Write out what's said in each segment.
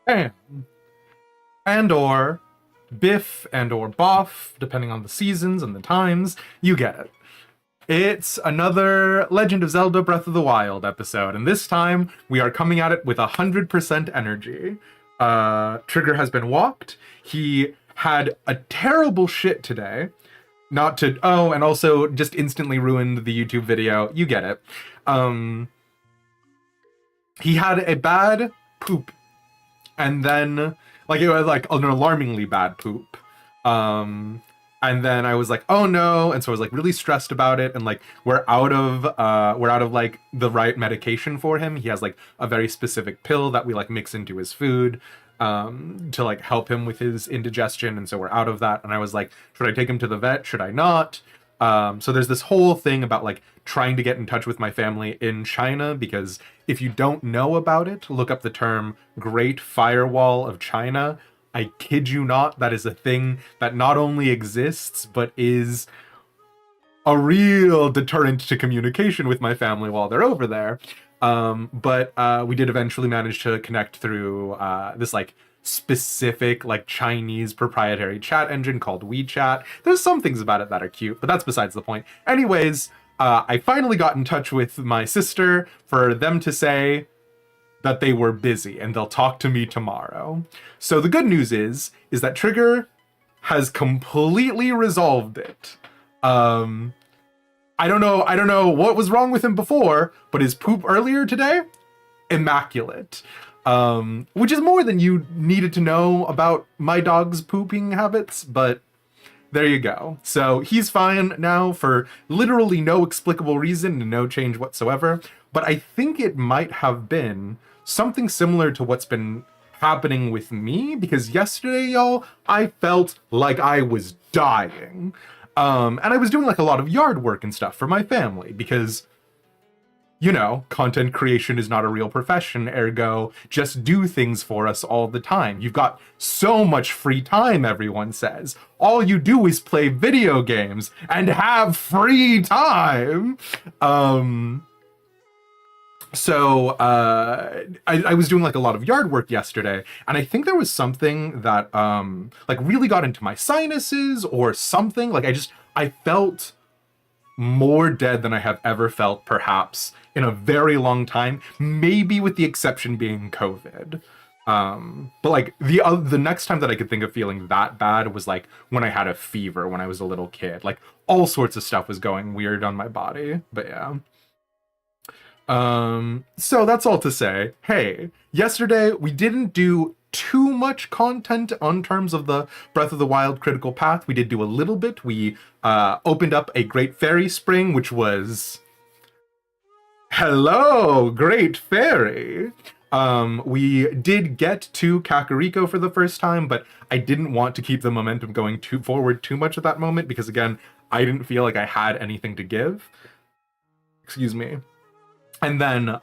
Bam. And or Biff and or Boff, depending on the seasons and the times. You get it. It's another Legend of Zelda Breath of the Wild episode, and this time we are coming at it with 100% energy. Trigger has been walked. He had a terrible shit today. Not to, oh, and also just instantly ruined the YouTube video. You get it. He had a bad poop, and then, like, it was like an alarmingly bad poop. And then I was like, oh no, and so I was like really stressed about it, and like we're out of like the right medication for him. He has like a very specific pill that we like mix into his food to like help him with his indigestion, and so we're out of that. And I was like, should I take him to the vet? Should I not? So there's this whole thing about like trying to get in touch with my family in China, because if you don't know about it, look up the term Great Firewall of China. I kid you not, that is a thing that not only exists, but is a real deterrent to communication with my family while they're over there. But we did eventually manage to connect through this like specific like Chinese proprietary chat engine called WeChat. There's some things about it that are cute, but that's besides the point. Anyways, I finally got in touch with my sister for them to say that they were busy and they'll talk to me tomorrow. So the good news is that Trigger has completely resolved it. I don't know what was wrong with him before, but his poop earlier today, immaculate. Which is more than you needed to know about my dog's pooping habits, but there you go. So he's fine now for literally no explicable reason and no change whatsoever. But I think it might have been something similar to what's been happening with me, because yesterday, y'all, I felt like I was dying. And I was doing like a lot of yard work and stuff for my family because, you know, content creation is not a real profession, ergo, just do things for us all the time. You've got so much free time, everyone says. All you do is play video games and have free time. So I was doing like a lot of yard work yesterday, and I think there was something that like really got into my sinuses or something. Like I felt more dead than I have ever felt, perhaps in a very long time, maybe with the exception being COVID. But like the next time that I could think of feeling that bad was like when I had a fever when I was a little kid. Like all sorts of stuff was going weird on my body. But yeah. So that's all to say, hey, yesterday we didn't do too much content on terms of the Breath of the Wild critical path. We did do a little bit. We opened up a Great Fairy Spring, which was hello, Great Fairy. We did get to Kakariko for the first time, but I didn't want to keep the momentum going forward too much at that moment because, again, I didn't feel like I had anything to give. Excuse me. And then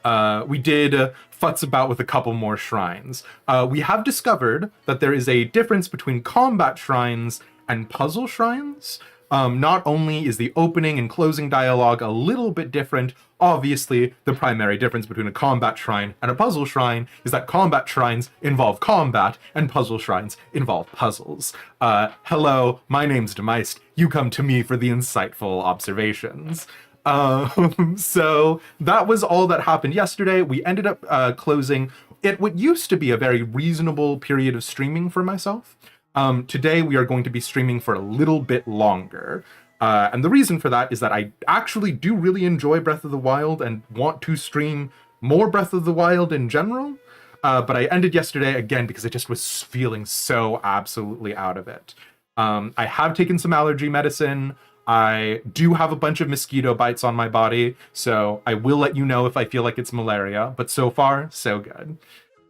we did futz about with a couple more shrines. We have discovered that there is a difference between combat shrines and puzzle shrines. Not only is the opening and closing dialogue a little bit different, obviously the primary difference between a combat shrine and a puzzle shrine is that combat shrines involve combat and puzzle shrines involve puzzles. Hello, my name's Demeist. You come to me for the insightful observations. So that was all that happened yesterday. We ended up closing it what used to be a very reasonable period of streaming for myself. Today we are going to be streaming for a little bit longer. And the reason for that is that I actually do really enjoy Breath of the Wild and want to stream more Breath of the Wild in general. But I ended yesterday again because I just was feeling so absolutely out of it. I have taken some allergy medicine. I do have a bunch of mosquito bites on my body, so I will let you know if I feel like it's malaria, but so far, so good.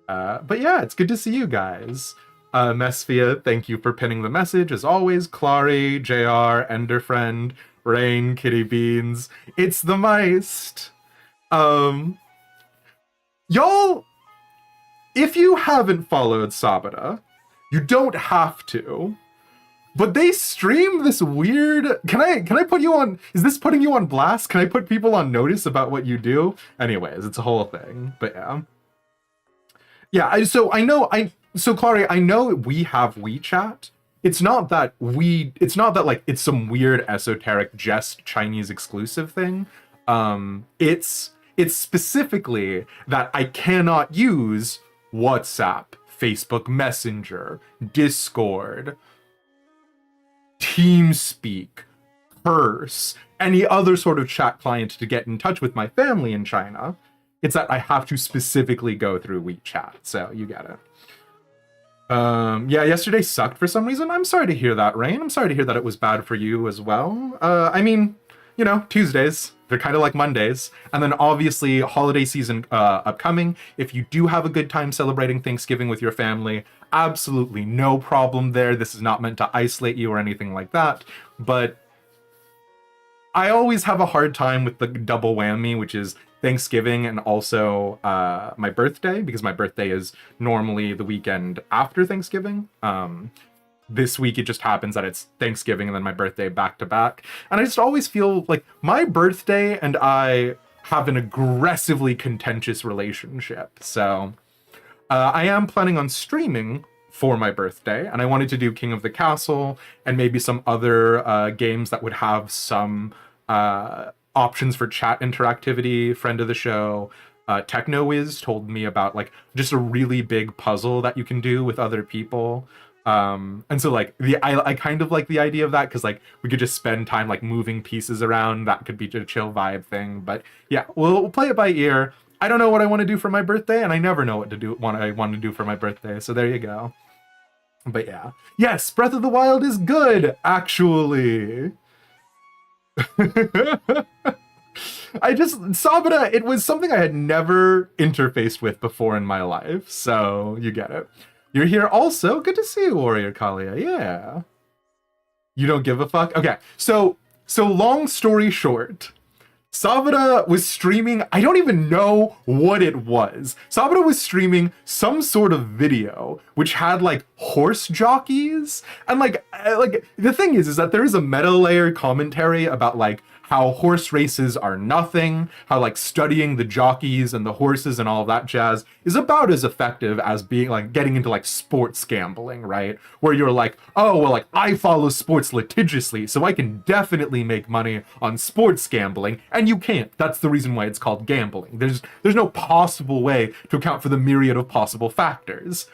But yeah, it's good to see you guys. Mesphia, thank you for pinning the message, as always. Clary, JR, Enderfriend, Rain, Kitty Beans. It's the Meist. Y'all, if you haven't followed Sabata, you don't have to. But they stream this weird... Can I put you on... Is this putting you on blast? Can I put people on notice about what you do? Anyways, it's a whole thing. But yeah. Yeah, so I know... So, Clary, I know we have WeChat. It's not that like it's some weird esoteric just Chinese exclusive thing. It's specifically that I cannot use WhatsApp, Facebook Messenger, Discord, TeamSpeak, Curse, any other sort of chat client to get in touch with my family in China. It's that I have to specifically go through WeChat. So you get it. Yeah, yesterday sucked for some reason. I'm sorry to hear that, Rain. I'm sorry to hear that it was bad for you as well. I mean, you know, Tuesdays, they're kind of like Mondays. And then obviously holiday season upcoming. If you do have a good time celebrating Thanksgiving with your family, absolutely no problem there. This is not meant to isolate you or anything like that. But I always have a hard time with the double whammy, which is Thanksgiving and also my birthday, because my birthday is normally the weekend after Thanksgiving. This week it just happens that it's Thanksgiving and then my birthday back to back. And I just always feel like my birthday and I have an aggressively contentious relationship. So I am planning on streaming for my birthday, and I wanted to do King of the Castle and maybe some other games that would have some options for chat interactivity. Friend of the show, TechnoWiz, told me about like just a really big puzzle that you can do with other people. And so like I kind of like the idea of that because like we could just spend time like moving pieces around. That could be a chill vibe thing. But yeah, we'll play it by ear. I don't know what I want to do for my birthday, and I never know what I want to do for my birthday. So there you go. But yeah. Yes, Breath of the Wild is good, actually. Sabata, it was something I had never interfaced with before in my life, so you get it. You're here also. Good to see you, Warrior Kalia. Yeah. You don't give a fuck? Okay, so long story short, Sabata was streaming, I don't even know what it was. Sabata was streaming some sort of video which had like horse jockeys. And like the thing is that there is a meta layer commentary about like how horse races are nothing, how like studying the jockeys and the horses and all of that jazz is about as effective as being like getting into like sports gambling, right? Where you're like, oh, well, like I follow sports litigiously, so I can definitely make money on sports gambling, and you can't. That's the reason why it's called gambling. There's no possible way to account for the myriad of possible factors.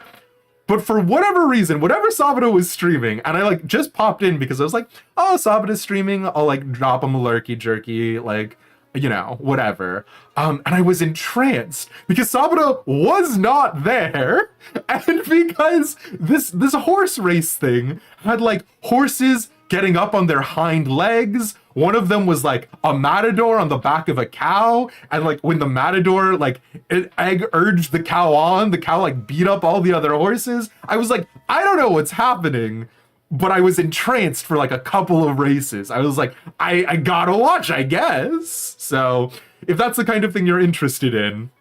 But for whatever reason, whatever Sabata was streaming, and I like just popped in because I was like, oh, Sabata's streaming, I'll like drop him a lurky jerky, like, you know, whatever. And I was entranced because Sabata was not there, and because this horse race thing had like horses getting up on their hind legs. One of them was like a matador on the back of a cow, and like when the matador like egg urged the cow on, the cow like beat up all the other horses. I was like, I don't know what's happening, but I was entranced for like a couple of races. I was like, I gotta watch, I guess. So if that's the kind of thing you're interested in,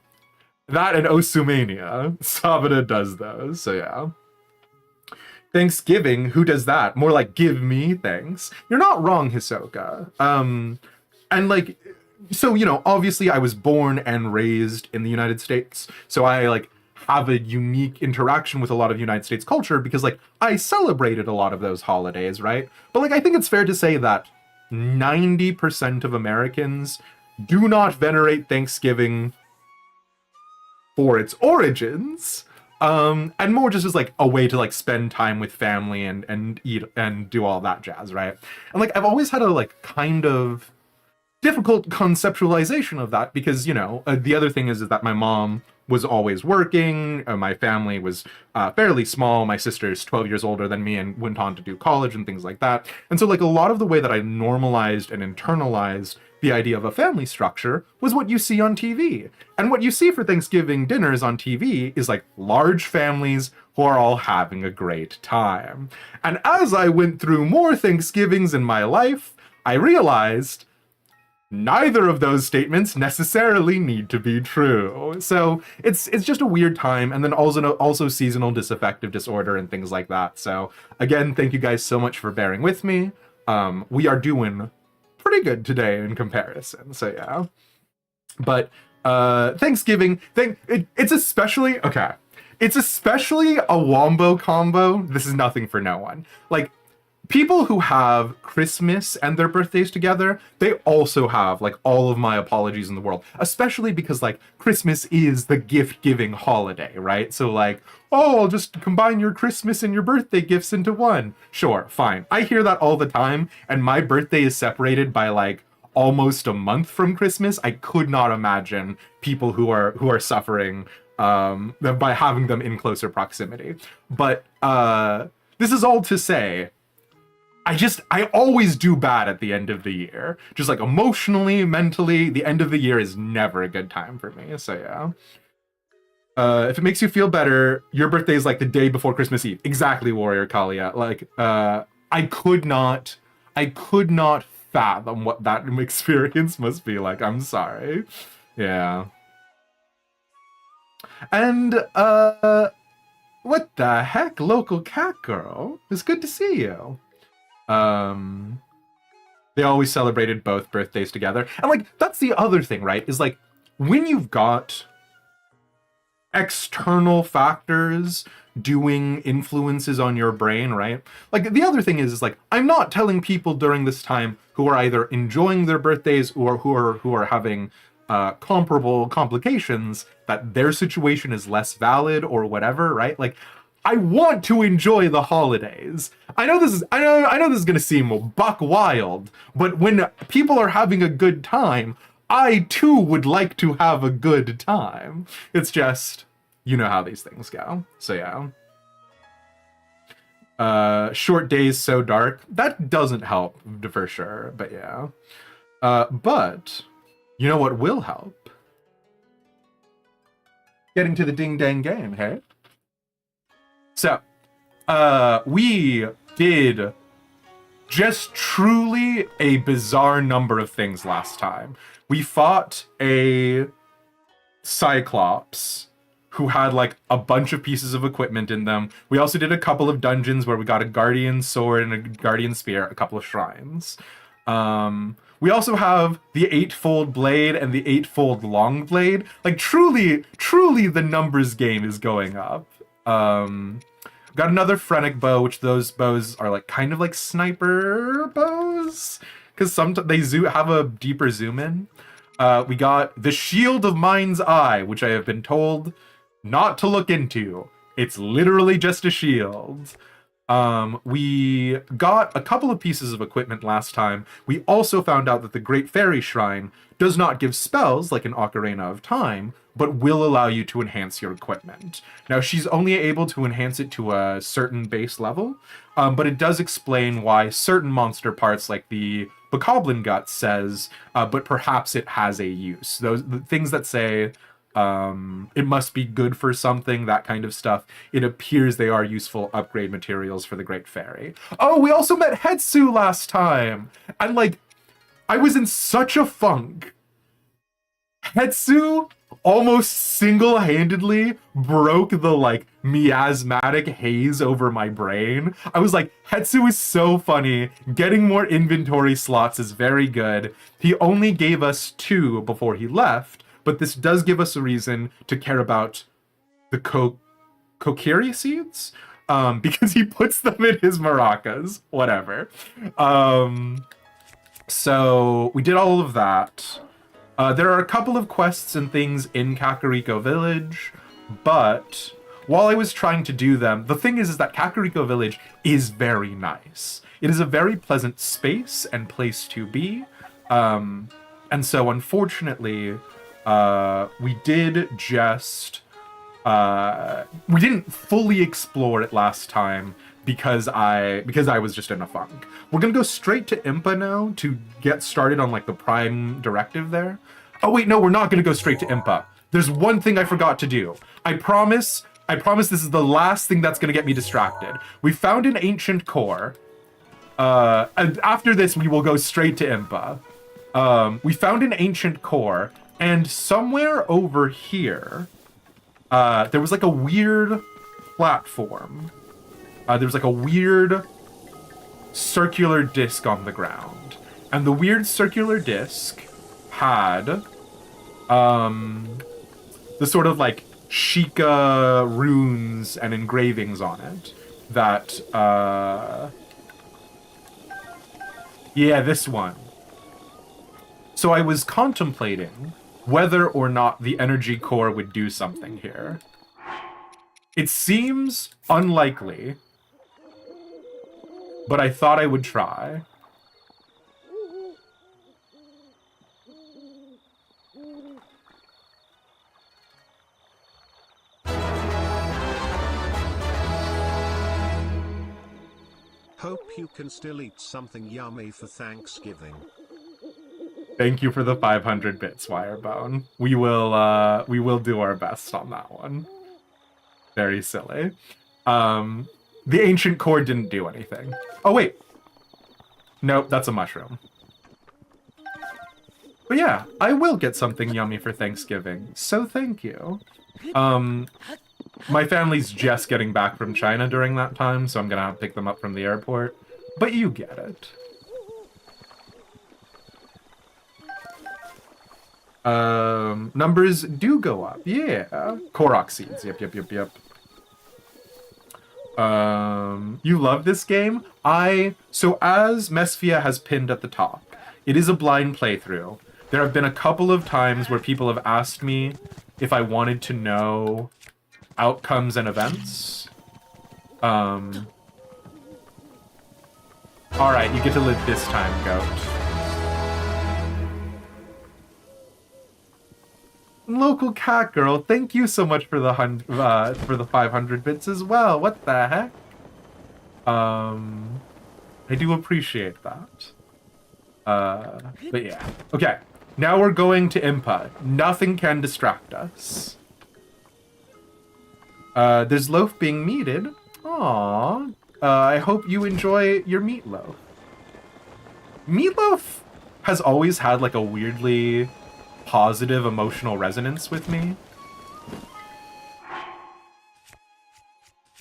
that and Osumania, Sabata does those. So yeah. Thanksgiving, who does that? More like give me thanks. You're not wrong, Hisoka. And like, so, you know, obviously I was born and raised in the United States. So I like have a unique interaction with a lot of United States culture because like I celebrated a lot of those holidays, right? But like I think it's fair to say that 90% of Americans do not venerate Thanksgiving for its origins. And more just as like a way to like spend time with family and eat and do all that jazz, right? And like I've always had a like kind of difficult conceptualization of that because, you know, the other thing is that my mom was always working, my family was fairly small, my sister's 12 years older than me and went on to do college and things like that. And so like a lot of the way that I normalized and internalized the idea of a family structure was what you see on TV. And what you see for Thanksgiving dinners on TV is like large families who are all having a great time. And as I went through more Thanksgivings in my life, I realized neither of those statements necessarily need to be true. So it's just a weird time, and then also seasonal disaffective disorder and things like that. So again, thank you guys so much for bearing with me. We are doing pretty good today in comparison. So yeah. But Thanksgiving, it's especially okay. it's especially a wombo combo. This is nothing for no one. Like, people who have Christmas and their birthdays together, they also have like all of my apologies in the world, especially because like Christmas is the gift giving holiday, right? So like, oh, I'll just combine your Christmas and your birthday gifts into one. Sure, fine. I hear that all the time, and my birthday is separated by like almost a month from Christmas. I could not imagine people who are suffering by having them in closer proximity. But this is all to say, I always do bad at the end of the year. Just like emotionally, mentally, the end of the year is never a good time for me. So yeah. If it makes you feel better, your birthday is like the day before Christmas Eve. Exactly, Warrior Kalia. Like, I could not fathom what that experience must be like. I'm sorry. Yeah. And, what the heck, local cat girl? It's good to see you. They always celebrated both birthdays together. And like, that's the other thing, right? Is like, when you've got external factors doing influences on your brain, right? Like, the other thing is like, I'm not telling people during this time who are either enjoying their birthdays or who are having comparable complications that their situation is less valid or whatever, right? Like, I want to enjoy the holidays. I know this is gonna seem buck wild, but when people are having a good time, I too would like to have a good time. It's just, you know how these things go. So yeah. Short days so dark. That doesn't help for sure, but yeah. But you know what will help? Getting to the ding dang game, hey? So, we did just truly a bizarre number of things last time. We fought a Cyclops who had like a bunch of pieces of equipment in them. We also did a couple of dungeons where we got a Guardian Sword and a Guardian Spear, a couple of shrines. We also have the 8-fold blade and the 8-fold long blade. Like, truly the numbers game is going up. Got another Phrenic bow, which those bows are like kind of like sniper bows, because sometimes they have a deeper zoom in. We got the Shield of Mind's Eye, which I have been told not to look into. It's literally just a shield. We got a couple of pieces of equipment last time. We also found out that the Great Fairy Shrine does not give spells like an Ocarina of Time, but will allow you to enhance your equipment. Now, she's only able to enhance it to a certain base level, but it does explain why certain monster parts, like the Bokoblin Gut, says, but perhaps it has a use. Those the things that say it must be good for something, that kind of stuff, it appears they are useful upgrade materials for the Great Fairy. Oh, we also met Hetsu last time! And like, I was in such a funk. Hetsu almost single-handedly broke the like miasmatic haze over my brain. I was like, Hetsu is so funny. Getting more inventory slots is very good. He only gave us 2 before he left, but this does give us a reason to care about the Kokiri seeds, because he puts them in his maracas. Whatever. So we did all of that. There are a couple of quests and things in Kakariko Village, but while I was trying to do them, the thing is that Kakariko Village is very nice. It is a very pleasant space and place to be. And so unfortunately, we didn't fully explore it last time because I was just in a funk. We're gonna go straight to Impa now to get started on like the prime directive there. Oh wait, no, we're not gonna go straight to Impa. There's one thing I forgot to do. I promise this is the last thing that's gonna get me distracted. We found an ancient core. And after this, we will go straight to Impa. We found an ancient core, and somewhere over here, there was like a weird platform. There was like a weird circular disc on the ground. And the weird circular disc had the sort of like Sheikah runes and engravings on it that, yeah, this one. So I was contemplating whether or not the energy core would do something here. It seems unlikely, but I thought I would try. Hope you can still eat something yummy for Thanksgiving. Thank you for the 500 bits, Wirebone. We will do our best on that one. Very silly. The ancient core didn't do anything. Oh wait. Nope, that's a mushroom. But yeah, I will get something yummy for Thanksgiving, so thank you. My family's just getting back from China during that time, so I'm gonna have to pick them up from the airport. But you get it. Numbers do go up, yeah. Korok seeds, yep. You love this game? So as Mesfia has pinned at the top, it is a blind playthrough. There have been a couple of times where people have asked me if I wanted to know outcomes and events. Alright, you get to live this time, goat. Local cat girl, thank you so much for the 500 bits as well. What the heck? I do appreciate that. But yeah. Okay, now we're going to Impa. Nothing can distract us. There's loaf being kneaded. Aww. I hope you enjoy your meatloaf. Meatloaf has always had like a weirdly positive emotional resonance with me.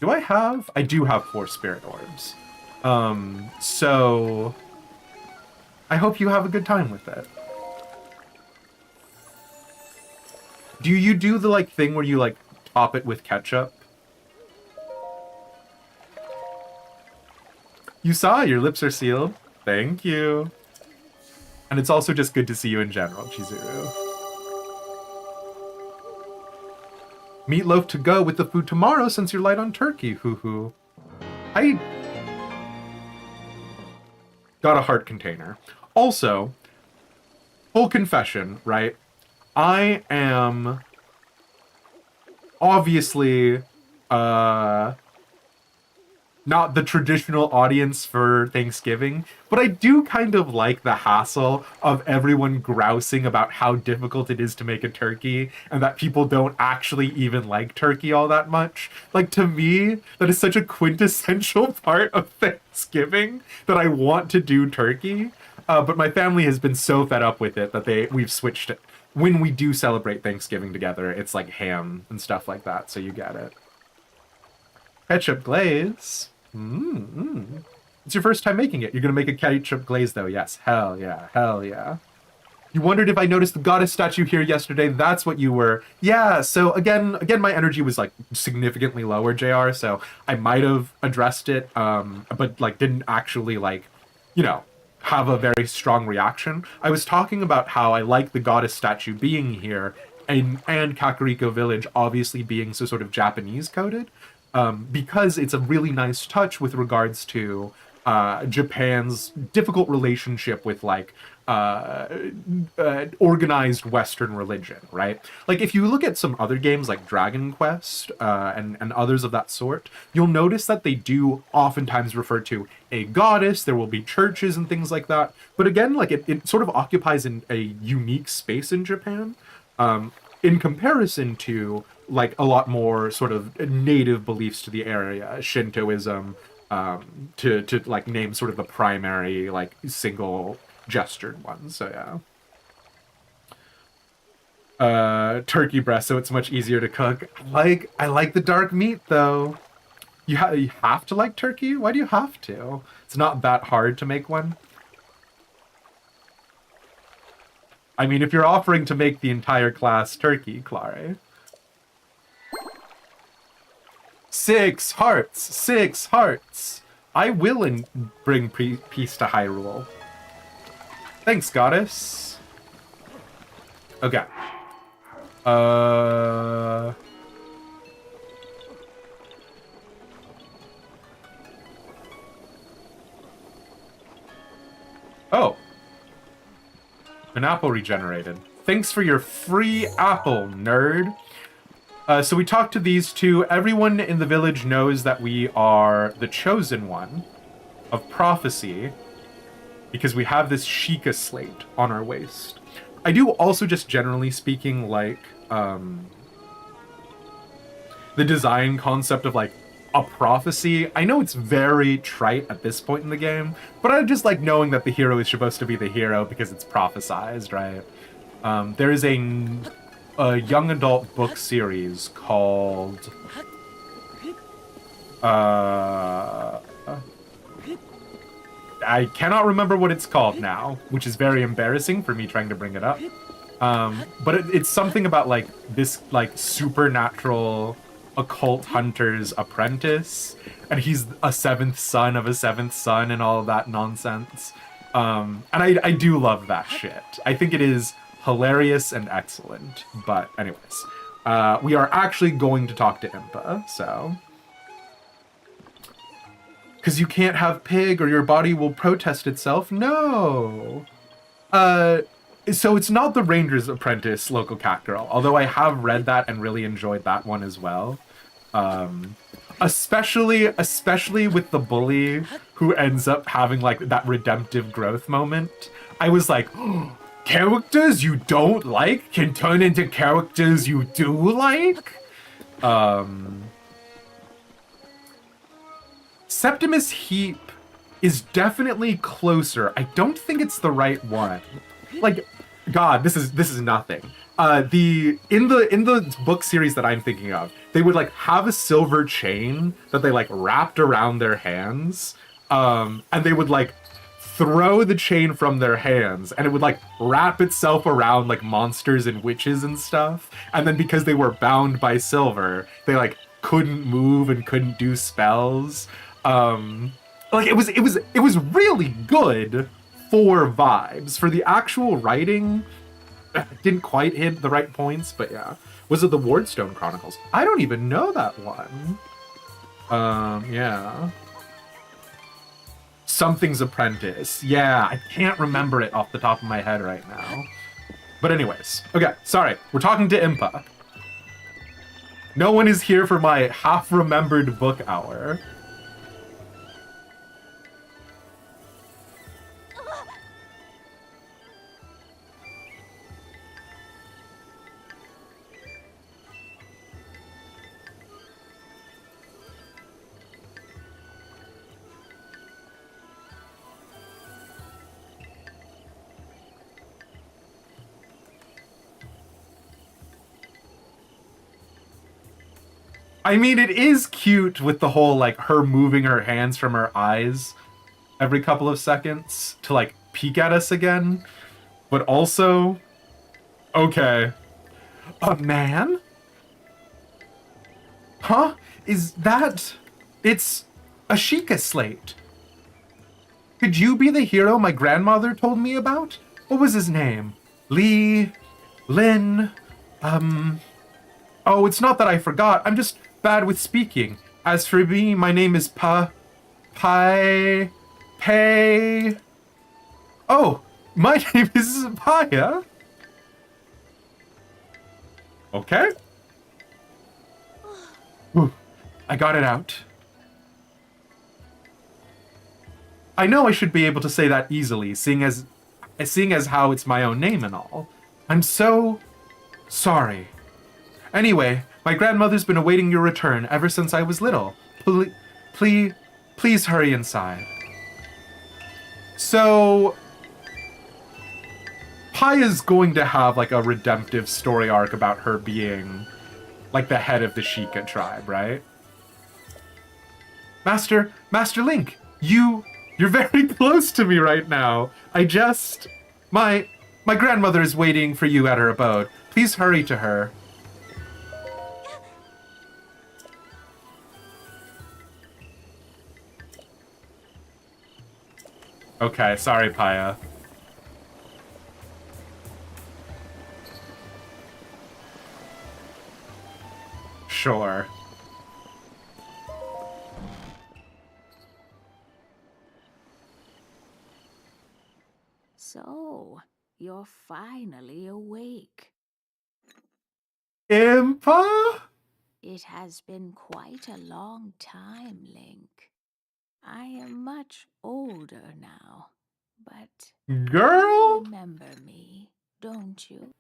Do I have? I do have 4 spirit orbs. So I hope you have a good time with it. Do you do the like thing where you like top it with ketchup? You saw, your lips are sealed. Thank you. And it's also just good to see you in general, Chizuru. Meatloaf to go with the food tomorrow since you're light on turkey, hoo-hoo. I got a heart container. Also, full confession, right? I am obviously not the traditional audience for Thanksgiving, but I do kind of like the hassle of everyone grousing about how difficult it is to make a turkey and that people don't actually even like turkey all that much. Like, to me, that is such a quintessential part of Thanksgiving that I want to do turkey. But my family has been so fed up with it that we've switched it. When we do celebrate Thanksgiving together, it's like ham and stuff like that, so you get it. Ketchup glaze. It's your first time making it. You're gonna make a ketchup glaze though. Yes, hell yeah, hell yeah. You wondered if I noticed the goddess statue here yesterday. That's what you were. Yeah, so again, my energy was like significantly lower, JR, so I might have addressed it, but like didn't actually like, you know, have a very strong reaction. I was talking about how I like the goddess statue being here and Kakariko Village obviously being so sort of Japanese coded. Because it's a really nice touch with regards to Japan's difficult relationship with like organized Western religion, right? Like if you look at some other games like Dragon Quest and others of that sort, you'll notice that they do oftentimes refer to a goddess. There will be churches and things like that. But again, like it sort of occupies a unique space in Japan. In comparison to like a lot more sort of native beliefs to the area, Shintoism, to like name sort of the primary like single gestured ones. So yeah. Turkey breast, so it's much easier to cook. I like the dark meat though. You have to like turkey? Why do you have to? It's not that hard to make one. I mean, if you're offering to make the entire class turkey, Clare. 6 hearts! 6 hearts! I will bring peace to Hyrule. Thanks, goddess. Okay. Oh. An apple regenerated. Thanks for your free apple, nerd. So we talked to these two. Everyone in the village knows that we are the chosen one of prophecy because we have this Sheikah slate on our waist. I do also, just generally speaking, like the design concept of like a prophecy. I know it's very trite at this point in the game, but I just like knowing that the hero is supposed to be the hero because it's prophesized, right? There is a young adult book series called I cannot remember what it's called now, which is very embarrassing for me trying to bring it up. But it's something about like this like supernatural occult hunter's apprentice, and he's a 7th son of a 7th son and all of that nonsense. And I do love that shit. I think it is hilarious and excellent. But anyways, we are actually going to talk to Impa, so... Because you can't have pig or your body will protest itself? No! So it's not the Ranger's Apprentice, Local Cat Girl, although I have read that and really enjoyed that one as well. Especially with the bully who ends up having like that redemptive growth moment. I was like, oh, characters you don't like can turn into characters you do like? Septimus Heap is definitely closer. I don't think it's the right one. Like, God, this is nothing. In the book series that I'm thinking of, they would like have a silver chain that they like wrapped around their hands, and they would like throw the chain from their hands, and it would like wrap itself around like monsters and witches and stuff. And then because they were bound by silver, they like couldn't move and couldn't do spells. Like it was really good for vibes. For the actual writing, didn't quite hit the right points, but yeah. Was it the Wardstone Chronicles? I don't even know that one. Yeah. Something's Apprentice. Yeah, I can't remember it off the top of my head right now. But anyways, okay, sorry. We're talking to Impa. No one is here for my half-remembered book hour. I mean, it is cute with the whole, like, her moving her hands from her eyes every couple of seconds to, like, peek at us again. But also, okay. A man? Huh? Is that... It's a Sheikah slate. Could you be the hero my grandmother told me about? What was his name? Lee? Lin? Oh, it's not that I forgot. I'm just bad with speaking. As for me, my name is Pay. Oh, my name is Paya. Okay. Whew, I got it out. I know I should be able to say that easily, seeing as how it's my own name and all. I'm so sorry. Anyway, my grandmother's been awaiting your return ever since I was little. Please hurry inside. So, Paya's going to have like a redemptive story arc about her being like the head of the Sheikah tribe, right? Master Link, you're very close to me right now. My grandmother is waiting for you at her abode. Please hurry to her. Okay, sorry, Paya. Sure. So, you're finally awake. Impa? It has been quite a long time, Link. I am much older now, but you Girl? remember me, don't you?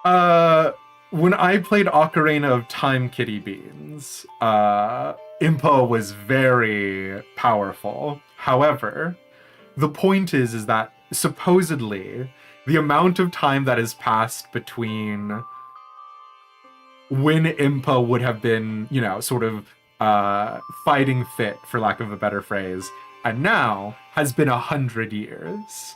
Oh, When I played Ocarina of Time Kitty Beans, Impa was very powerful. However, the point is that supposedly the amount of time that has passed between when Impa would have been, you know, sort of fighting fit, for lack of a better phrase, and now has been 100 years.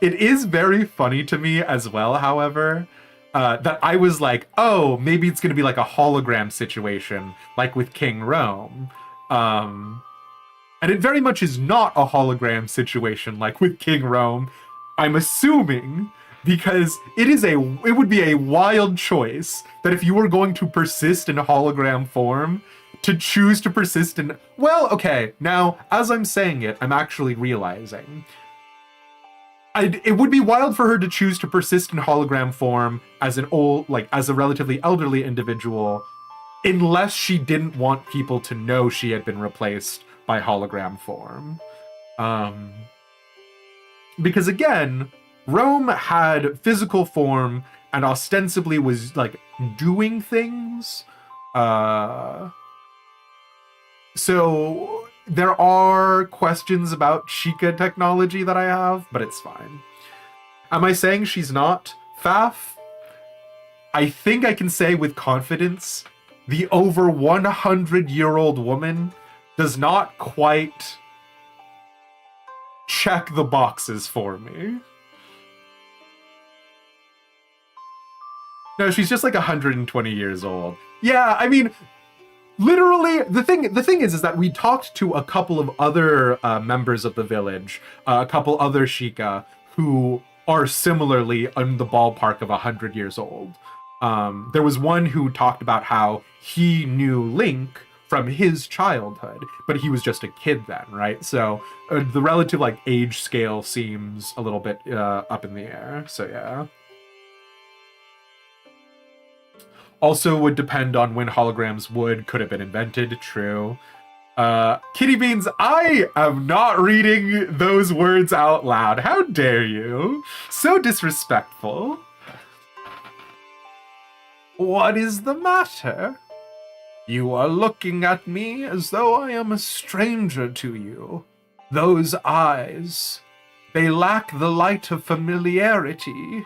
It is very funny to me as well, however, that I was like, oh, maybe it's going to be like a hologram situation, like with King Rome. And it very much is not a hologram situation like with King Rome. I'm assuming because it would be a wild choice that if you were going to persist in a hologram form, to choose to persist in, well, okay, now as I'm saying it, I'm actually realizing it would be wild for her to choose to persist in hologram form as as a relatively elderly individual, unless she didn't want people to know she had been replaced by hologram form. Um, because again, Rome had physical form and ostensibly was like doing things. Uh, so there are questions about Sheikah technology that I have, but it's fine. Am I saying she's not? Faf, I think I can say with confidence the over 100-year-old woman does not quite check the boxes for me. No, she's just like 120 years old. Yeah, I mean, literally, the thing is that we talked to a couple of other members of the village, a couple other Sheikah who are similarly in the ballpark of 100 years old. There was one who talked about how he knew Link from his childhood, but he was just a kid then, right? So the relative like age scale seems a little bit up in the air. So yeah. Also would depend on when holograms could have been invented. True. Kitty Beans, I am not reading those words out loud. How dare you? So disrespectful. What is the matter? You are looking at me as though I am a stranger to you. Those eyes, they lack the light of familiarity.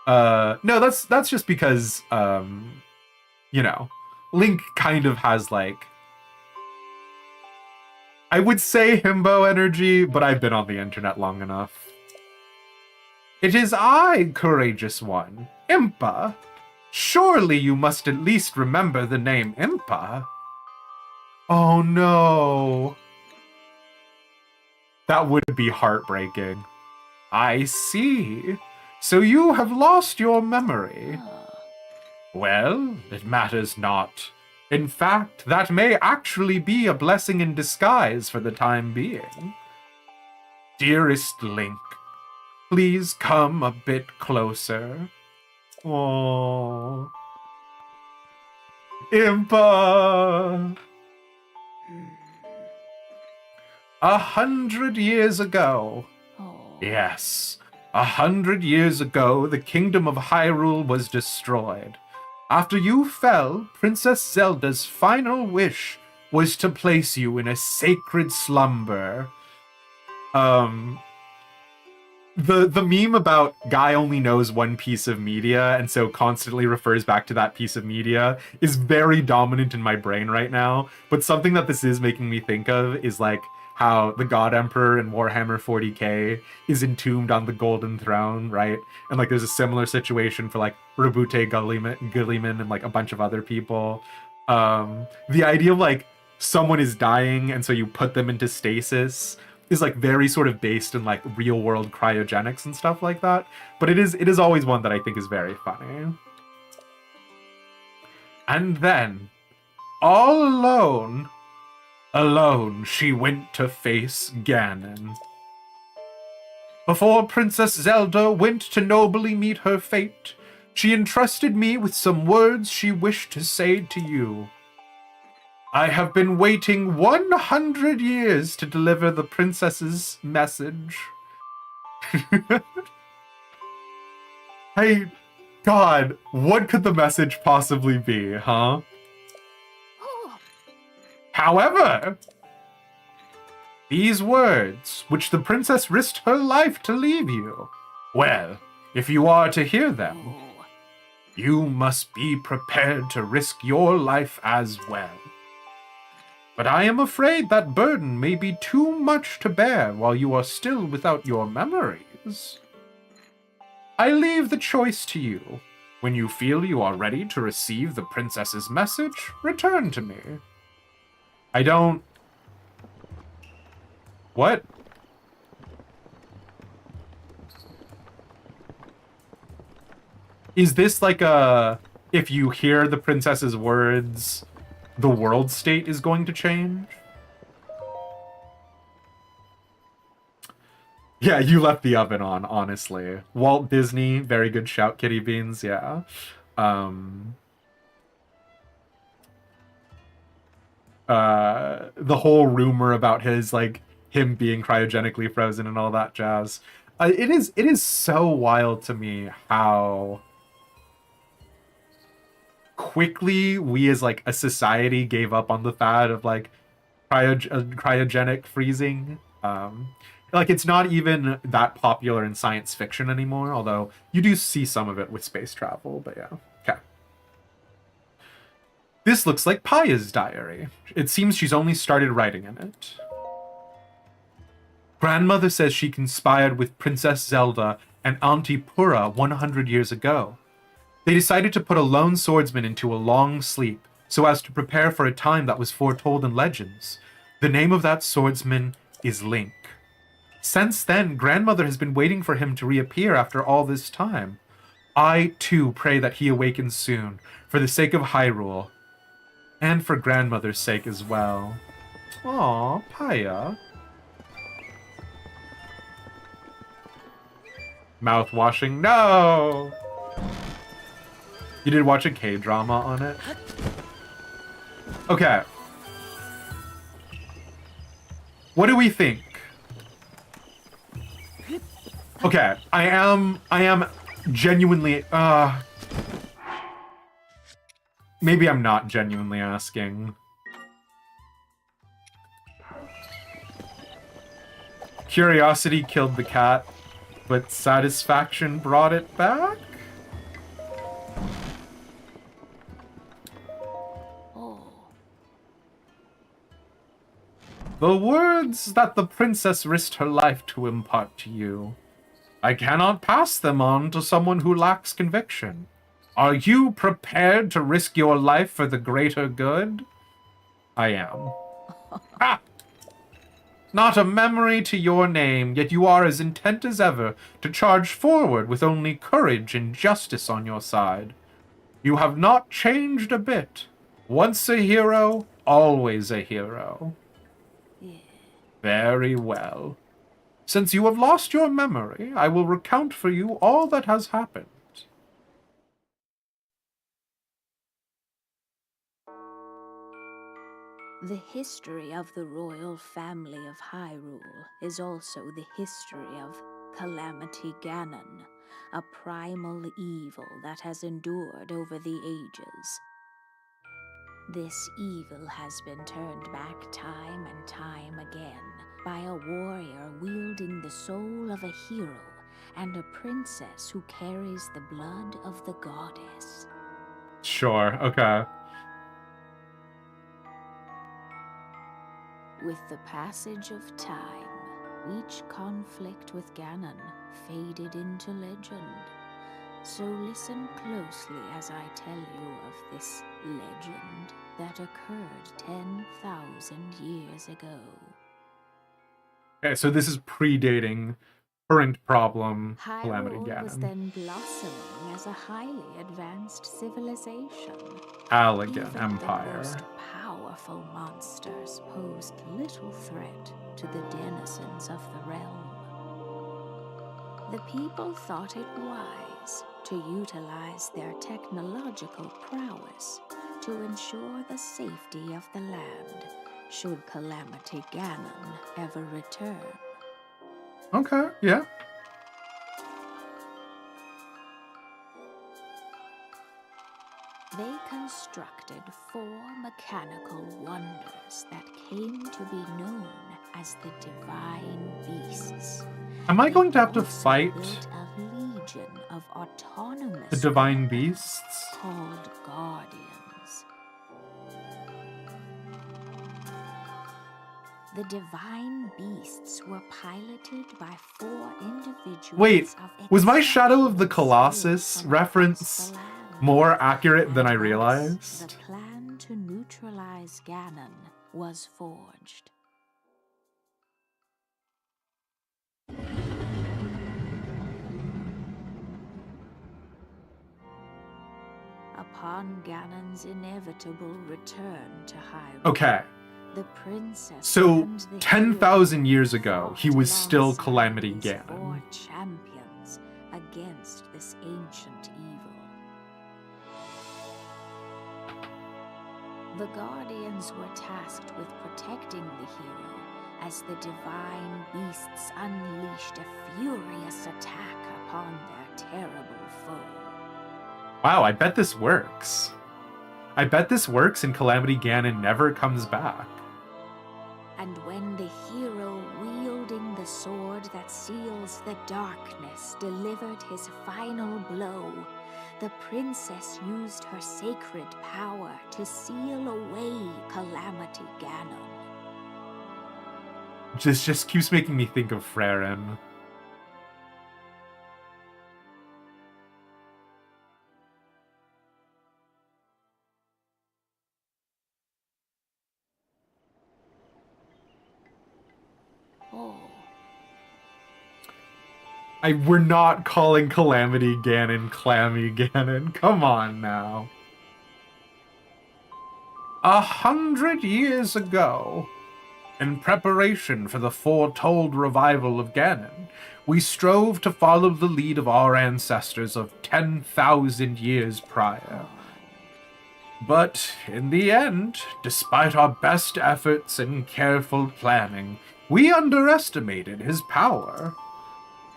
No, that's just because, you know, Link kind of has like, I would say himbo energy, but I've been on the internet long enough. It is I, courageous one, Impa. Surely you must at least remember the name Impa. Oh no. That would be heartbreaking. I see. So you have lost your memory. Well, it matters not. In fact, that may actually be a blessing in disguise for the time being. Dearest Link, please come a bit closer. Oh, Impa! 100 years ago. oh. Yes, 100 years ago, the kingdom of Hyrule was destroyed. After you fell, Princess Zelda's final wish was to place you in a sacred slumber. The meme about guy only knows one piece of media and so constantly refers back to that piece of media is very dominant in my brain right now. But something that this is making me think of is like how the God Emperor in Warhammer 40k is entombed on the Golden Throne, right? And like there's a similar situation for like Rabute Gulliman and like a bunch of other people. The idea of like someone is dying and so you put them into stasis is like very sort of based in like real world cryogenics and stuff like that. But it is always one that I think is very funny. And then, all alone she went to face Ganon. Before Princess Zelda went to nobly meet her fate, she entrusted me with some words she wished to say to you. I have been waiting 100 years to deliver the princess's message. Hey, God, what could the message possibly be, huh? However, these words, which the princess risked her life to leave you, well, if you are to hear them, you must be prepared to risk your life as well. But I am afraid that burden may be too much to bear while you are still without your memories. I leave the choice to you. When you feel you are ready to receive the princess's message, return to me. I don't... What? Is this like a... If you hear the princess's words, the world state is going to change? Yeah, you left the oven on, honestly. Walt Disney, very good shout, Kitty Beans, yeah. The whole rumor about his, like, him being cryogenically frozen and all that jazz. It is so wild to me how quickly we as, like, a society gave up on the fad of, like, cryogenic freezing. Like, it's not even that popular in science fiction anymore, although you do see some of it with space travel, but yeah. Okay. This looks like Paya's diary. It seems she's only started writing in it. Grandmother says she conspired with Princess Zelda and Auntie Pura 100 years ago. They decided to put a lone swordsman into a long sleep so as to prepare for a time that was foretold in legends. The name of that swordsman is Link. Since then, Grandmother has been waiting for him to reappear after all this time. I, too, pray that he awakens soon, for the sake of Hyrule, and for Grandmother's sake as well. Aw, Paya. Mouth washing, no! You did watch a K-drama on it? Okay. What do we think? Okay, I am genuinely, maybe I'm not genuinely asking. Curiosity killed the cat, but satisfaction brought it back? The words that the princess risked her life to impart to you. I cannot pass them on to someone who lacks conviction. Are you prepared to risk your life for the greater good? I am. Ha! Not a memory to your name, yet you are as intent as ever to charge forward with only courage and justice on your side. You have not changed a bit. Once a hero, always a hero. Yeah. Very well. Since you have lost your memory, I will recount for you all that has happened. The history of the royal family of Hyrule is also the history of Calamity Ganon, a primal evil that has endured over the ages. This evil has been turned back time and time again by a warrior wielding the soul of a hero and a princess who carries the blood of the goddess. Sure, okay. With the passage of time, each conflict with Ganon faded into legend. So listen closely as I tell you of this legend that occurred 10,000 years ago. Okay, so this is predating current problem, Calamity Hyrule was Ganon. then blossoming as a highly advanced civilization. Allegan Even Empire. the most powerful monsters posed little threat to the denizens of the realm. The people thought it wise to utilize their technological prowess to ensure the safety of the land should Calamity Ganon ever return. Okay, yeah. They constructed 4 mechanical wonders that came to be known as the Divine Beasts. Am I going to have to also fight built a legion of autonomous the Divine weapons Beasts? called Guardians. The Divine Beasts were piloted by 4 individuals. Wait, of was my Shadow of the exceptional Colossus skill from reference across the land. more accurate than I And thus, realized? the plan to neutralize Ganon was forged. Upon Ganon's inevitable return to Hyrule, Okay, the princess so and the 10,000 hero years ago, he fought was still alongside Calamity these Ganon. 4 champions against this ancient evil. The Guardians were tasked with protecting the hero as the Divine Beasts unleashed a furious attack upon their terrible foe. Wow, I bet this works. I bet this works and Calamity Ganon never comes back. And when the hero wielding the sword that seals the darkness delivered his final blow, the princess used her sacred power to seal away Calamity Ganon. This just keeps making me think of Freren. Oh, We're not calling Calamity Ganon Clammy Ganon. Come on now. 100 years ago, in preparation for the foretold revival of Ganon, we strove to follow the lead of our ancestors of 10,000 years prior. But in the end, despite our best efforts and careful planning, we underestimated his power.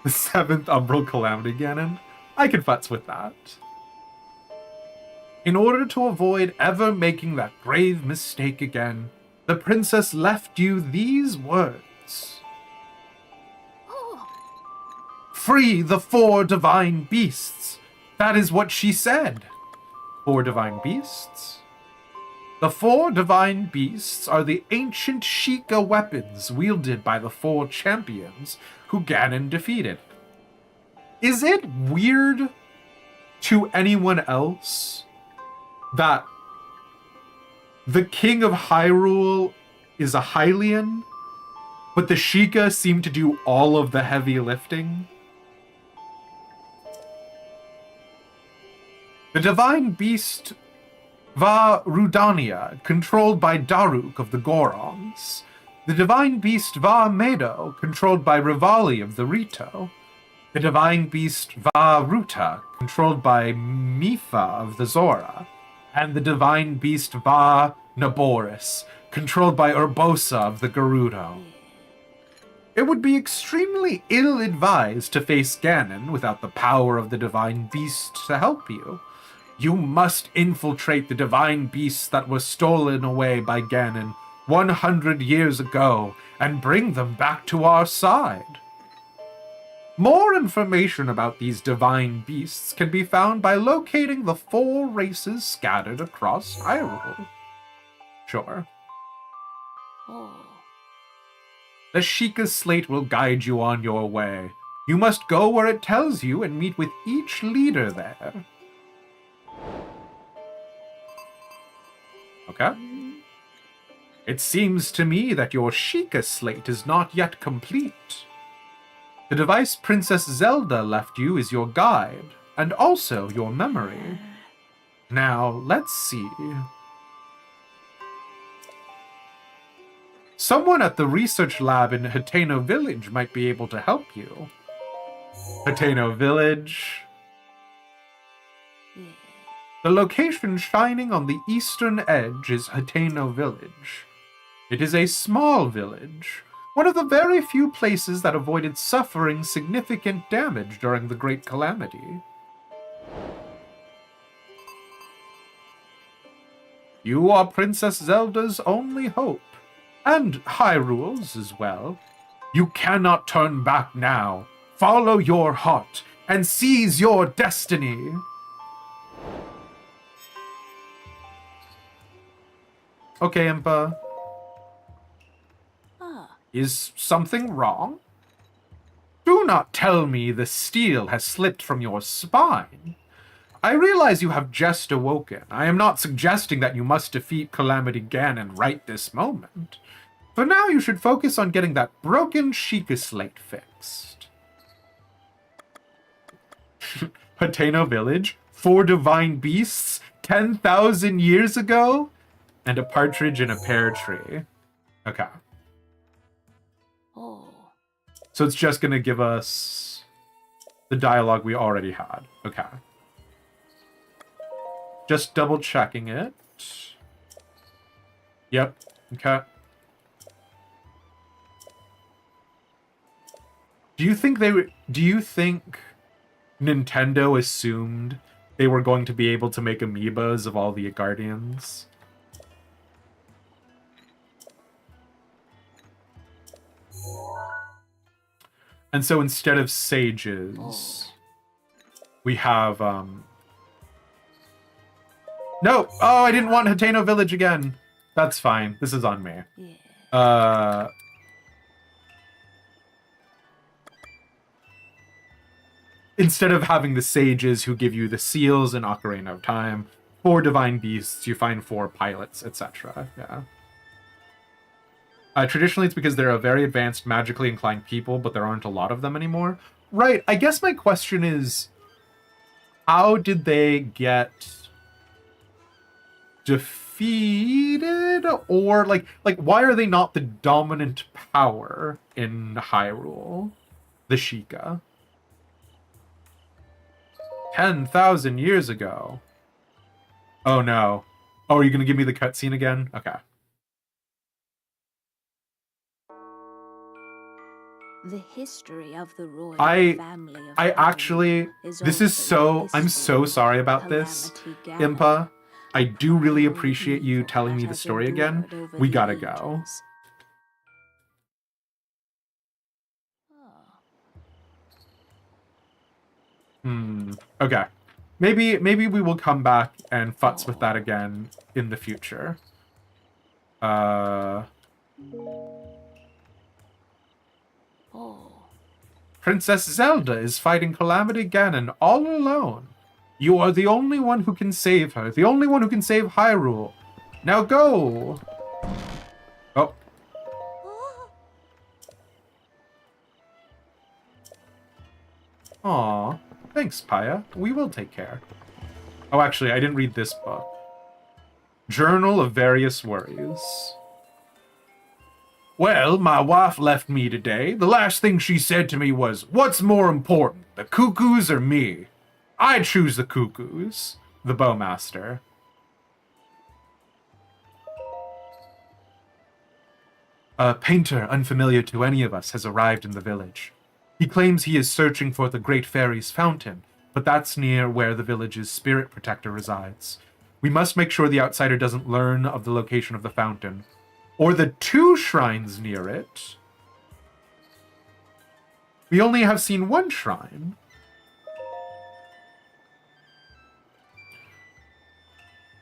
The 7th Umbral Calamity Ganon? I can futz with that. In order to avoid ever making that grave mistake again, the princess left you these words. oh, Free the 4 divine beasts. That is what she said. 4 divine beasts? The 4 divine beasts are the ancient Sheikah weapons wielded by the 4 champions who Ganon defeated. Is it weird to anyone else that the king of Hyrule is a Hylian, but the Sheikah seem to do all of the heavy lifting? The divine beast Va Rudania, controlled by Daruk of the Gorons. The divine beast Va Medo, controlled by Rivali of the Rito. The divine beast Va Ruta, controlled by Mifa of the Zora. And the divine beast Va Naboris, controlled by Urbosa of the Gerudo. It would be extremely ill-advised to face Ganon without the power of the divine beast to help you. You must infiltrate the divine beasts that were stolen away by Ganon 100 years ago and bring them back to our side. More information about these divine beasts can be found by locating the 4 races scattered across Hyrule. Sure. oh. The Sheikah's slate will guide you on your way. You must go where it tells you and meet with each leader there. Okay. It seems to me that your Sheikah slate is not yet complete. The device Princess Zelda left you is your guide, and also your memory. Now, let's see. Someone at the research lab in Hateno Village might be able to help you. Hateno Village. The location shining on the eastern edge is Hateno Village. It is a small village, one of the very few places that avoided suffering significant damage during the Great Calamity. You are Princess Zelda's only hope, and Hyrule's as well. You cannot turn back now. Follow your heart and seize your destiny. Okay, Impa. Is something wrong? Do not tell me the steel has slipped from your spine. I realize you have just awoken. I am not suggesting that you must defeat Calamity Ganon right this moment. For now, you should focus on getting that broken Sheikah slate fixed. Hateno Village, 4 divine beasts, 10,000 years ago, and a partridge in a pear tree. Okay. So it's just going to give us the dialogue we already had. Okay. Just double checking it. Yep. Okay. Do you think Nintendo assumed they were going to be able to make amiibos of all the Guardians? And so instead of sages, we have, No! Oh, I didn't want Hateno Village again. That's fine. This is on me. Instead of having the sages who give you the seals in Ocarina of Time, 4 divine beasts, you find 4 pilots, etc. Yeah. Traditionally, it's because they're a very advanced, magically inclined people, but there aren't a lot of them anymore. Right. I guess my question is, how did they get defeated? Or, like, why are they not the dominant power in Hyrule? The Sheikah. 10,000 years ago. Oh, no. Oh, are you going to give me the cutscene again? Okay. The history of the royal family of I actually, this is so, I'm so sorry about this, Impa. I do really appreciate you telling me the story again. We gotta go. Okay. Maybe we will come back and futz with that again in the future. Princess Zelda is fighting Calamity Ganon all alone. You are the only one who can save her. The only one who can save Hyrule. Now go! Oh. Aw. Thanks, Paya. We will take care. Oh, actually, I didn't read this book. Journal of Various Worries. Well, my wife left me today. The last thing she said to me was, "What's more important, the cuckoos or me?" I choose the cuckoos. The Bowmaster. A painter unfamiliar to any of us has arrived in the village. He claims he is searching for the Great Fairy's fountain, but that's near where the village's spirit protector resides. We must make sure the outsider doesn't learn of the location of the fountain, or the 2 shrines near it. We only have seen 1 shrine.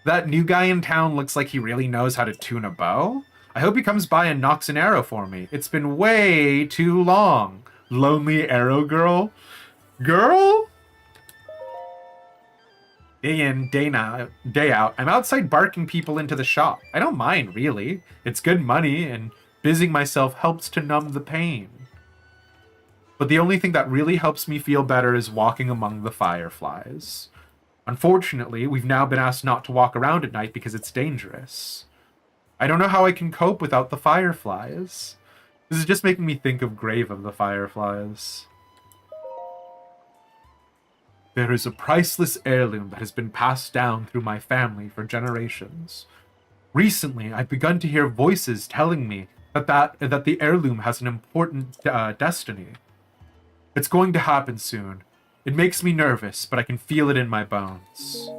That new guy in town looks like he really knows how to tune a bow. I hope he comes by and knocks an arrow for me. It's been way too long. Lonely arrow girl? Girl? Day in, day out, I'm outside barking people into the shop. I don't mind, really. It's good money, and busying myself helps to numb the pain. But the only thing that really helps me feel better is walking among the fireflies. Unfortunately, we've now been asked not to walk around at night because it's dangerous. I don't know how I can cope without the fireflies. This is just making me think of Grave of the Fireflies. There is a priceless heirloom that has been passed down through my family for generations. Recently, I've begun to hear voices telling me that the heirloom has an important destiny. It's going to happen soon. It makes me nervous, but I can feel it in my bones.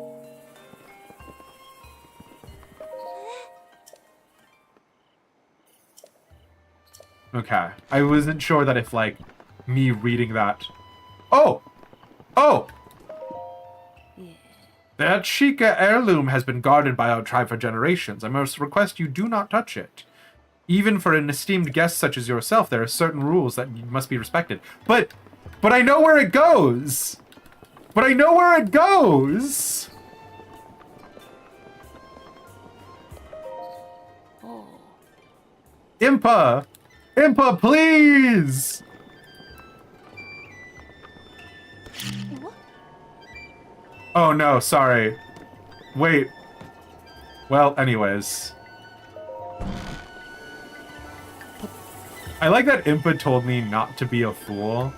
Okay. I wasn't sure that if, like, me reading that... Oh! Oh! That Chica heirloom has been guarded by our tribe for generations. I must request you do not touch it. Even for an esteemed guest such as yourself, there are certain rules that must be respected. But I know where it goes! But I know where it goes! Oh. Impa! Impa, please! What? Oh no, sorry. Wait. Well, anyways. I like that Impa told me not to be a fool.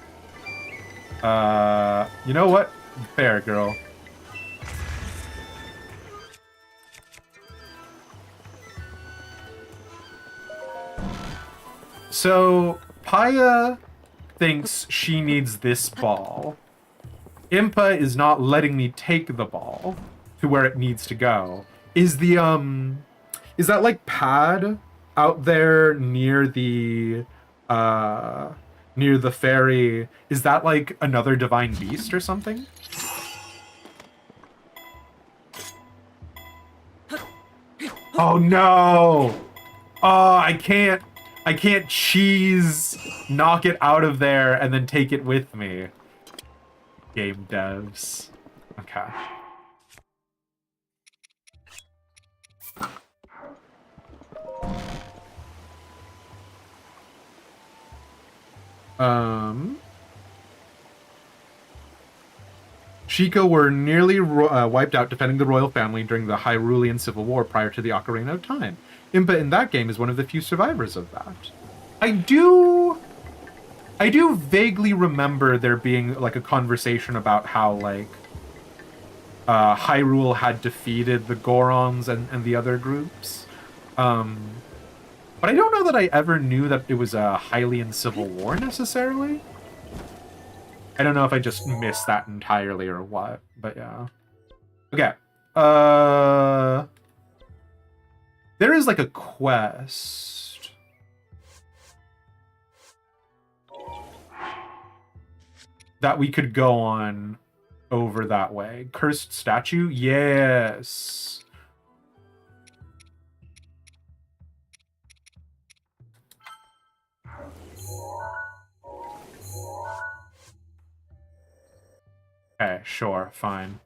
You know what? Fair, girl. So, Paya thinks she needs this ball. Impa is not letting me take the ball to where it needs to go. Is that like pad out there near the ferry? Is that like another divine beast or something? Oh no! Oh, I can't cheese knock it out of there and then take it with me. Game devs. Okay. Sheikah were nearly wiped out defending the royal family during the Hyrulean Civil War prior to the Ocarina of Time. Impa in that game is one of the few survivors of that. I do vaguely remember there being like a conversation about how like Hyrule had defeated the Gorons and the other groups. But I don't know that I ever knew that it was a Hylian Civil War necessarily. I don't know if I just missed that entirely or what, but yeah. Okay. There is like a quest. That we could go on over that way. Cursed statue? Yes. Okay, sure, fine.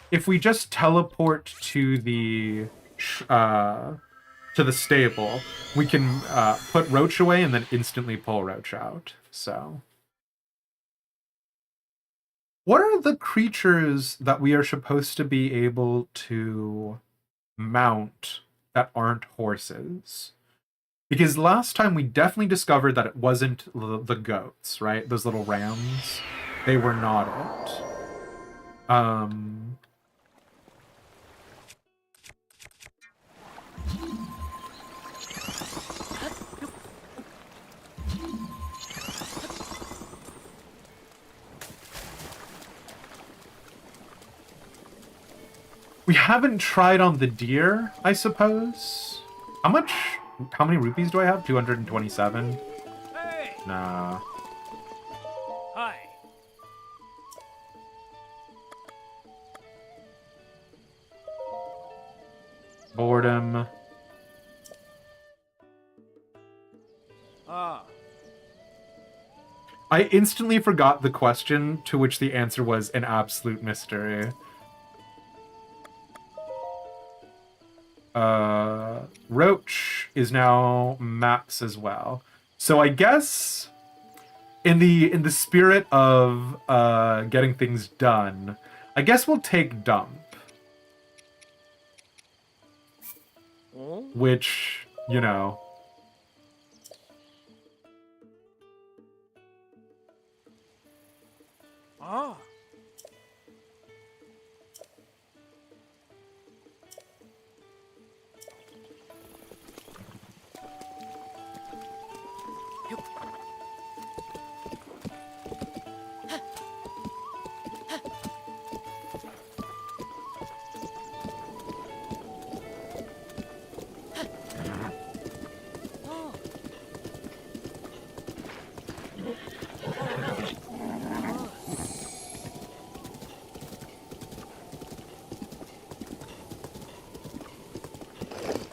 If we just teleport to the stable, we can put Roach away and then instantly pull Roach out. So, what are the creatures that we are supposed to be able to mount that aren't horses? Because last time we definitely discovered that it wasn't the goats, right? Those little rams. They were not it. We haven't tried on the deer, I suppose. How many rupees do I have? 227? Hey! Nah. Hi. Boredom. Ah. I instantly forgot the question, to which the answer was an absolute mystery. Roach is now maps as well. So I guess in the spirit of getting things done, I guess we'll take dump. Which, you know. Ah.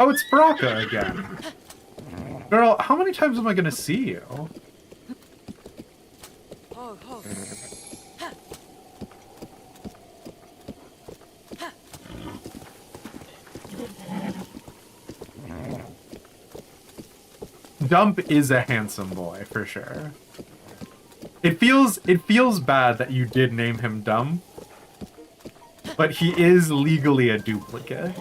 Oh, it's Baraka again. Girl, how many times am I gonna see you? Dump is a handsome boy, for sure. It feels bad that you did name him Dump, but he is legally a duplicate.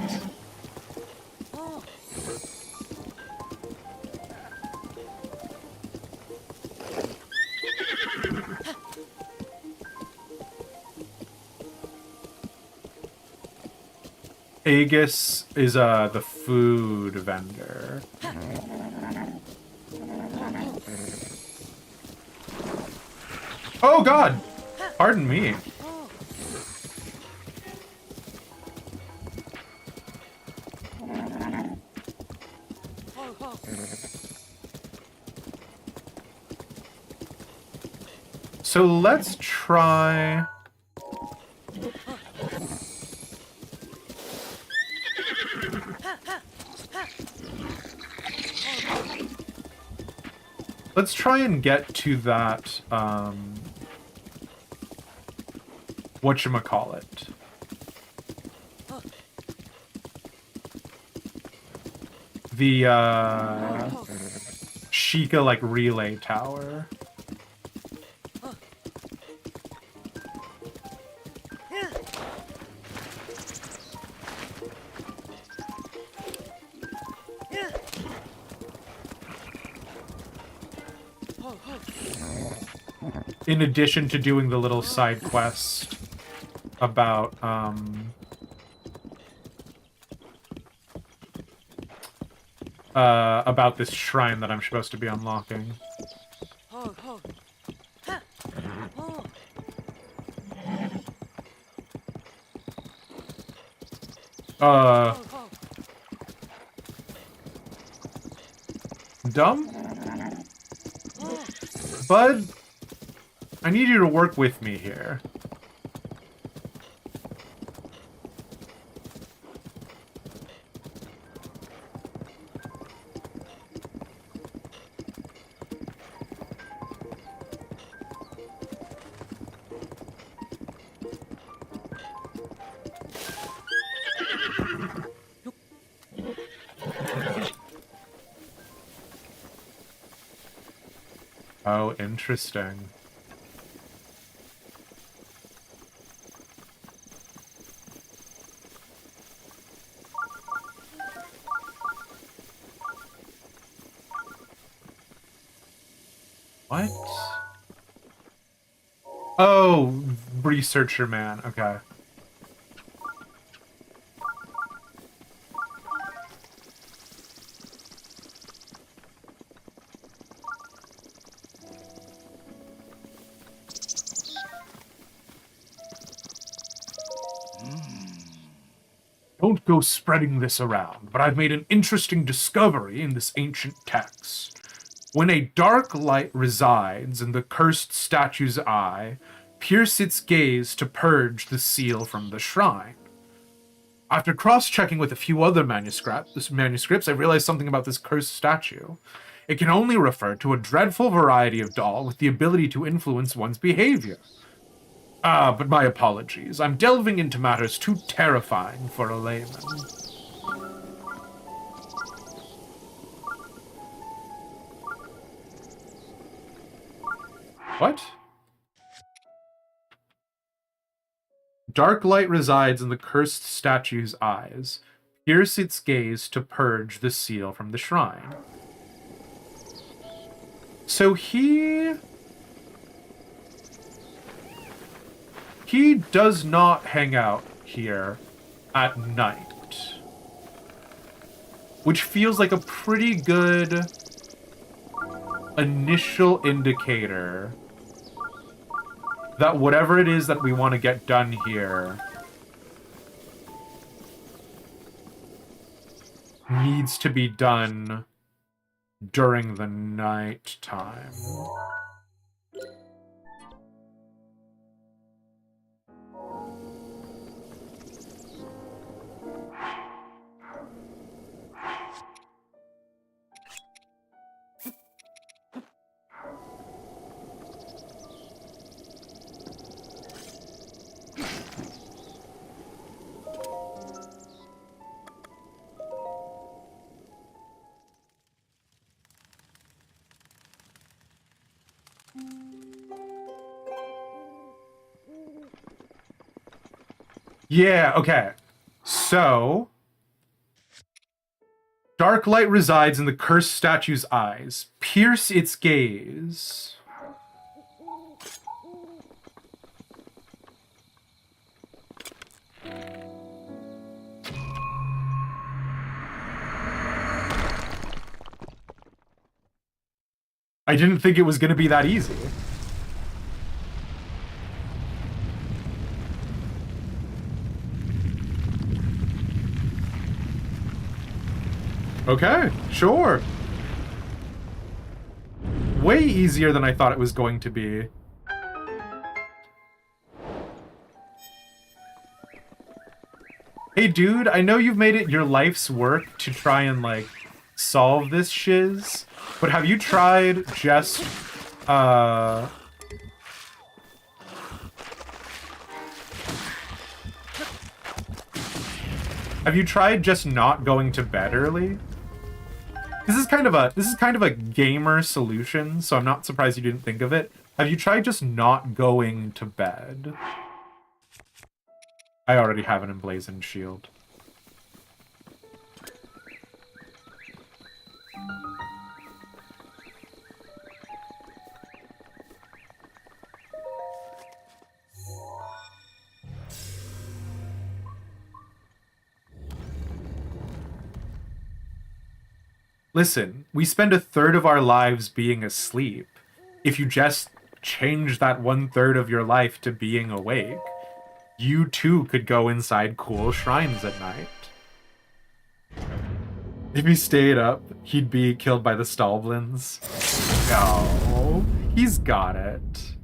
Aegis is the food vendor. Oh god! Pardon me. So let's try... Let's try and get to that, whatchamacallit. The, Sheikah, like, relay tower. In addition to doing the little side quest about, about this shrine that I'm supposed to be unlocking. Dumb? Bud, I need you to work with me here. Oh, interesting. What? Oh, researcher man. Okay. Don't go spreading this around, but I've made an interesting discovery in this ancient text. When a dark light resides in the cursed statue's eye, pierce its gaze to purge the seal from the shrine. After cross-checking with a few other manuscripts, I realized something about this cursed statue. It can only refer to a dreadful variety of doll with the ability to influence one's behavior. But my apologies. I'm delving into matters too terrifying for a layman. What? Dark light resides in the cursed statue's eyes. Pierce its gaze to purge the seal from the shrine. So he does not hang out here at night. Which feels like a pretty good initial indicator that whatever it is that we want to get done here needs to be done during the night time. Yeah, okay. So, dark light resides in the cursed statue's eyes. Pierce its gaze. I didn't think it was going to be that easy. Okay, sure. Way easier than I thought it was going to be. Hey dude, I know you've made it your life's work to try and, like, solve this shiz, but have you tried just, have you tried just not going to bed early? This is kind of a gamer solution, so I'm not surprised you didn't think of it. Have you tried just not going to bed? I already have an emblazoned shield. Listen, we spend a third of our lives being asleep. If you just change that 1/3 of your life to being awake, you too could go inside cool shrines at night. If he stayed up, he'd be killed by the Stalblins. No, he's got it.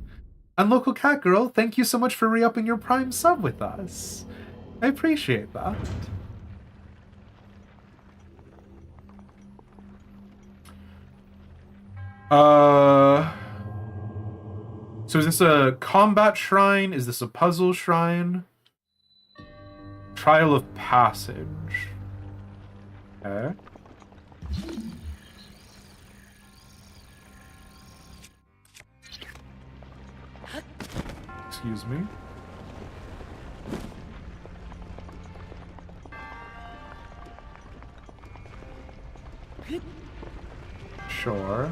And Local Cat Girl, thank you so much for re-upping your Prime sub with us. I appreciate that. So is this a combat shrine? Is this a puzzle shrine? Trial of Passage. Okay. Excuse me. Sure.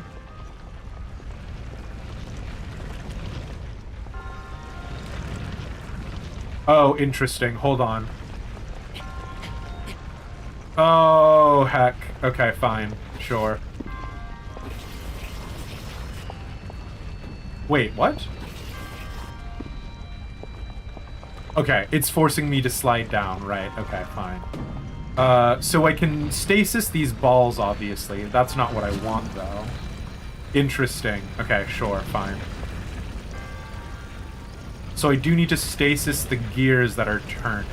Oh, interesting. Hold on. Oh, heck. Okay, fine. Sure. Wait, what? Okay, it's forcing me to slide down, right? Okay, fine. So I can stasis these balls, obviously. That's not what I want, though. Interesting. Okay, sure, fine. So I do need to stasis the gears that are turning.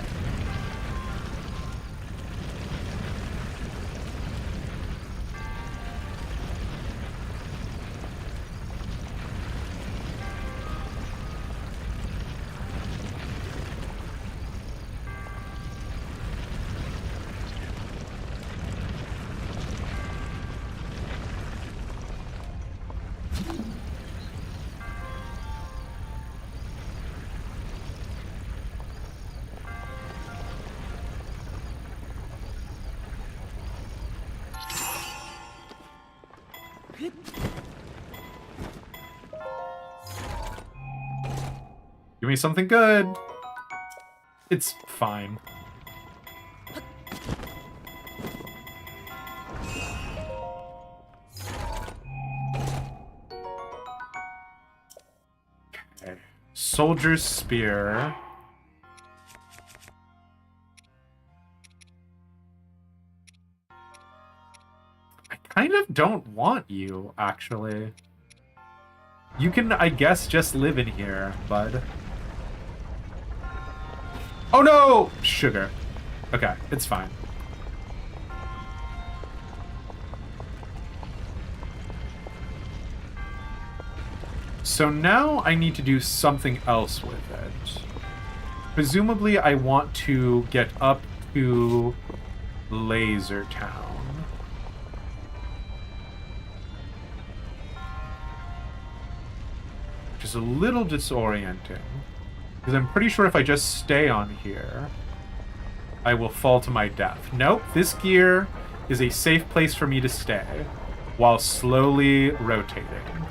Give me something good. It's fine. Okay. Soldier's Spear. I kind of don't want you, actually. You can, I guess, just live in here, bud. Oh no! Sugar. Okay, it's fine. So now I need to do something else with it. Presumably I want to get up to Laser Town. Which is a little disorienting. Because I'm pretty sure if I just stay on here, I will fall to my death. Nope, this gear is a safe place for me to stay while slowly rotating.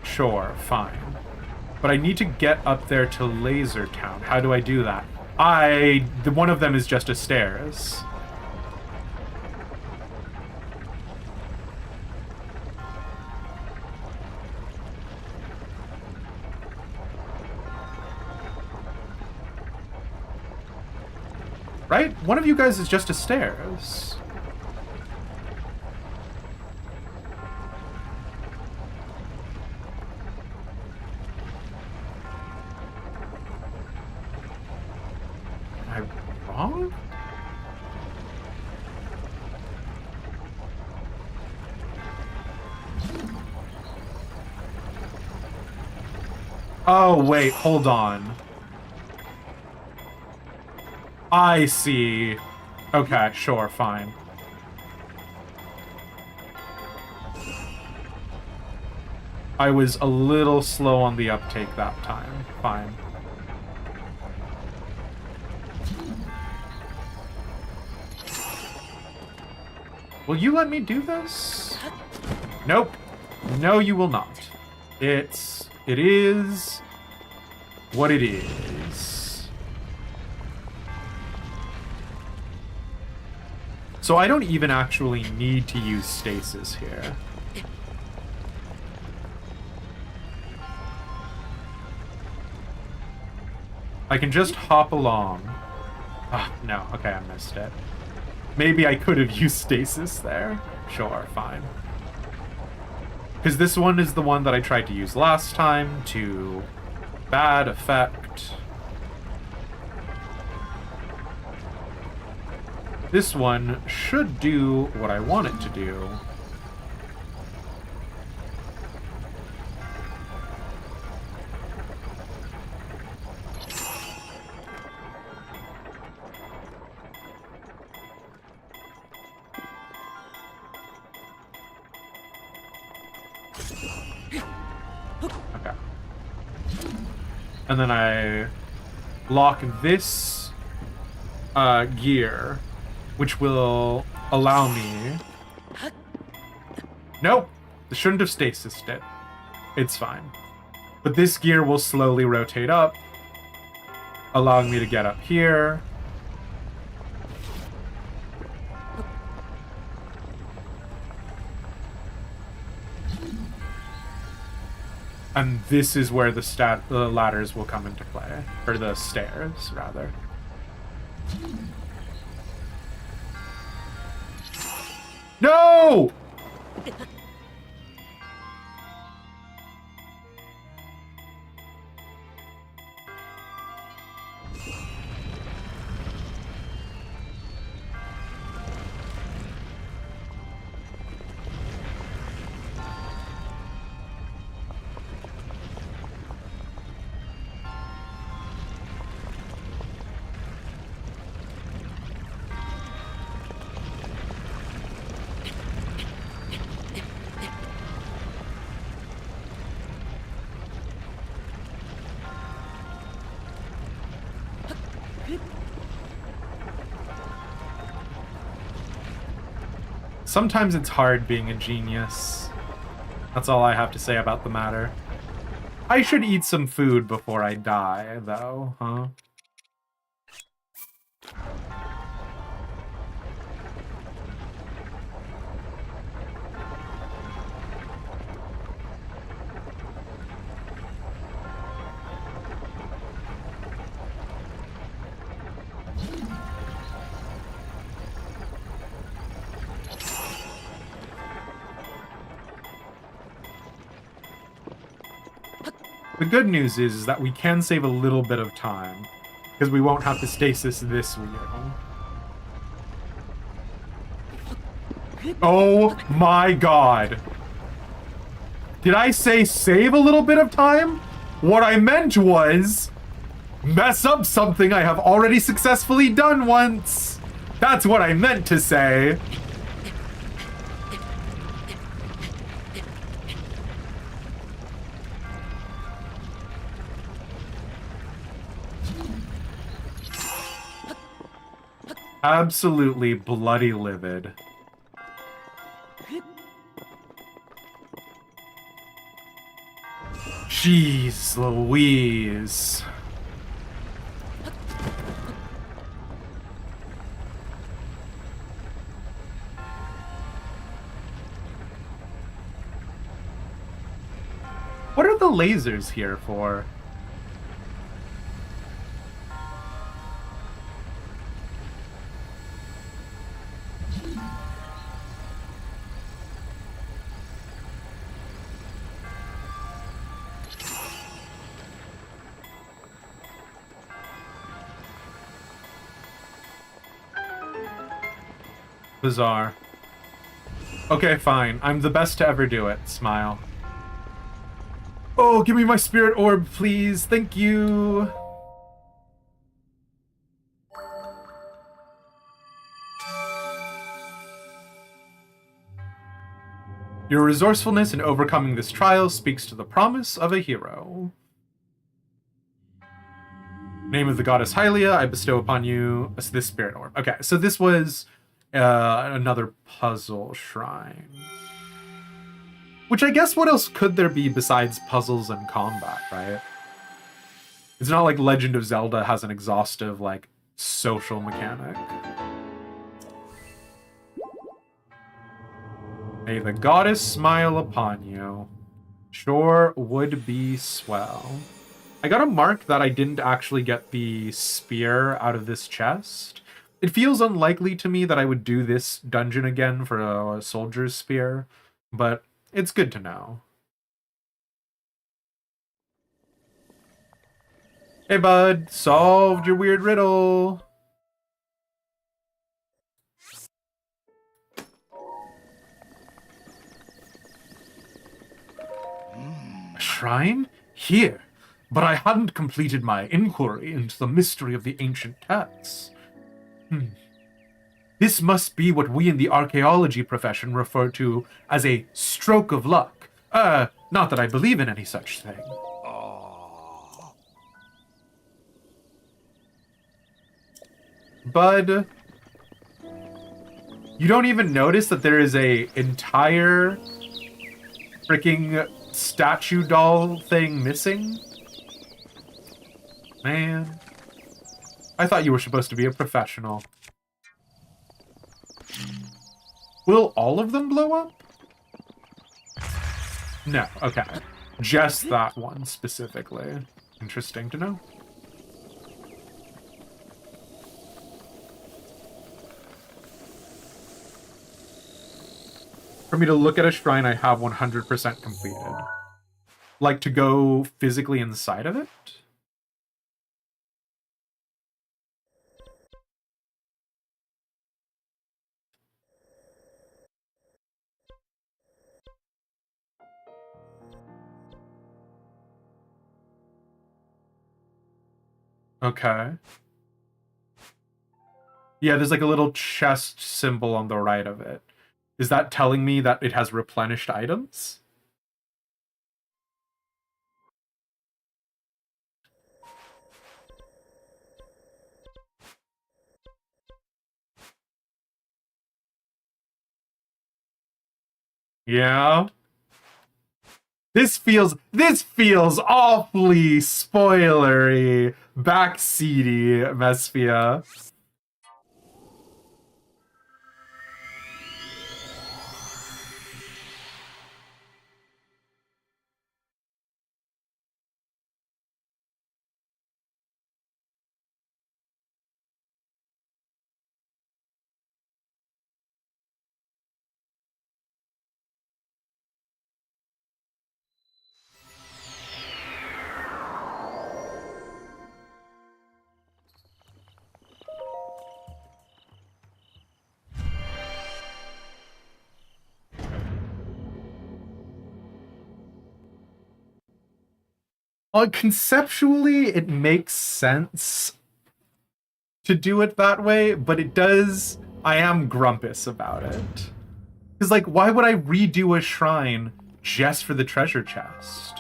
Sure, fine. But I need to get up there to Laser Town. How do I do that? One of them is just a stairs. Right? One of you guys is just a stairs. Am I wrong? Oh, wait, hold on. I see. Okay, sure, fine. I was a little slow on the uptake that time. Fine. Will you let me do this? Nope. No, you will not. It is what it is. So I don't even actually need to use stasis here. I can just hop along. Ah, no. Okay, I missed it. Maybe I could have used stasis there. Sure, fine. Because this one is the one that I tried to use last time to bad effect. This one should do what I want it to do. Okay. And then I lock this gear, which will allow me... Nope! This shouldn't have stasised it. It's fine. But this gear will slowly rotate up, allowing me to get up here. And this is where the ladders will come into play. Or the stairs, rather. No! Sometimes it's hard being a genius. That's all I have to say about the matter. I should eat some food before I die, though, huh? The good news is that we can save a little bit of time, because we won't have to stasis this wheel. Oh my god. Did I say save a little bit of time? What I meant was mess up something I have already successfully done once. That's what I meant to say. Absolutely bloody livid. Jeez Louise. What are the lasers here for? Bizarre. Okay, fine. I'm the best to ever do it. Smile. Oh, give me my spirit orb, please. Thank you. Your resourcefulness in overcoming this trial speaks to the promise of a hero. Name of the goddess Hylia, I bestow upon you this spirit orb. Okay, so this was another puzzle shrine. Which I guess what else could there be besides puzzles and combat, right? It's not like Legend of Zelda has an exhaustive, like, social mechanic. May the goddess smile upon you. Sure would be swell. I got a mark that I didn't actually get the spear out of this chest. It feels unlikely to me that I would do this dungeon again for a soldier's spear, but it's good to know. Hey bud, solved your weird riddle. A shrine? Here. But I hadn't completed my inquiry into the mystery of the ancient texts. This must be what we in the archaeology profession refer to as a stroke of luck. Not that I believe in any such thing. Bud, you don't even notice that there is a entire freaking statue doll thing missing? Man, I thought you were supposed to be a professional. Will all of them blow up? No, okay. Just that one specifically. Interesting to know. For me to look at a shrine I have 100% completed. Like to go physically inside of it? Okay. Yeah, there's like a little chest symbol on the right of it. Is that telling me that it has replenished items? Yeah. This feels awfully spoilery, backseaty, Mespia. Conceptually, it makes sense to do it that way, but it does. I am grumpus about it. Because, like, why would I redo a shrine just for the treasure chest?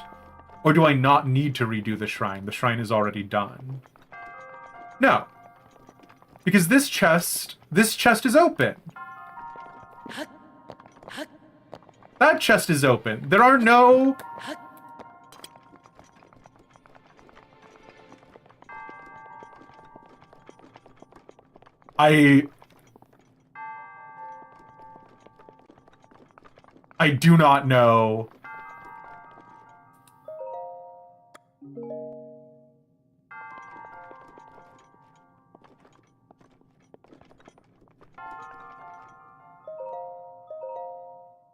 Or do I not need to redo the shrine? The shrine is already done. No. Because this chest is open. That chest is open. There are no... I do not know.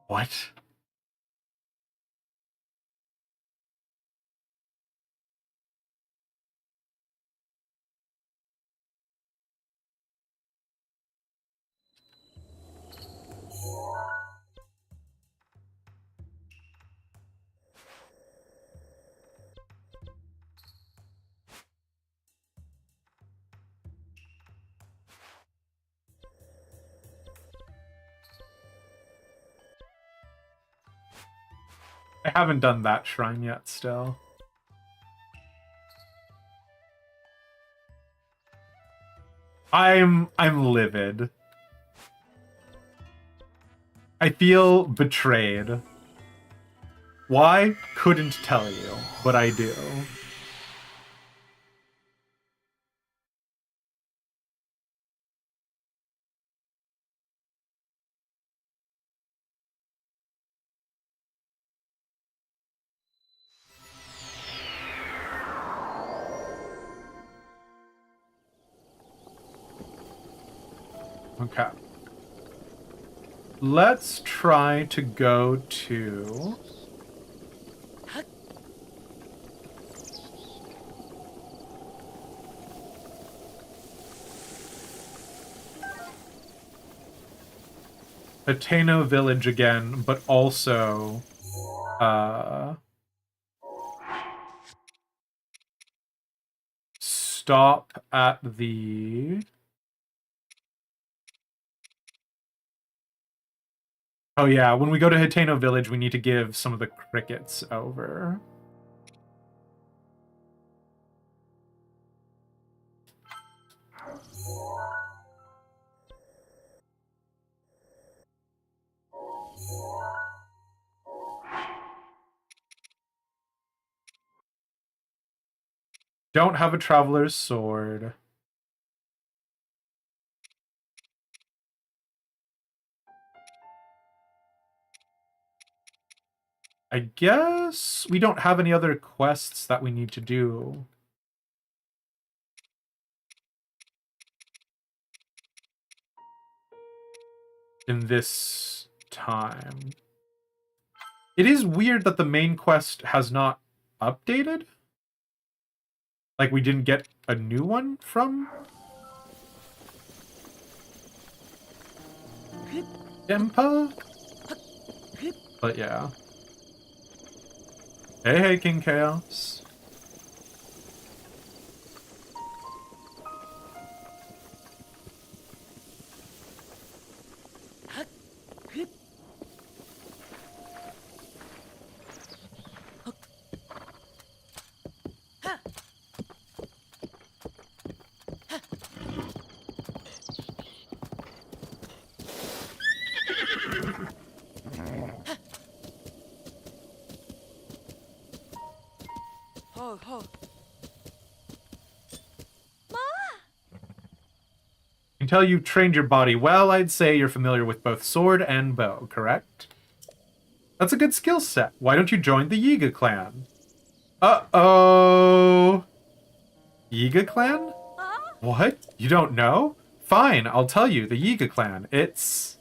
What? I haven't done that shrine yet still. I'm livid. I feel betrayed. Why? Couldn't tell you, but I do. Okay. Let's try to go to... Ateno Village again, but also... stop at the... Oh yeah, when we go to Hiteno Village, we need to give some of the crickets over. Don't have a traveler's sword. I guess we don't have any other quests that we need to do. In this time. It is weird that the main quest has not updated. Like we didn't get a new one from Impa? But yeah. Hey, King Chaos. I can tell you've trained your body well. I'd say you're familiar with both sword and bow, correct? That's a good skill set. Why don't you join the Yiga clan? Uh-oh. Yiga clan? What? You don't know? Fine, I'll tell you. The Yiga clan. It's...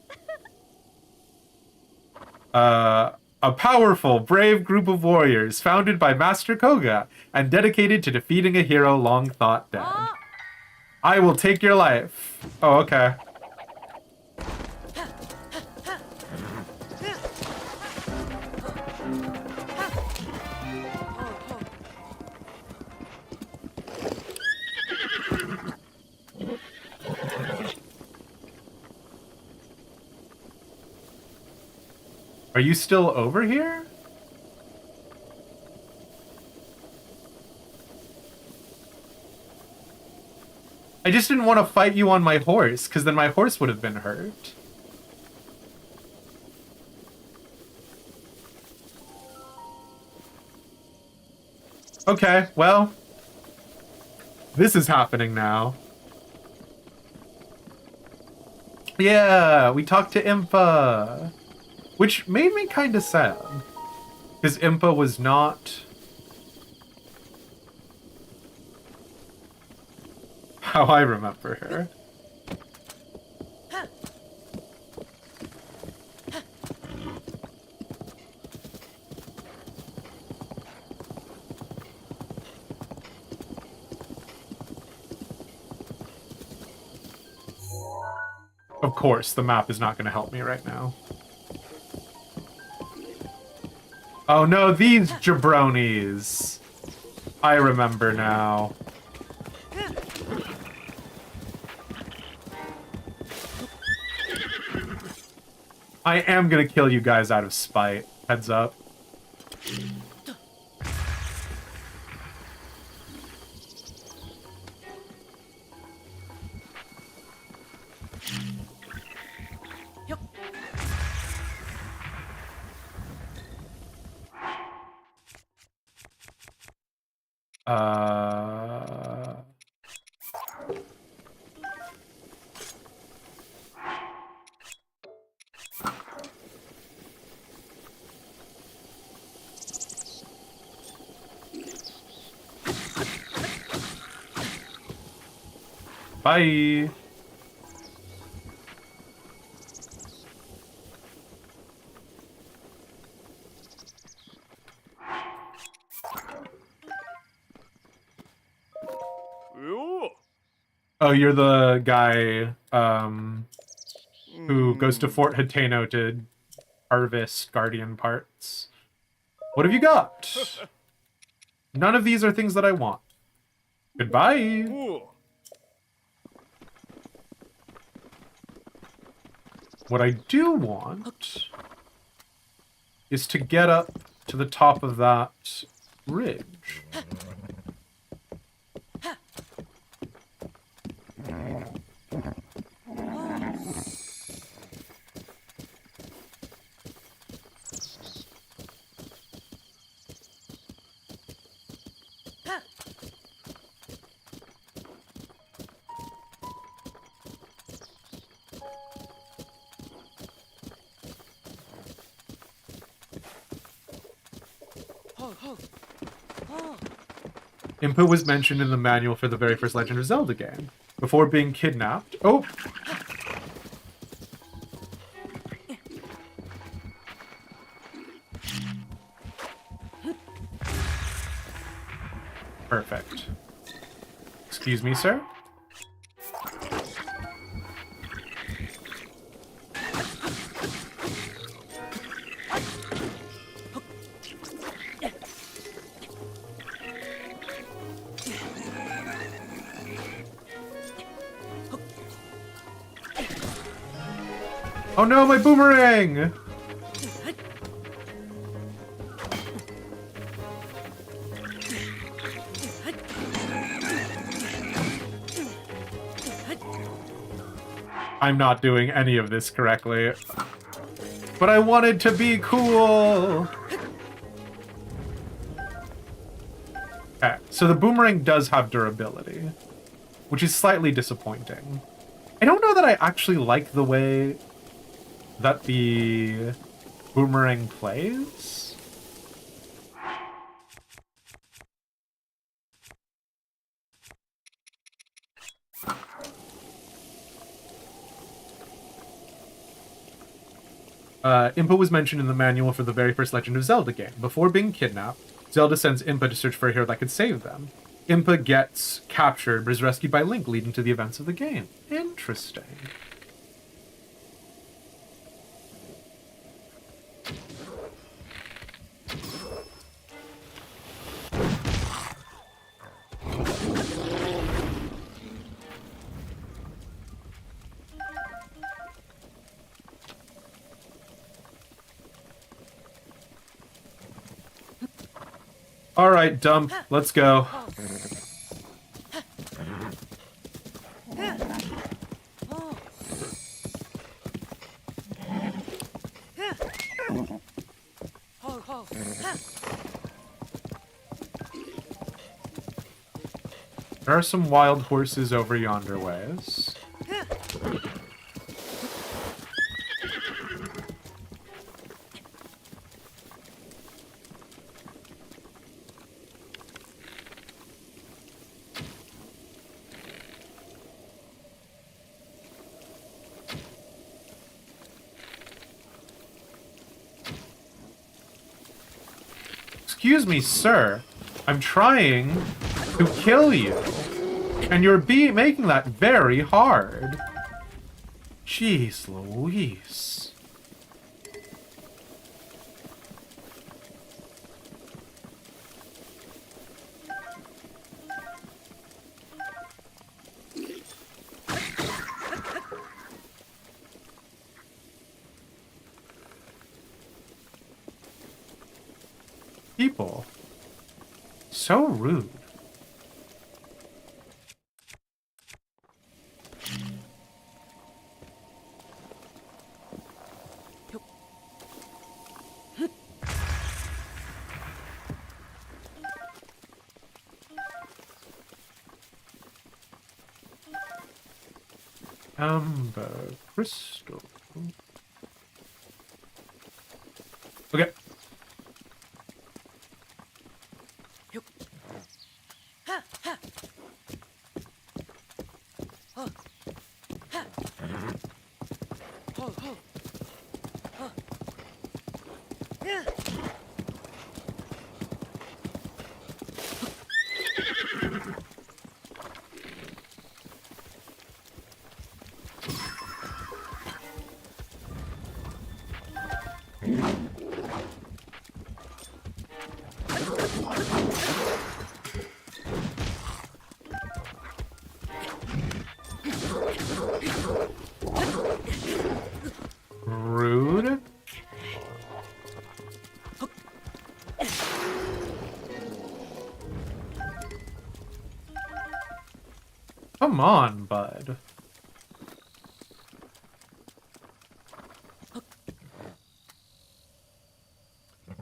a powerful, brave group of warriors founded by Master Koga and dedicated to defeating a hero long thought dead. I will take your life. Oh, okay. Are you still over here? I just didn't want to fight you on my horse, because then my horse would have been hurt. Okay, well, this is happening now. Yeah, we talked to Impa. Which made me kind of sad. Because Impa was not... how I remember her. Of course, the map is not going to help me right now. Oh no, these jabronis! I remember now. I am gonna kill you guys out of spite. Heads up. Bye. Oh, you're the guy who goes to Fort Hateno to harvest Guardian parts. What have you got? None of these are things that I want. Goodbye. What I do want is to get up to the top of that ridge. Impa was mentioned in the manual for the very first Legend of Zelda game. Before being kidnapped... Oh! Perfect. Excuse me, sir? Oh no, my boomerang! I'm not doing any of this correctly. But I wanted to be cool! Okay, so the boomerang does have durability, which is slightly disappointing. I don't know that I actually like the way that the boomerang plays. Impa was mentioned in the manual for the very first Legend of Zelda game. Before being kidnapped, Zelda sends Impa to search for a hero that could save them. Impa gets captured, but is rescued by Link, leading to the events of the game. Interesting. All right, dump. Let's go. There are some wild horses over yonder ways. Excuse me, sir. I'm trying to kill you. And you're making that very hard. Jeez Louise. People. So rude. Amber crystal. Okay. Rude. Come on, bud.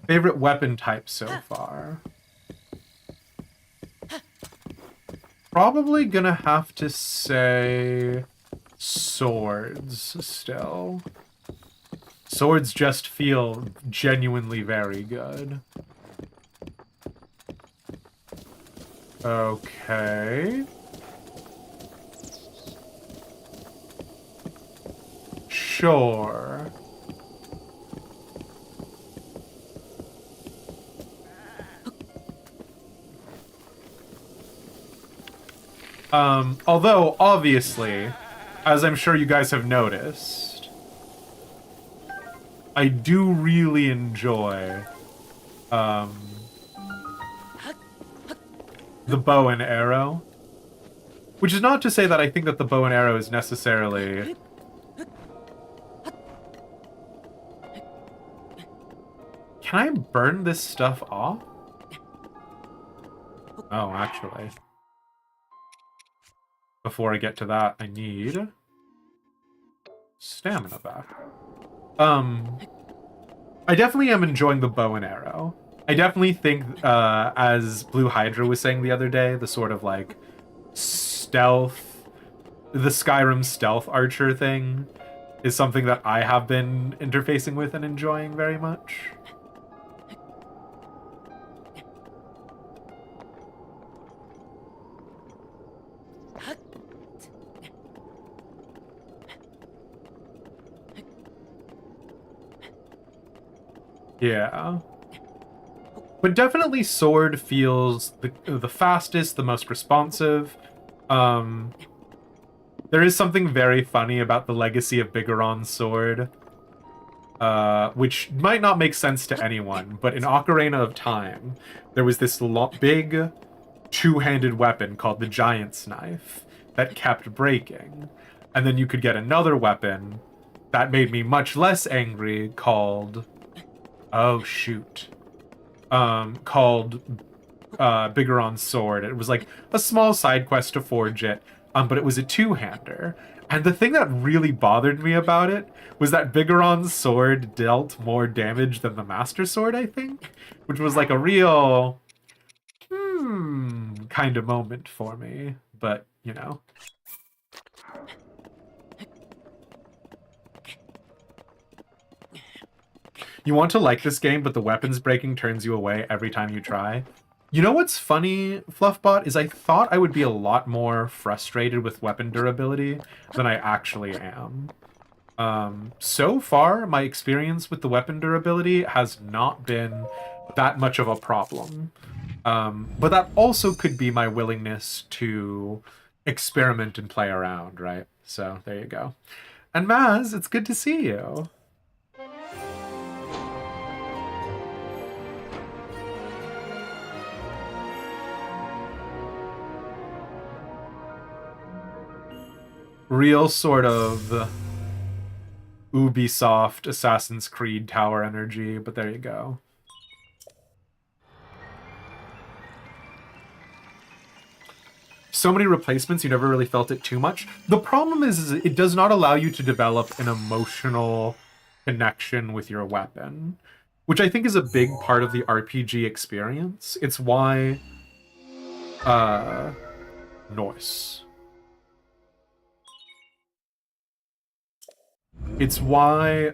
Favorite weapon type so far? Probably gonna have to say swords still. Swords just feel genuinely very good. Okay. Sure. Although, obviously, as I'm sure you guys have noticed, I do really enjoy, the bow and arrow. Which is not to say that I think that the bow and arrow is necessarily... Can I burn this stuff off? Oh, actually. Before I get to that, I need stamina back. I definitely am enjoying the bow and arrow. I definitely think, as Blue Hydra was saying the other day, the sort of like stealth, the Skyrim stealth archer thing is something that I have been interfacing with and enjoying very much. Yeah. But definitely Sword feels the fastest, the most responsive. Um, there is something very funny about the legacy of Bigoron's sword, which might not make sense to anyone, but in Ocarina of Time, there was this big two-handed weapon called the Giant's Knife that kept breaking. And then you could get another weapon that made me much less angry called... Oh, shoot. Called Bigoron's sword. It was like a small side quest to forge it, but it was a two-hander. And the thing that really bothered me about it was that Bigoron's sword dealt more damage than the Master Sword, I think, which was like a real kind of moment for me. But, you know. You want to like this game, but the weapons breaking turns you away every time you try. You know what's funny, Fluffbot, is I thought I would be a lot more frustrated with weapon durability than I actually am. So far, my experience with the weapon durability has not been that much of a problem. But that also could be my willingness to experiment and play around, right? So, there you go. And Maz, it's good to see you. Real sort of Ubisoft Assassin's Creed tower energy, but there you go. So many replacements, you never really felt it too much. The problem is it does not allow you to develop an emotional connection with your weapon, which I think is a big part of the RPG experience. It's why Noise. It's why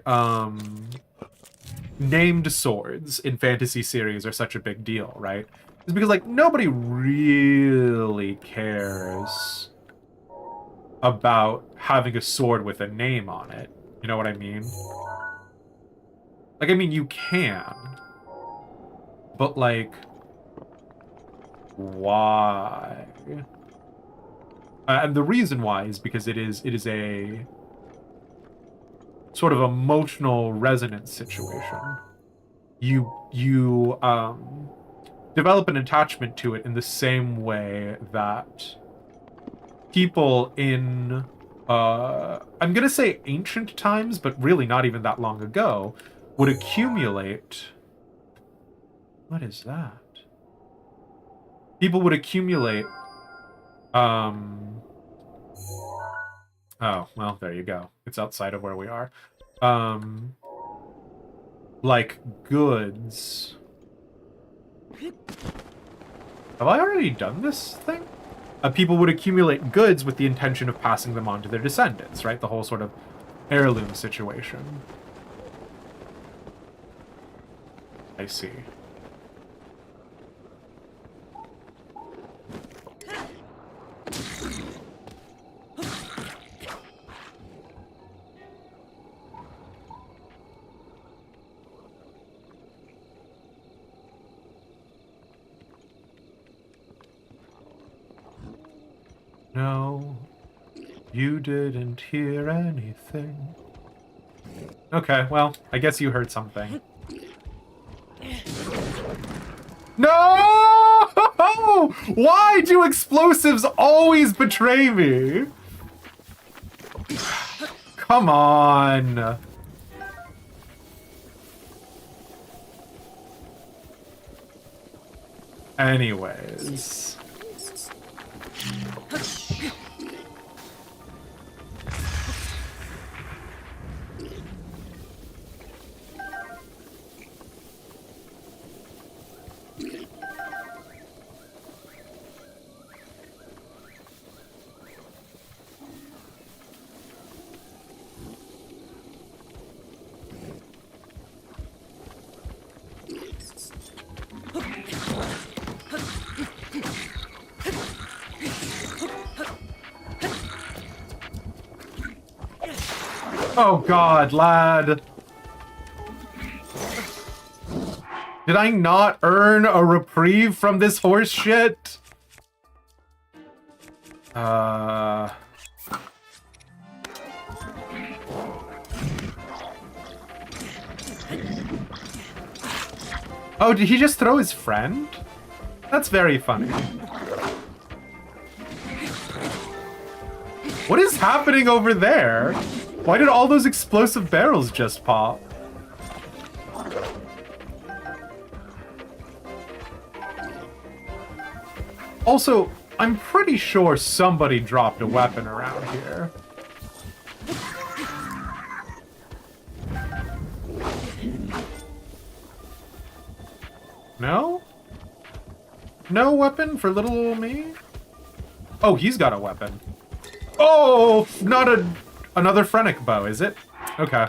named swords in fantasy series are such a big deal, right? It's because, like, nobody really cares about having a sword with a name on it. You know what I mean? Like, I mean, you can. But, like, why? And the reason why is because it is a sort of emotional resonance situation. You develop an attachment to it in the same way that people in I'm gonna say ancient times, but really not even that long ago, would accumulate... What is that? People would accumulate oh, well, there you go. It's outside of where we are. Like goods. Have I already done this thing? People would accumulate goods with the intention of passing them on to their descendants, right? The whole sort of heirloom situation. I see. No, you didn't hear anything. Okay, well, I guess you heard something. No! Why do explosives always betray me? Come on. Anyways. Oh god, lad. Did I not earn a reprieve from this horse shit? Oh, did he just throw his friend? That's very funny. What is happening over there? Why did all those explosive barrels just pop? Also, I'm pretty sure somebody dropped a weapon around here. No? No weapon for little old me? Oh, he's got a weapon. Oh, not another Phrenic bow, is it? Okay.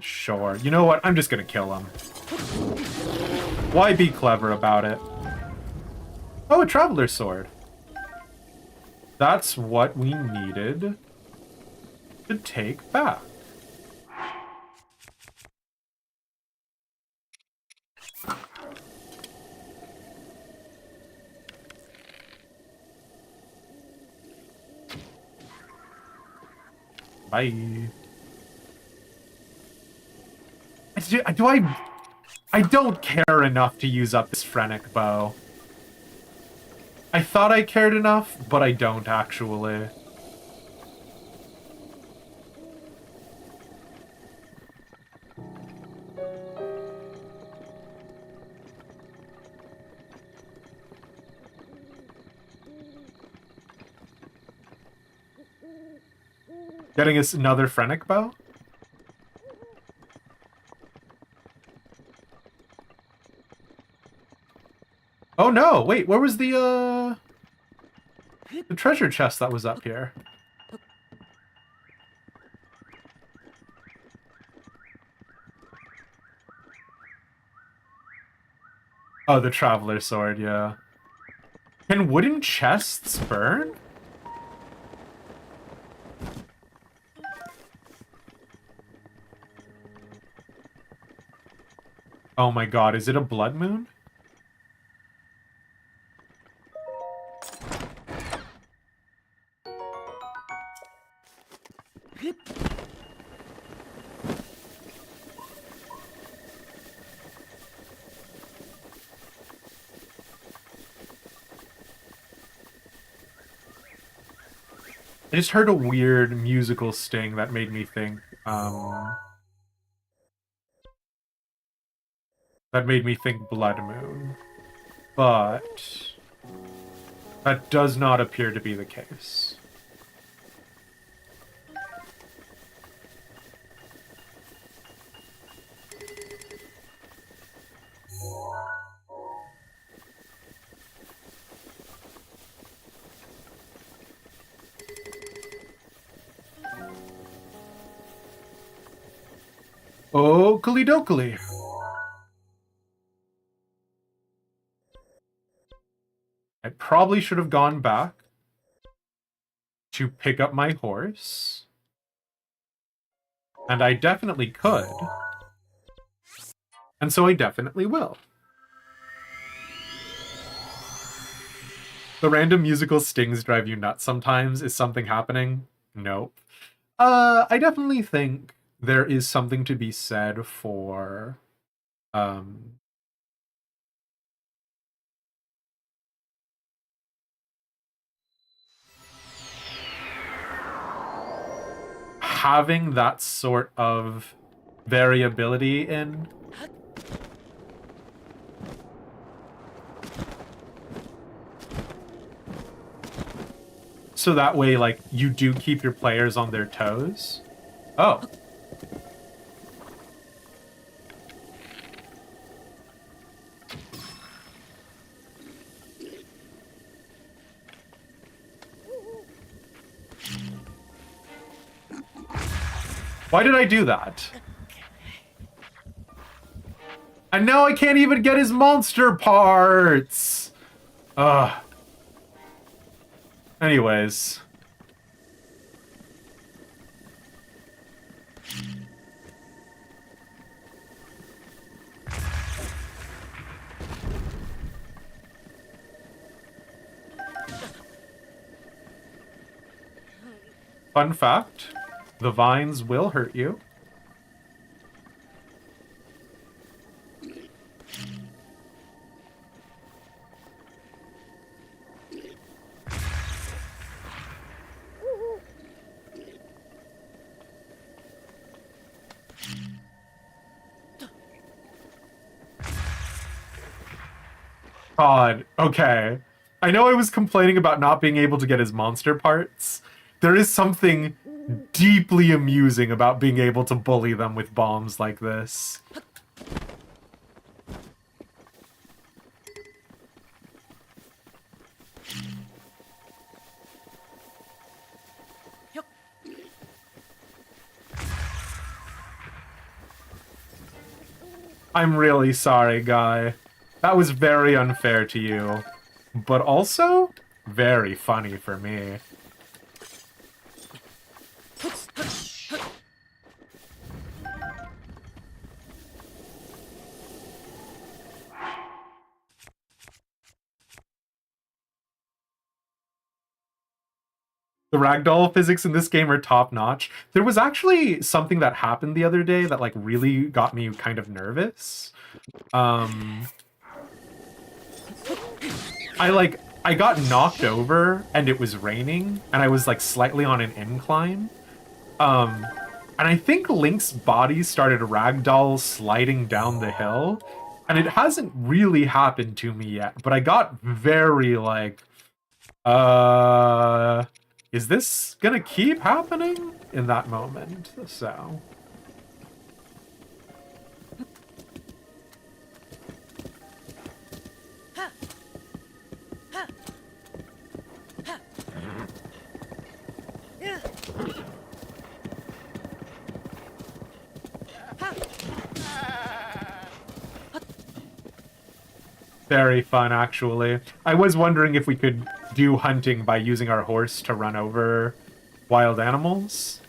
Sure. You know what? I'm just gonna kill him. Why be clever about it? Oh, a Traveler's Sword. That's what we needed to take back. Bye. I don't care enough to use up this Phrenic bow. I thought I cared enough, but I don't actually. Getting us another Phrenic bow? Oh no, wait, where was the treasure chest that was up here? Oh, the Traveler's Sword, yeah. Can wooden chests burn? Oh my god, is it a blood moon? I just heard a weird musical sting that made me think, Blood Moon. But that does not appear to be the case. Oh, Kalidokali. I probably should have gone back to pick up my horse. And I definitely could. And so I definitely will. The random musical stings drive you nuts sometimes. Is something happening? Nope. I definitely think there is something to be said for having that sort of variability in so that way like you do keep your players on their toes. Oh. Why did I do that? And now I can't even get his monster parts! Ugh. Anyways. Fun fact, the vines will hurt you. God, okay. I know I was complaining about not being able to get his monster parts. There is something deeply amusing about being able to bully them with bombs like this. I'm really sorry, guy. That was very unfair to you. But also, very funny for me. The ragdoll physics in this game are top-notch. There was actually something that happened the other day that, like, really got me kind of nervous. I got knocked over, and it was raining, and I was, like, slightly on an incline. And I think Link's body started ragdoll sliding down the hill, and it hasn't really happened to me yet, but I got very, like, is this gonna keep happening in that moment? So. Very fun, actually. I was wondering if we could do hunting by using our horse to run over wild animals.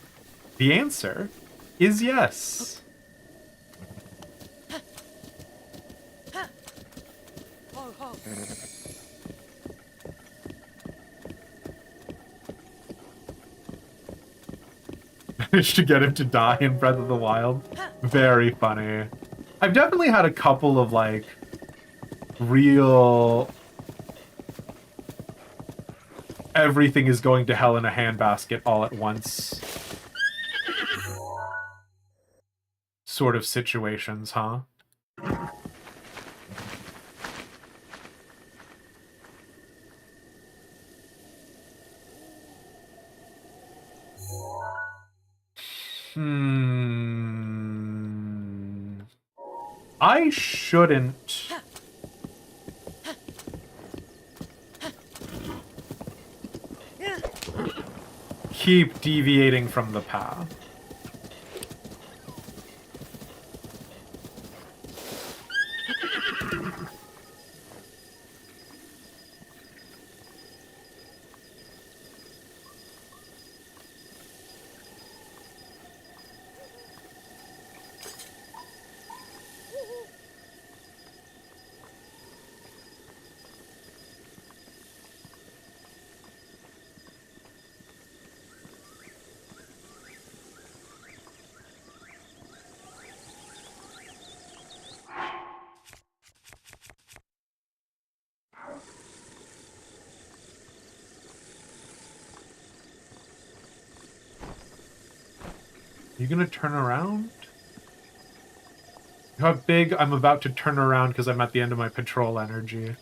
The answer is yes. Managed to get him to die in Breath of the Wild. Very funny. I've definitely had a couple of, like, real everything is going to hell in a handbasket all at once sort of situations, huh? I shouldn't keep deviating from the path. You gonna turn around? How big? I'm about to turn around because I'm at the end of my patrol energy.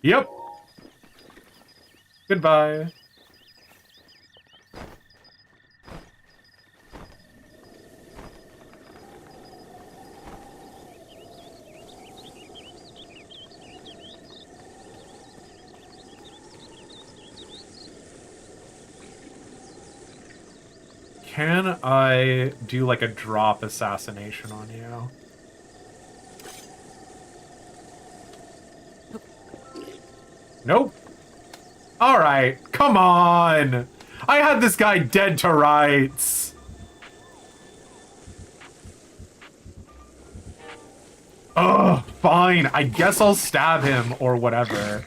Yep. Goodbye. Can I do, like, a drop assassination on you? Nope. All right, come on. I had this guy dead to rights. Ugh, fine. I guess I'll stab him or whatever.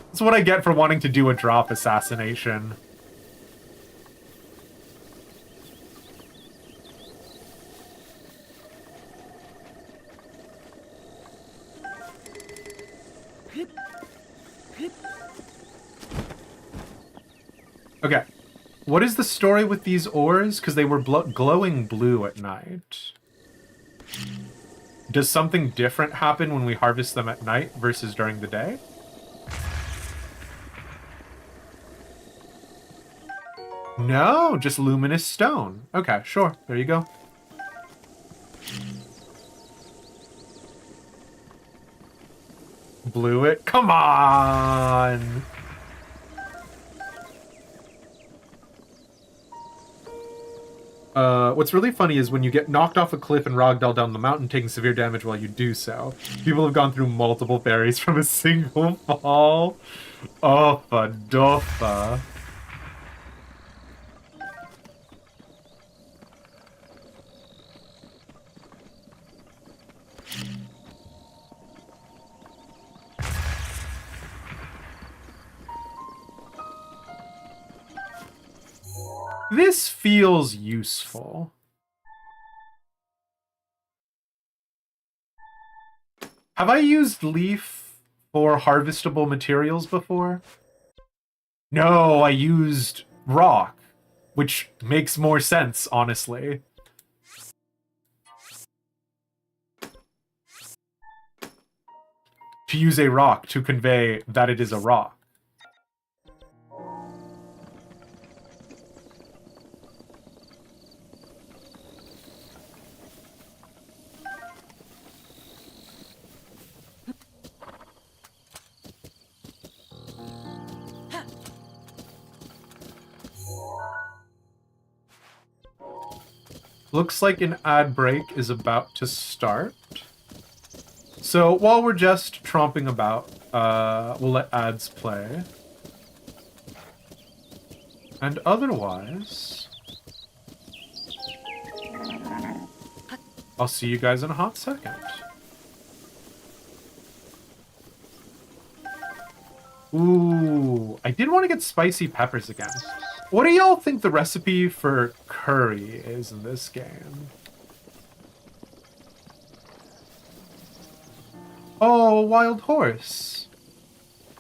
That's what I get for wanting to do a drop assassination. Okay. What is the story with these ores? Because they were glowing blue at night. Does something different happen when we harvest them at night versus during the day? No, just luminous stone. Okay, sure. There you go. Blew it? Come on! What's really funny is when you get knocked off a cliff and ragdoll down the mountain, taking severe damage while you do so. People have gone through multiple fairies from a single fall. Offa doffa. This feels useful. Have I used leaf for harvestable materials before? No, I used rock, which makes more sense, honestly. To use a rock to convey that it is a rock. Looks like an ad break is about to start. So while we're just tromping about, we'll let ads play. And otherwise, I'll see you guys in a hot second. Ooh, I did want to get spicy peppers again. What do y'all think the recipe for curry is in this game? Oh, wild horse.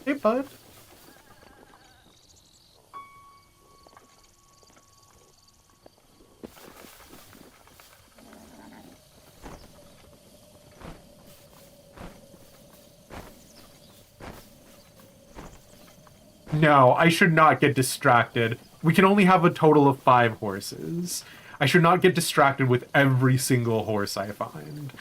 Hey, bud. No, I should not get distracted. We can only have a total of 5 horses. I should not get distracted with every single horse I find.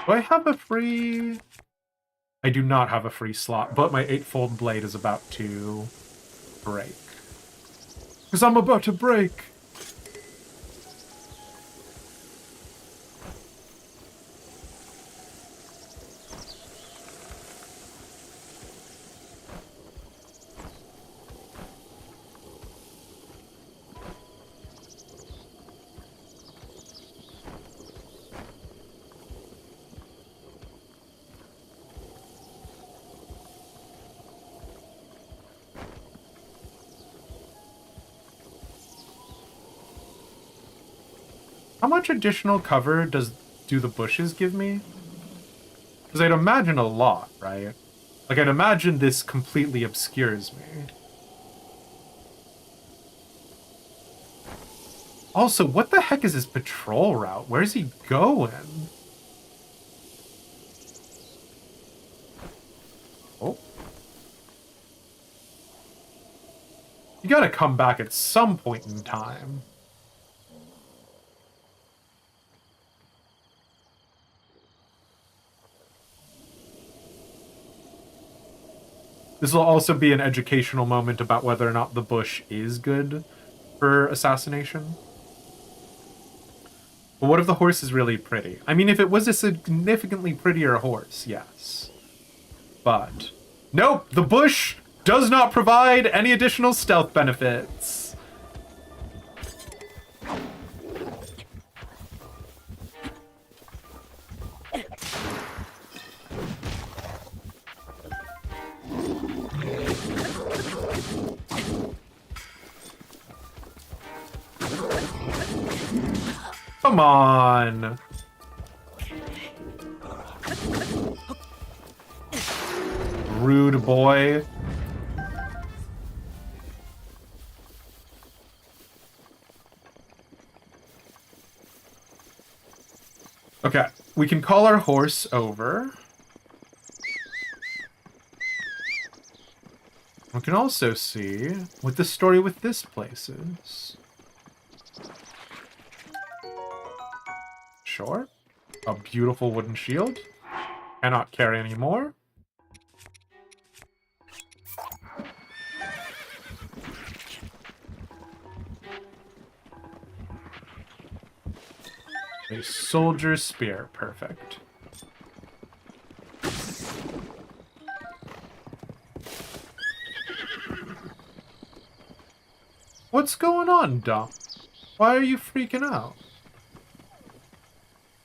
Do I have a free... I do not have a free slot, but my 8-fold blade is about to break. Because I'm about to break! How much additional cover does do the bushes give me? Because I'd imagine a lot, right? Like, I'd imagine this completely obscures me. Also, what the heck is his patrol route? Where's he going? Oh. You gotta come back at some point in time. This will also be an educational moment about whether or not the bush is good for assassination. But what if the horse is really pretty? I mean, if it was a significantly prettier horse, yes. But nope, the bush does not provide any additional stealth benefits. Come on. Rude boy. Okay, we can call our horse over. We can also see what the story with this place is. Sure. A beautiful wooden shield. Cannot carry any more. A soldier's spear. Perfect. What's going on, Dom? Why are you freaking out?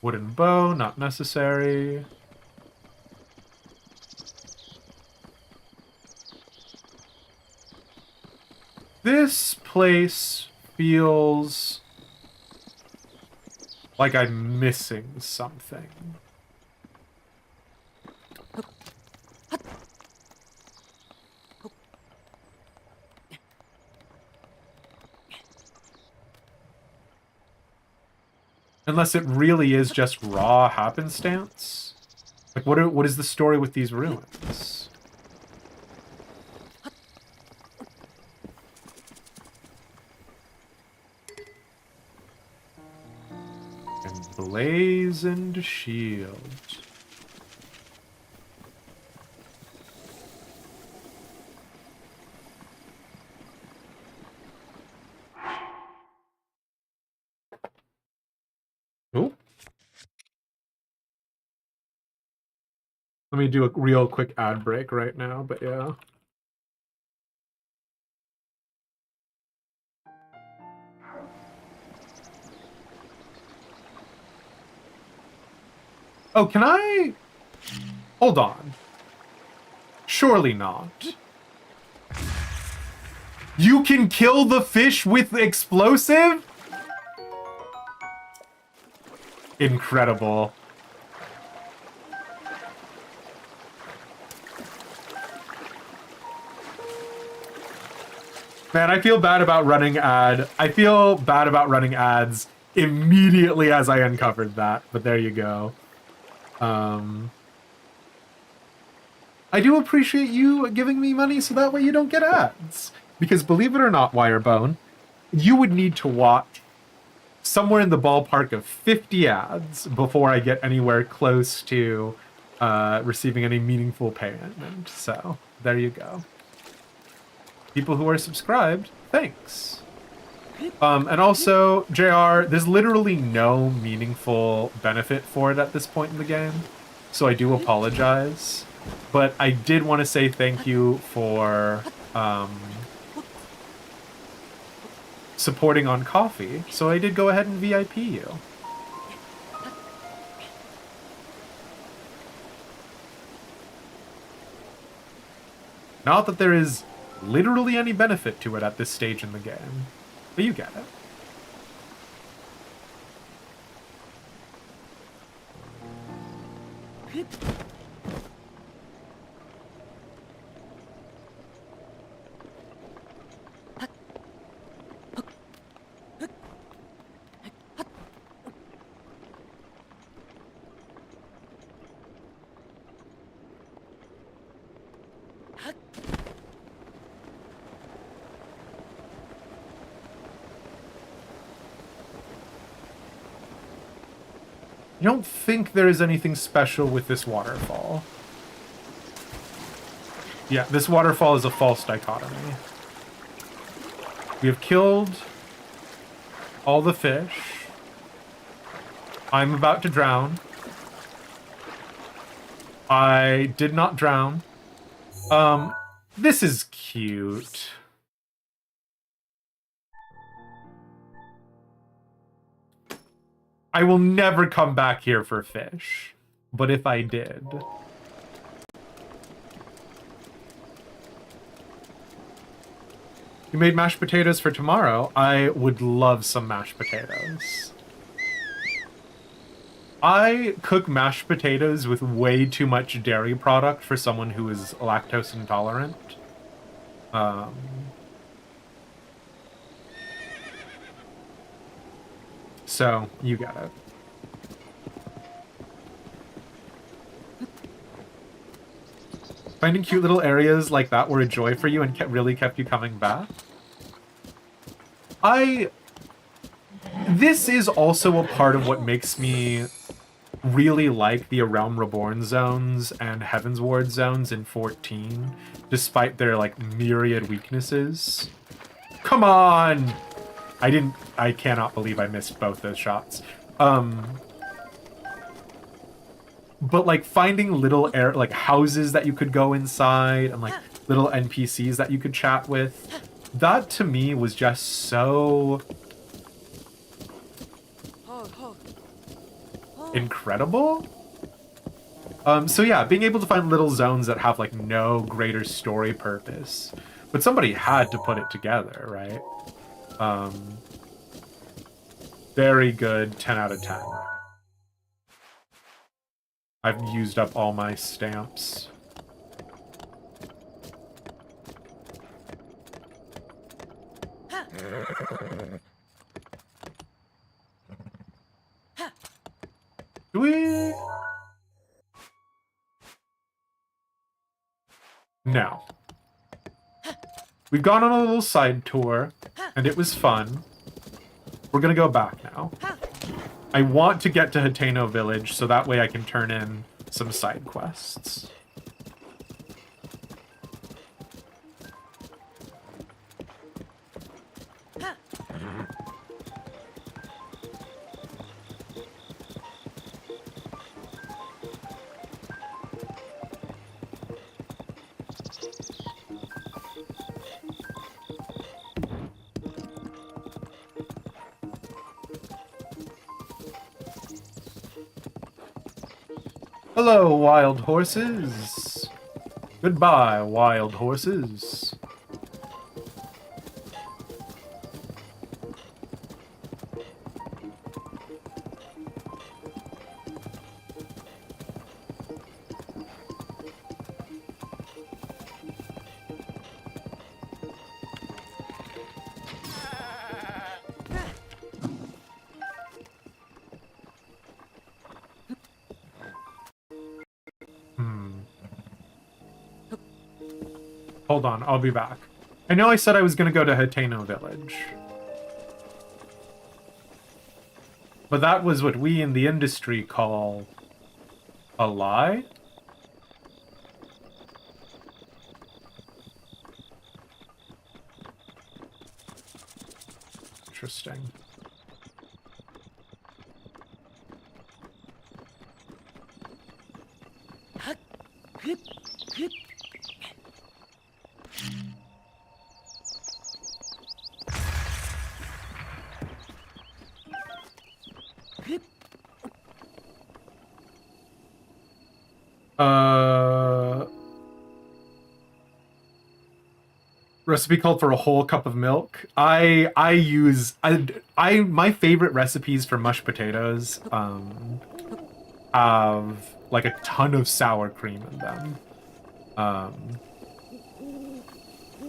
Wooden bow, not necessary. This place feels like I'm missing something. Unless it really is just raw happenstance. Like, what is the story with these ruins? Emblazoned shield. Oh. Let me do a real quick ad break right now, but yeah. Oh, can I? Hold on. Surely not. You can kill the fish with explosive? Incredible. Man, I feel bad about running ads immediately as I uncovered that, but there you go. I do appreciate you giving me money so that way you don't get ads. Because believe it or not, Wirebone, you would need to watch somewhere in the ballpark of 50 ads before I get anywhere close to receiving any meaningful payment. So, there you go. People who are subscribed, thanks. And also, JR, there's literally no meaningful benefit for it at this point in the game, so I do apologize. But I did want to say thank you for supporting on Coffee, so I did go ahead and VIP you. Not that there is literally any benefit to it at this stage in the game, but you get it. I don't think there is anything special with this waterfall. Yeah, this waterfall is a false dichotomy. We have killed all the fish. I'm about to drown. I did not drown. This is cute. I will never come back here for fish. But if I did... You made mashed potatoes for tomorrow? I would love some mashed potatoes. I cook mashed potatoes with way too much dairy product for someone who is lactose intolerant. So, you get it. Finding cute little areas like that were a joy for you and really kept you coming back. This is also a part of what makes me really like the A Realm Reborn zones and Heaven's Ward zones in 14, despite their, like, myriad weaknesses. Come on! I cannot believe I missed both those shots. But, like, finding little houses that you could go inside and, like, little NPCs that you could chat with, that, to me, was just so... incredible? So yeah, being able to find little zones that have, like, no greater story purpose. But somebody had to put it together, right? Very good, 10 out of 10. I've used up all my stamps. Do we? No. We've gone on a little side tour, and it was fun. We're gonna go back now. I want to get to Hateno Village, so that way I can turn in some side quests. Hello, wild horses. Goodbye, wild horses. Hold on, I'll be back. I know I said I was going to go to Hateno Village. But that was what we in the industry call a lie? Interesting. Recipe called for a whole cup of milk. My favorite recipes for mashed potatoes have like a ton of sour cream in them.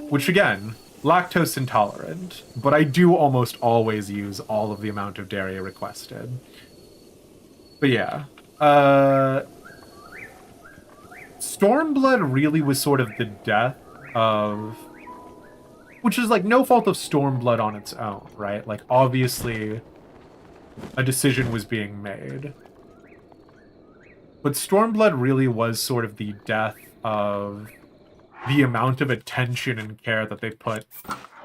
Which again, lactose intolerant, but I do almost always use all of the amount of dairy requested. But yeah, Stormblood really was sort of the death of, which is like no fault of Stormblood on its own, right? Like obviously a decision was being made. But Stormblood really was sort of the death of the amount of attention and care that they put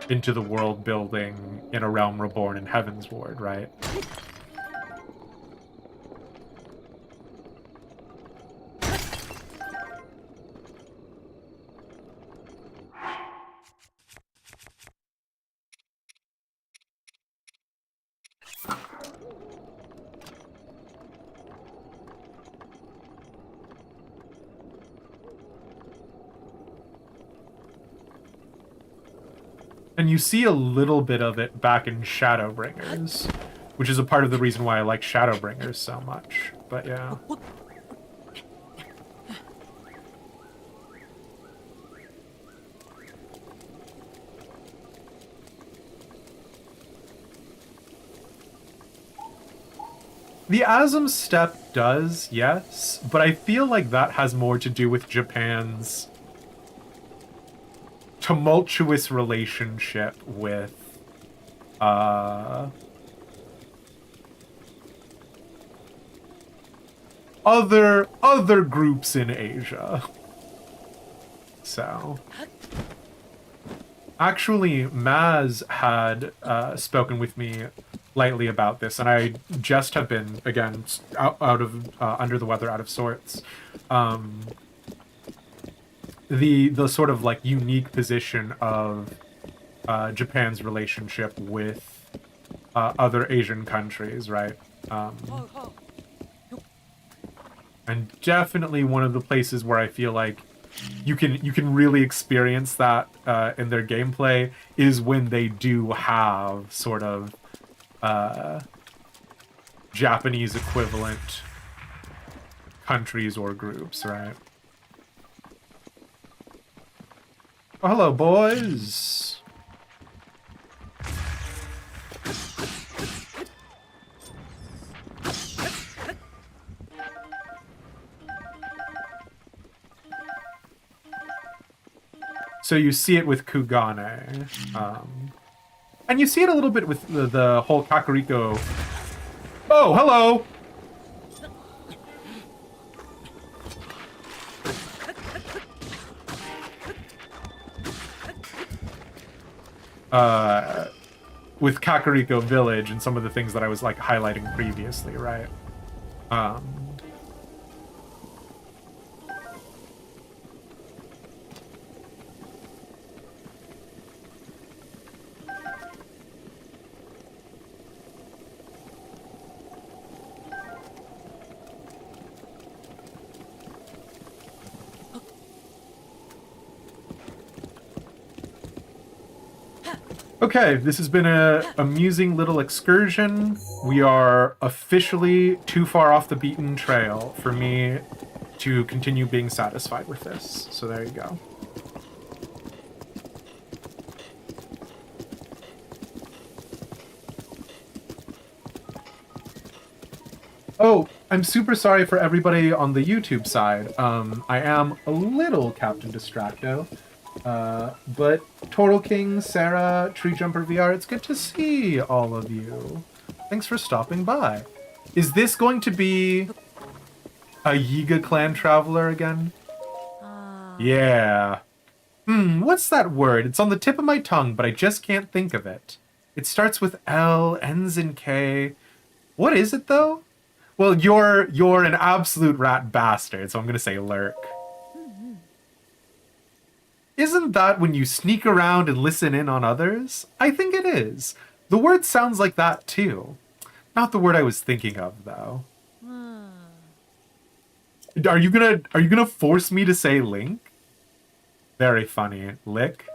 into the world building in A Realm Reborn and Heavensward, right? And you see a little bit of it back in Shadowbringers, which is a part of the reason why I like Shadowbringers so much. But yeah. The Asm step does, yes, but I feel like that has more to do with Japan's tumultuous relationship with other groups in Asia. So actually Maz had spoken with me lightly about this, and I just have been again out of under the weather, out of sorts. The sort of like unique position of Japan's relationship with other Asian countries, right? And definitely one of the places where I feel like you can really experience that in their gameplay is when they do have sort of Japanese equivalent countries or groups, right? Oh, hello, boys. So you see it with Kugane. And you see it a little bit with the whole Kakariko. Oh, hello! With Kakariko Village and some of the things that I was like highlighting previously, right? Okay, this has been an amusing little excursion. We are officially too far off the beaten trail for me to continue being satisfied with this. So there you go. Oh, I'm super sorry for everybody on the YouTube side. I am a little Captain Distracto. But Total King, Sarah, Tree Jumper VR, it's good to see all of you. Thanks for stopping by. Is this going to be a Yiga clan traveler again? Yeah. What's that word? It's on the tip of my tongue, but I just can't think of it. It starts with L, ends in K. What is it, though? Well, you're an absolute rat bastard, so I'm gonna say lurk. Isn't that when you sneak around and listen in on others? I think it is. The word sounds like that too. Not the word I was thinking of, though. Are you gonna force me to say link? Very funny. Lick?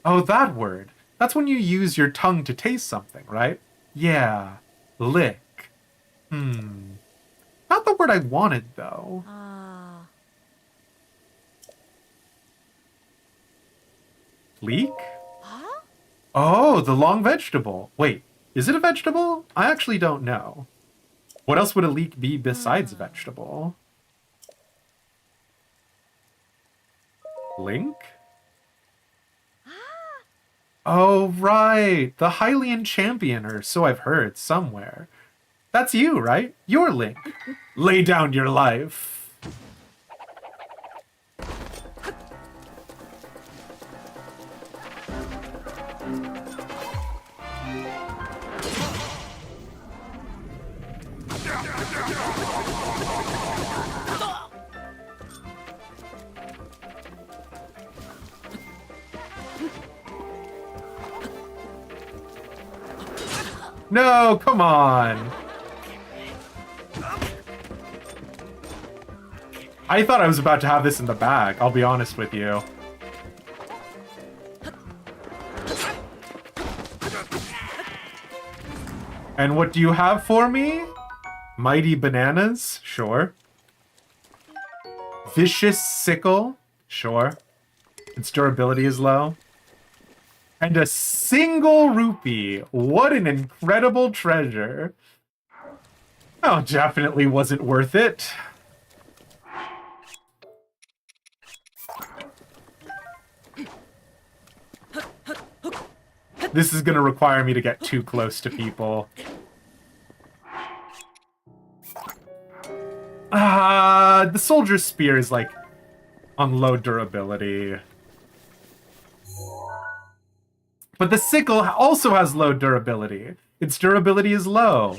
Oh, that word. That's when you use your tongue to taste something, right? Yeah. Lick. Not the word I wanted, though. Ah. Leek? Huh? Oh, the long vegetable. Wait, is it a vegetable? I actually don't know. What else would a leek be besides a vegetable? Link? Oh, right. The Hylian champion, or so I've heard somewhere. That's you, right? You're Link. Lay down your life. No, come on. I thought I was about to have this in the bag, I'll be honest with you. And what do you have for me? Mighty bananas? Sure. Vicious sickle? Sure. Its durability is low. And a single rupee. What an incredible treasure. Oh, definitely wasn't worth it. This is gonna require me to get too close to people. The soldier's spear is like on low durability. But the sickle also has low durability. Its durability is low.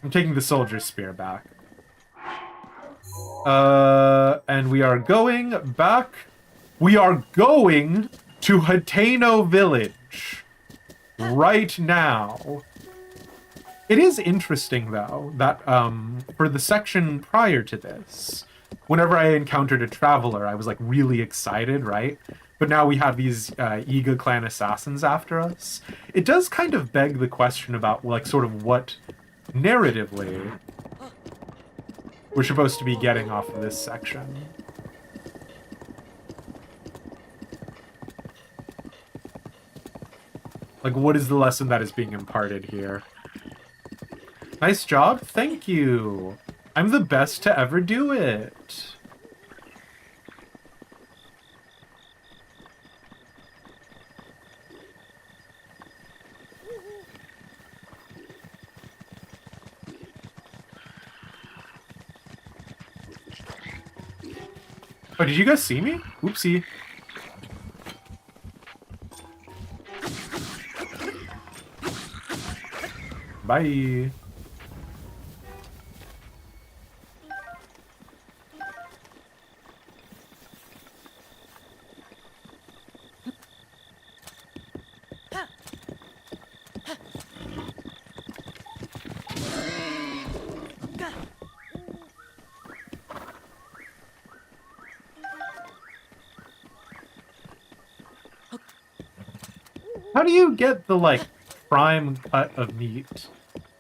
I'm taking the soldier's spear back. And we are going back. We are going to Hateno Village right now. It is interesting, though, that for the section prior to this, whenever I encountered a traveler, I was like really excited, right? But now we have these Iga clan assassins after us. It does kind of beg the question about like sort of what narratively we're supposed to be getting off of this section. Like, what is the lesson that is being imparted here? Nice job. Thank you. I'm the best to ever do it. Oh, did you guys see me? Oopsie. Bye. How do you get the, like, prime cut of meat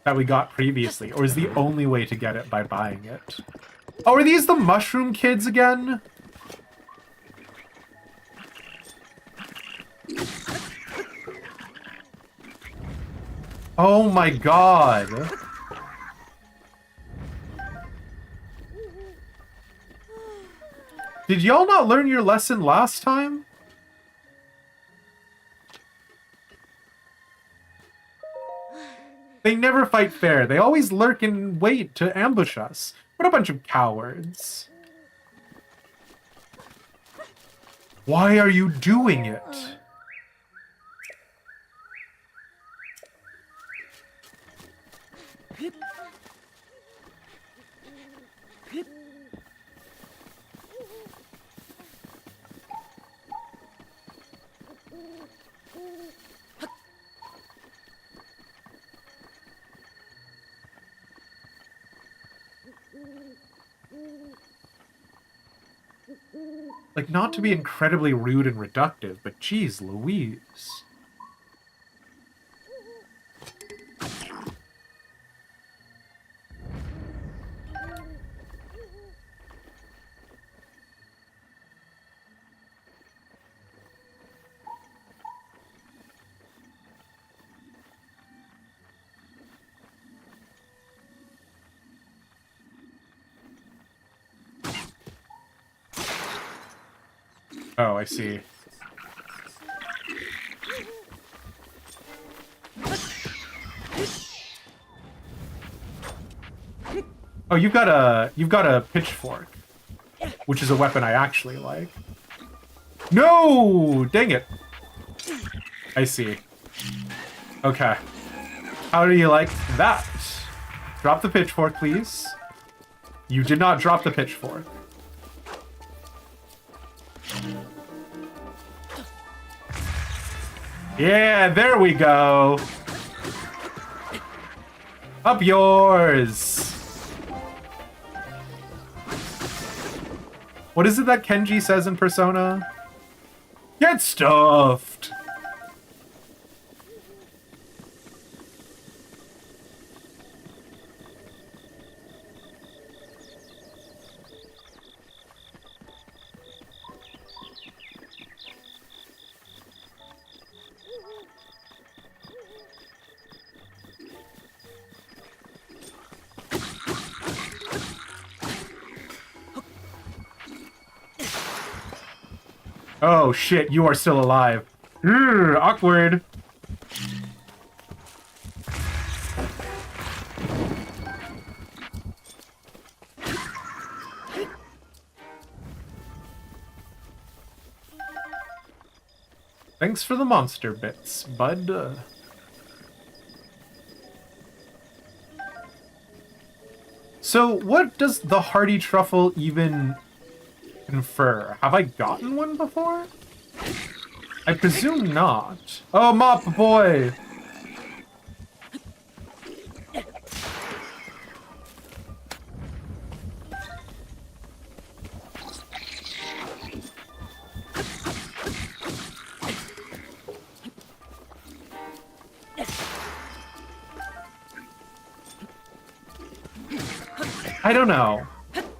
that we got previously? Or is the only way to get it by buying it? Oh, are these the mushroom kids again? Oh my god. Did y'all not learn your lesson last time? They never fight fair. They always lurk and wait to ambush us. What a bunch of cowards. Why are you doing it? Like, not to be incredibly rude and reductive, but geez Louise. Oh, I see. Oh, you've got a pitchfork, which is a weapon I actually like. No! Dang it. I see. Okay. How do you like that? Drop the pitchfork, please. You did not drop the pitchfork. Yeah, there we go. Up yours. What is it that Kenji says in Persona? Get stuffed. Oh shit, you are still alive. Awkward. Thanks for the monster bits, bud. So, what does the hearty truffle even confer? Have I gotten one before? I presume not. Oh, Mop Boy! I don't know.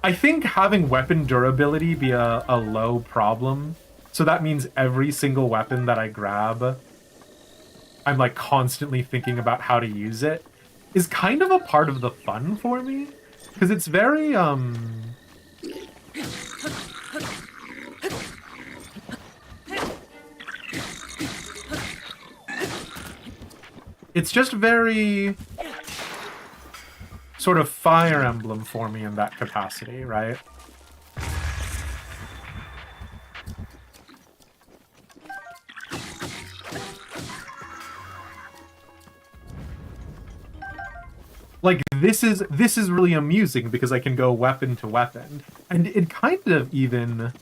I think having weapon durability be a low problem, so that means every single weapon that I grab, I'm like constantly thinking about how to use it, is kind of a part of the fun for me. Because it's very, it's just very sort of Fire Emblem for me in that capacity, right? Like this is really amusing because I can go weapon to weapon. And it kind of even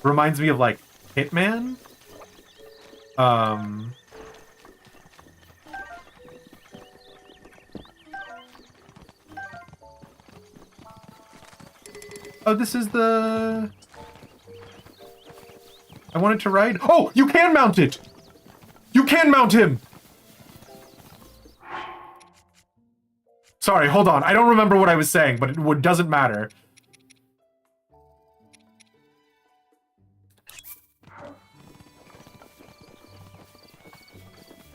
reminds me of like Hitman. Oh, this is the... I wanted to ride... Oh, you can mount it! You can mount him! Sorry, hold on. I don't remember what I was saying, but it doesn't matter.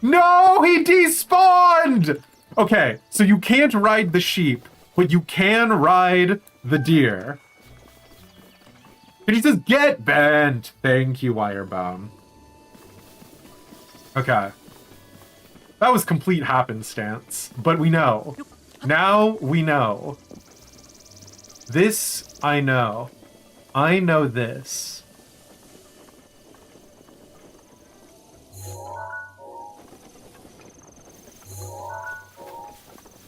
No, he despawned! Okay, so you can't ride the sheep, but you can ride the deer. And he says, get bent! Thank you, Wirebone. Okay. That was complete happenstance, but we know. Now we know. This, I know. I know this.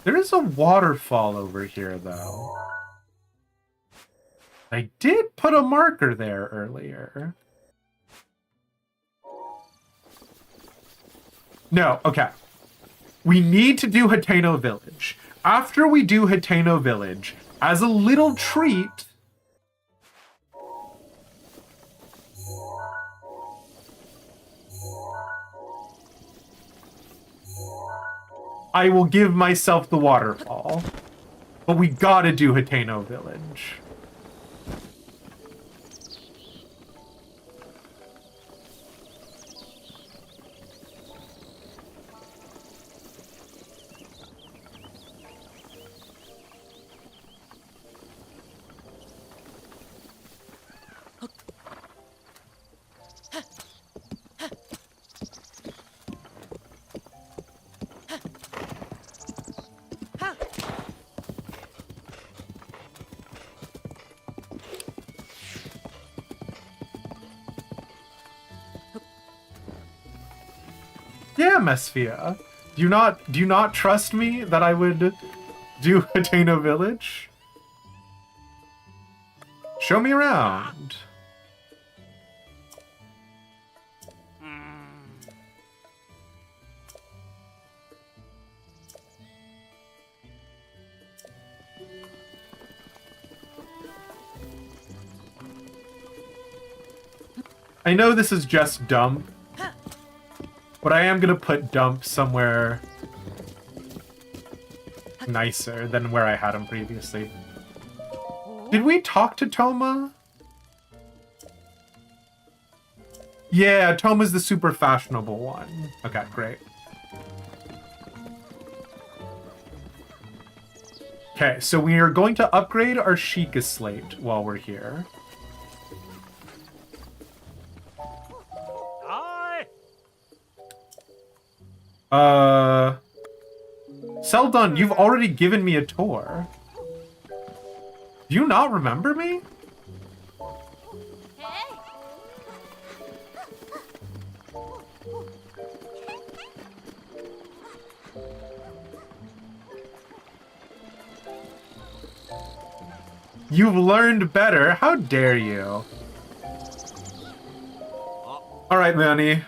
There is a waterfall over here, though. I did put a marker there earlier. No, okay. We need to do Hateno Village. After we do Hateno Village, as a little treat... I will give myself the waterfall. But we gotta do Hateno Village. Yeah, Mesphia. Do you not trust me that I would do Hateno Village? Show me around. I know this is just dump, but I am gonna put dump somewhere nicer than where I had him previously. Did we talk to Toma? Yeah, Toma's the super fashionable one. Okay, great. Okay, so we are going to upgrade our Sheikah slate while we're here. Hi. Seldon, you've already given me a tour. Do you not remember me? You've learned better. How dare you? All right, Manny.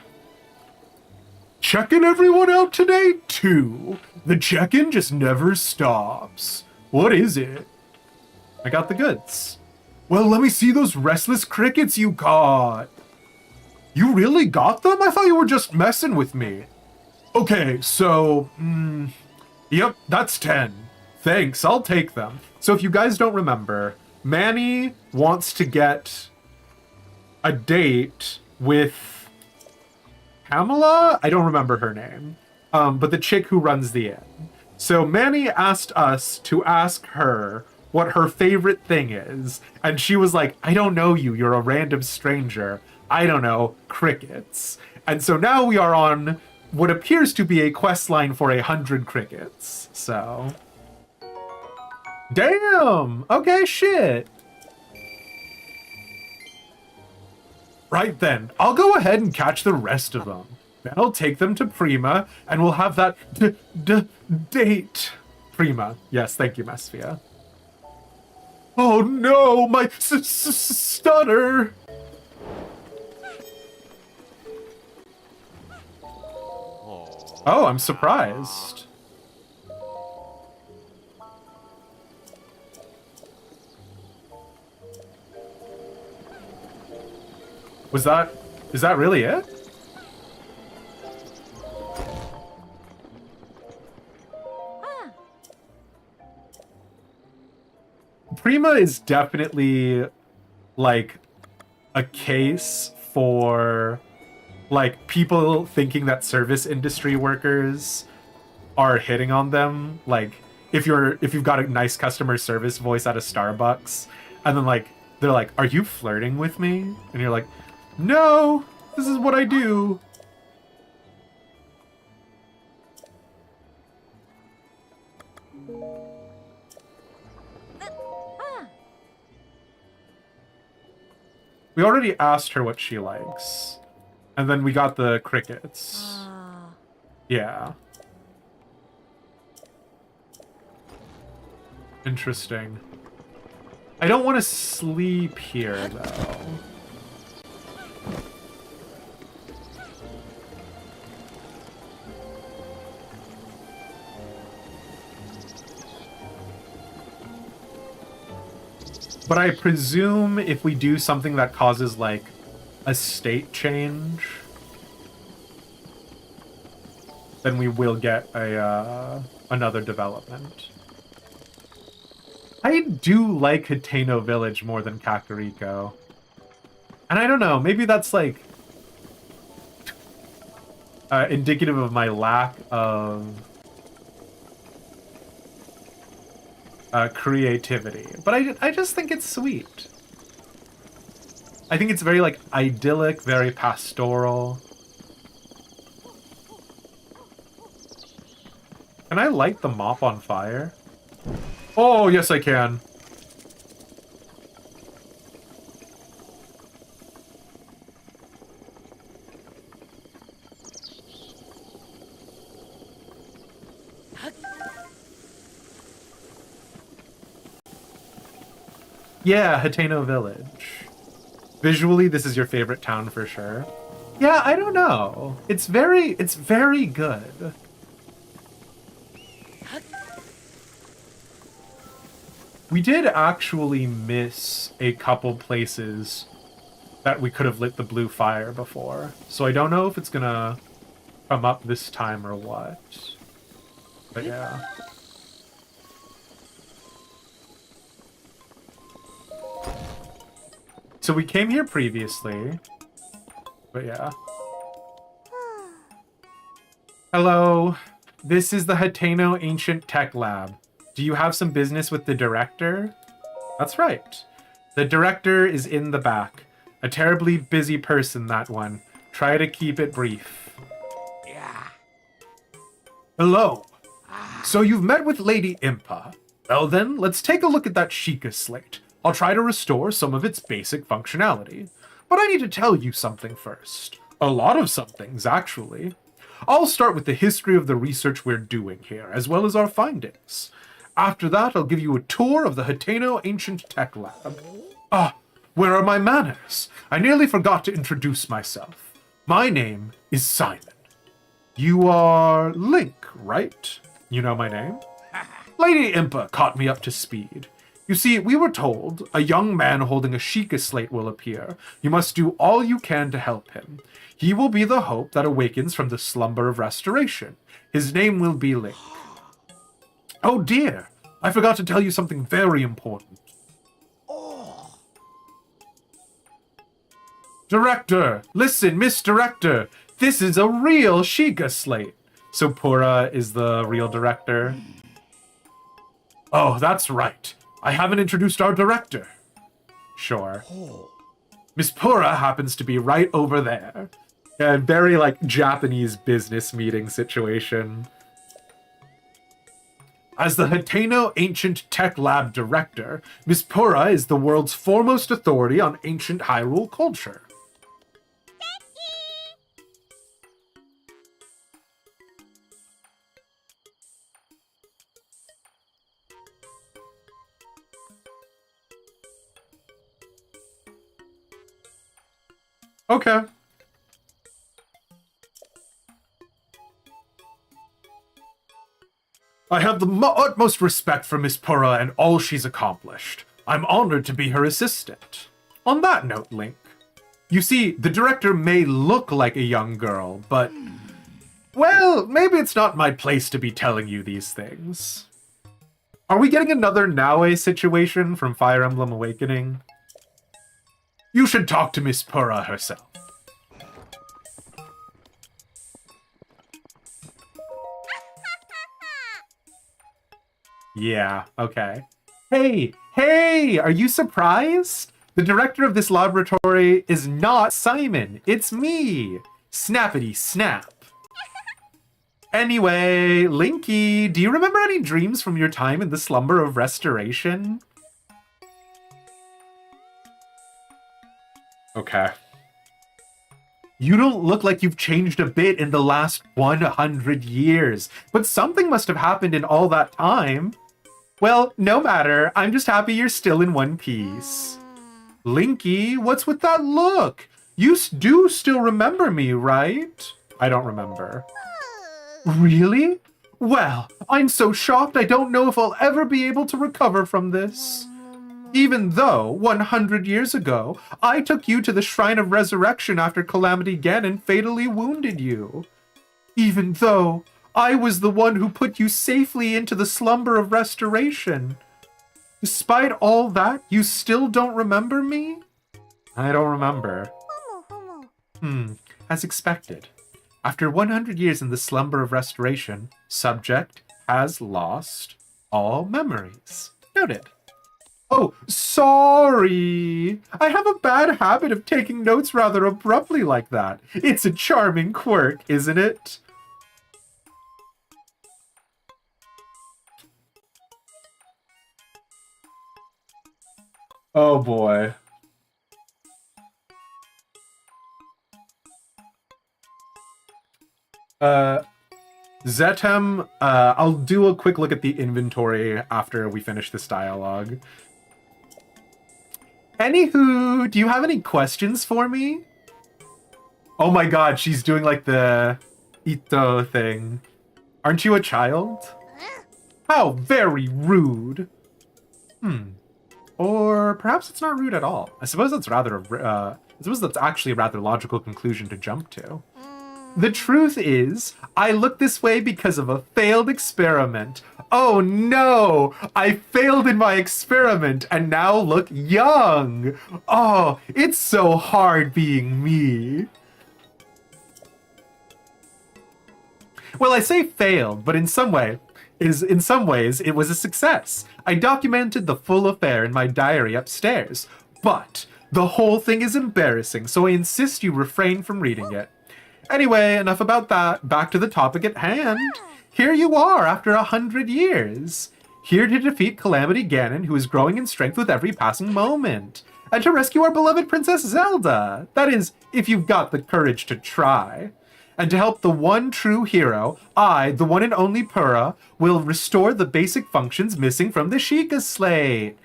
Checking everyone out today, too. The check-in just never stops. What is it? I got the goods. Well, let me see those restless crickets you caught. You really got them? I thought you were just messing with me. Okay, so... yep, that's 10. Thanks, I'll take them. So if you guys don't remember, Manny wants to get a date with Pamela? I don't remember her name. But the chick who runs the inn. So Manny asked us to ask her what her favorite thing is. And she was like, I don't know you. You're a random stranger. I don't know, crickets. And so now we are on what appears to be a quest line for 100 crickets. So... damn! Okay, shit. Right then, I'll go ahead and catch the rest of them. Then I'll take them to Prima, and we'll have that date. Prima. Yes, thank you, Mesphia. Oh no, my stutter! Oh, I'm surprised. Is that really it? Prima is definitely like a case for like people thinking that service industry workers are hitting on them. Like if you've got a nice customer service voice at a Starbucks and then like they're like, "Are you flirting with me?" And you're like, "No, this is what I do." We already asked her what she likes. And then we got the crickets. Yeah. Interesting. I don't want to sleep here, though. But I presume if we do something that causes, like, a state change, then we will get a another development. I do like Hateno Village more than Kakariko. And I don't know, maybe that's, like, indicative of my lack of creativity. But I just think it's sweet. I think it's very, like, idyllic, very pastoral. Can I light the mop on fire? Oh, yes I can. Yeah, Hateno Village. Visually, this is your favorite town for sure. Yeah, I don't know. It's very good. We did actually miss a couple places that we could have lit the blue fire before. So I don't know if it's gonna come up this time or what. But yeah. So we came here previously. But yeah. Hello. This is the Hateno Ancient Tech Lab. Do you have some business with the director? That's right. The director is in the back. A terribly busy person, that one. Try to keep it brief. Yeah. Hello. So you've met with Lady Impa. Well then, let's take a look at that Sheikah slate. I'll try to restore some of its basic functionality. But I need to tell you something first. A lot of somethings, actually. I'll start with the history of the research we're doing here, as well as our findings. After that, I'll give you a tour of the Hateno Ancient Tech Lab. Ah, where are my manners? I nearly forgot to introduce myself. My name is Simon. You are Link, right? You know my name? Lady Impa caught me up to speed. You see, we were told a young man holding a Sheikah slate will appear. You must do all you can to help him. He will be the hope that awakens from the slumber of restoration. His name will be Link. Oh dear, I forgot to tell you something very important. Director, listen, Miss Director, this is a real Sheikah slate. So Pura is the real director. Oh, that's right. I haven't introduced our director. Sure. Miss Pura happens to be right over there. Yeah, very like Japanese business meeting situation. As the Hateno Ancient Tech Lab Director, Miss Pura is the world's foremost authority on ancient Hyrule culture. Okay. I have the utmost respect for Miss Pura and all she's accomplished. I'm honored to be her assistant. On that note, Link, you see, the director may look like a young girl, but... well, maybe it's not my place to be telling you these things. Are we getting another Naue situation from Fire Emblem Awakening? You should talk to Miss Pura herself. Yeah, okay. Hey, are you surprised? The director of this laboratory is not Simon, it's me! Snappity snap. Anyway, Linky, do you remember any dreams from your time in the slumber of restoration? Okay. You don't look like you've changed a bit in the last 100 years, but something must have happened in all that time. Well, no matter, I'm just happy you're still in one piece. Linky, what's with that look? You do still remember me, right? I don't remember. Really? Well, I'm so shocked I don't know if I'll ever be able to recover from this. Even though, 100 years ago, I took you to the Shrine of Resurrection after Calamity Ganon fatally wounded you. Even though I was the one who put you safely into the slumber of restoration. Despite all that, you still don't remember me? I don't remember. As expected. After 100 years in the slumber of restoration, subject has lost all memories. Noted. Oh, sorry. I have a bad habit of taking notes rather abruptly like that. It's a charming quirk, isn't it? Oh boy. Zetem, I'll do a quick look at the inventory after we finish this dialogue. Anywho, do you have any questions for me? Oh my god, she's doing like the Ito thing. Aren't you a child? How very rude. Or perhaps it's not rude at all. I suppose that's actually a rather logical conclusion to jump to. The truth is, I look this way because of a failed experiment. Oh no! I failed in my experiment and now look young! Oh, it's so hard being me. Well, I say failed, but in some ways it was a success. I documented the full affair in my diary upstairs, but the whole thing is embarrassing, so I insist you refrain from reading it. Anyway, enough about that. Back to the topic at hand. Here you are after 100 years. Here to defeat Calamity Ganon, who is growing in strength with every passing moment. And to rescue our beloved Princess Zelda. That is, if you've got the courage to try. And to help the one true hero, I, the one and only Purah, will restore the basic functions missing from the Sheikah Slate.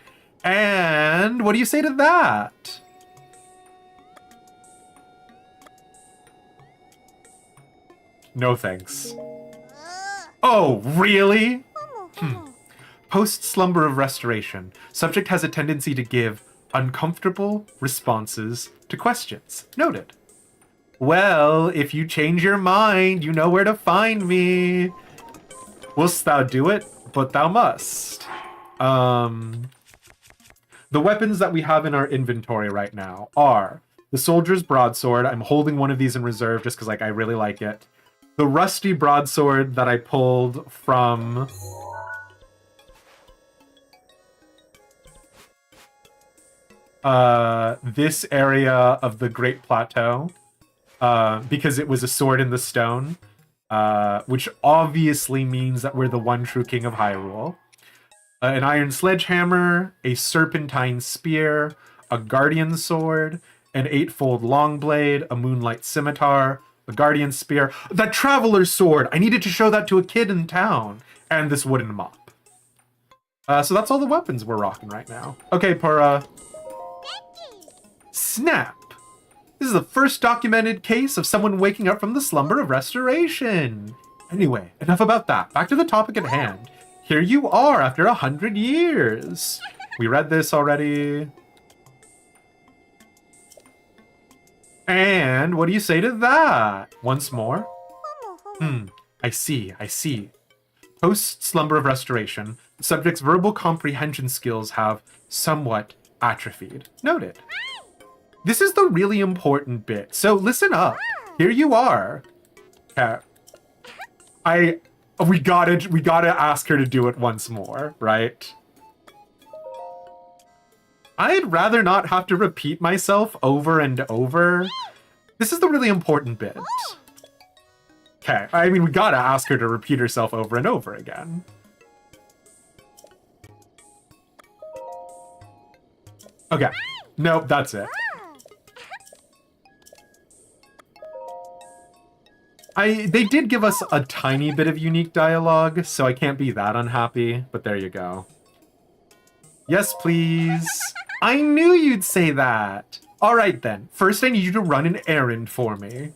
And what do you say to that? No thanks. Oh, really? Post-slumber of restoration, subject has a tendency to give uncomfortable responses to questions. Noted. Well, if you change your mind, you know where to find me. Wilt thou do it? But thou must. The weapons that we have in our inventory right now are the soldier's broadsword. I'm holding one of these in reserve just because I really like it. The rusty broadsword that I pulled from this area of the Great Plateau, because it was a sword in the stone, which obviously means that we're the one true king of Hyrule. An iron sledgehammer, a serpentine spear, a guardian sword, an 8-fold long blade, a moonlight scimitar, a guardian spear, the traveler's sword. I needed to show that to a kid in town, and this wooden mop. So that's all the weapons we're rocking right now. Okay, Purah. Snap! This is the first documented case of someone waking up from the slumber of restoration. Anyway, enough about that. Back to the topic at hand. Here you are after 100 years. We read this already. And what do you say to that? Once more? I see. Post-slumber of restoration, the subject's verbal comprehension skills have somewhat atrophied. Noted. This is the really important bit, so listen up. Here you are. We gotta ask her to do it once more, right? I'd rather not have to repeat myself over and over. This is the really important bit. Okay, I mean, we gotta ask her to repeat herself over and over again. Okay, nope, that's it. They did give us a tiny bit of unique dialogue, so I can't be that unhappy, but there you go. Yes, please. I knew you'd say that. All right, then. First, I need you to run an errand for me.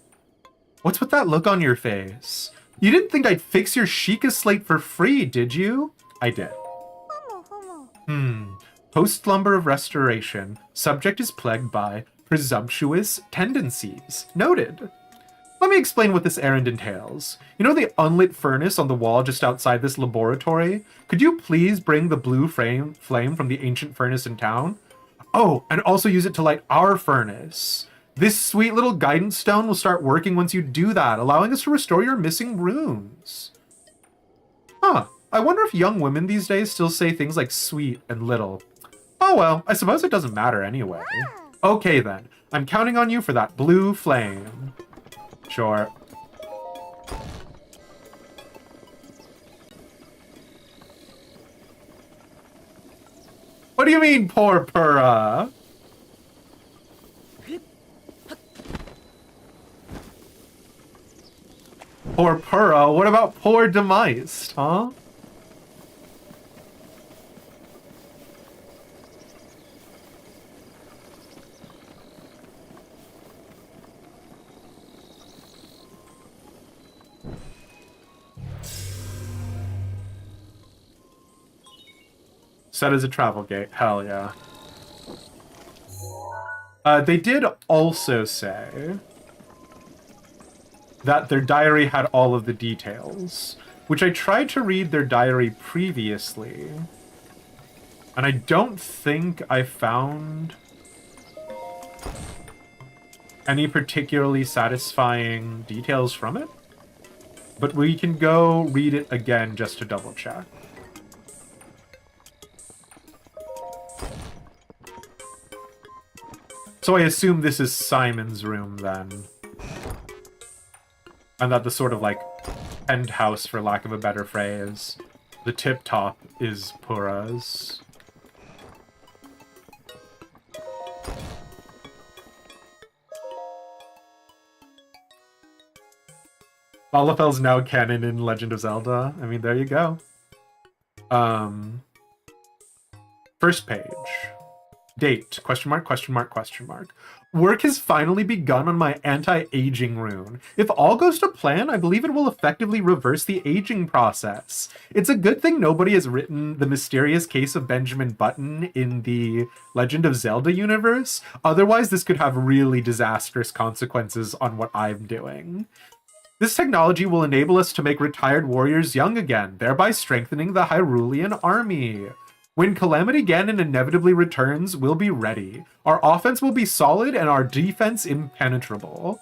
What's with that look on your face? You didn't think I'd fix your Sheikah Slate for free, did you? I did. Post-slumber of restoration. Subject is plagued by presumptuous tendencies. Noted. Let me explain what this errand entails. You know the unlit furnace on the wall just outside this laboratory? Could you please bring the blue flame from the ancient furnace in town? Oh, and also use it to light our furnace. This sweet little guidance stone will start working once you do that, allowing us to restore your missing runes. Huh, I wonder if young women these days still say things like sweet and little. Oh well, I suppose it doesn't matter anyway. Okay then, I'm counting on you for that blue flame. Sure. What do you mean, poor Purah? Poor Purah? What about poor Demised, huh? set as a travel gate. Hell yeah. They did also say that their diary had all of the details, which I tried to read their diary previously, and I don't think I found any particularly satisfying details from it. But we can go read it again just to double check. So I assume this is Simon's room then. And that the sort of like penthouse, for lack of a better phrase, the tip top is Pura's. Lalafel's now canon in Legend of Zelda. I mean, there you go. First page. Date, question mark, question mark, question mark. Work has finally begun on my anti-aging rune. If all goes to plan, I believe it will effectively reverse the aging process. It's a good thing nobody has written The Mysterious Case of Benjamin Button in the Legend of Zelda universe. Otherwise, this could have really disastrous consequences on what I'm doing. This technology will enable us to make retired warriors young again, thereby strengthening the Hyrulean army. When Calamity Ganon inevitably returns, we'll be ready. Our offense will be solid and our defense impenetrable.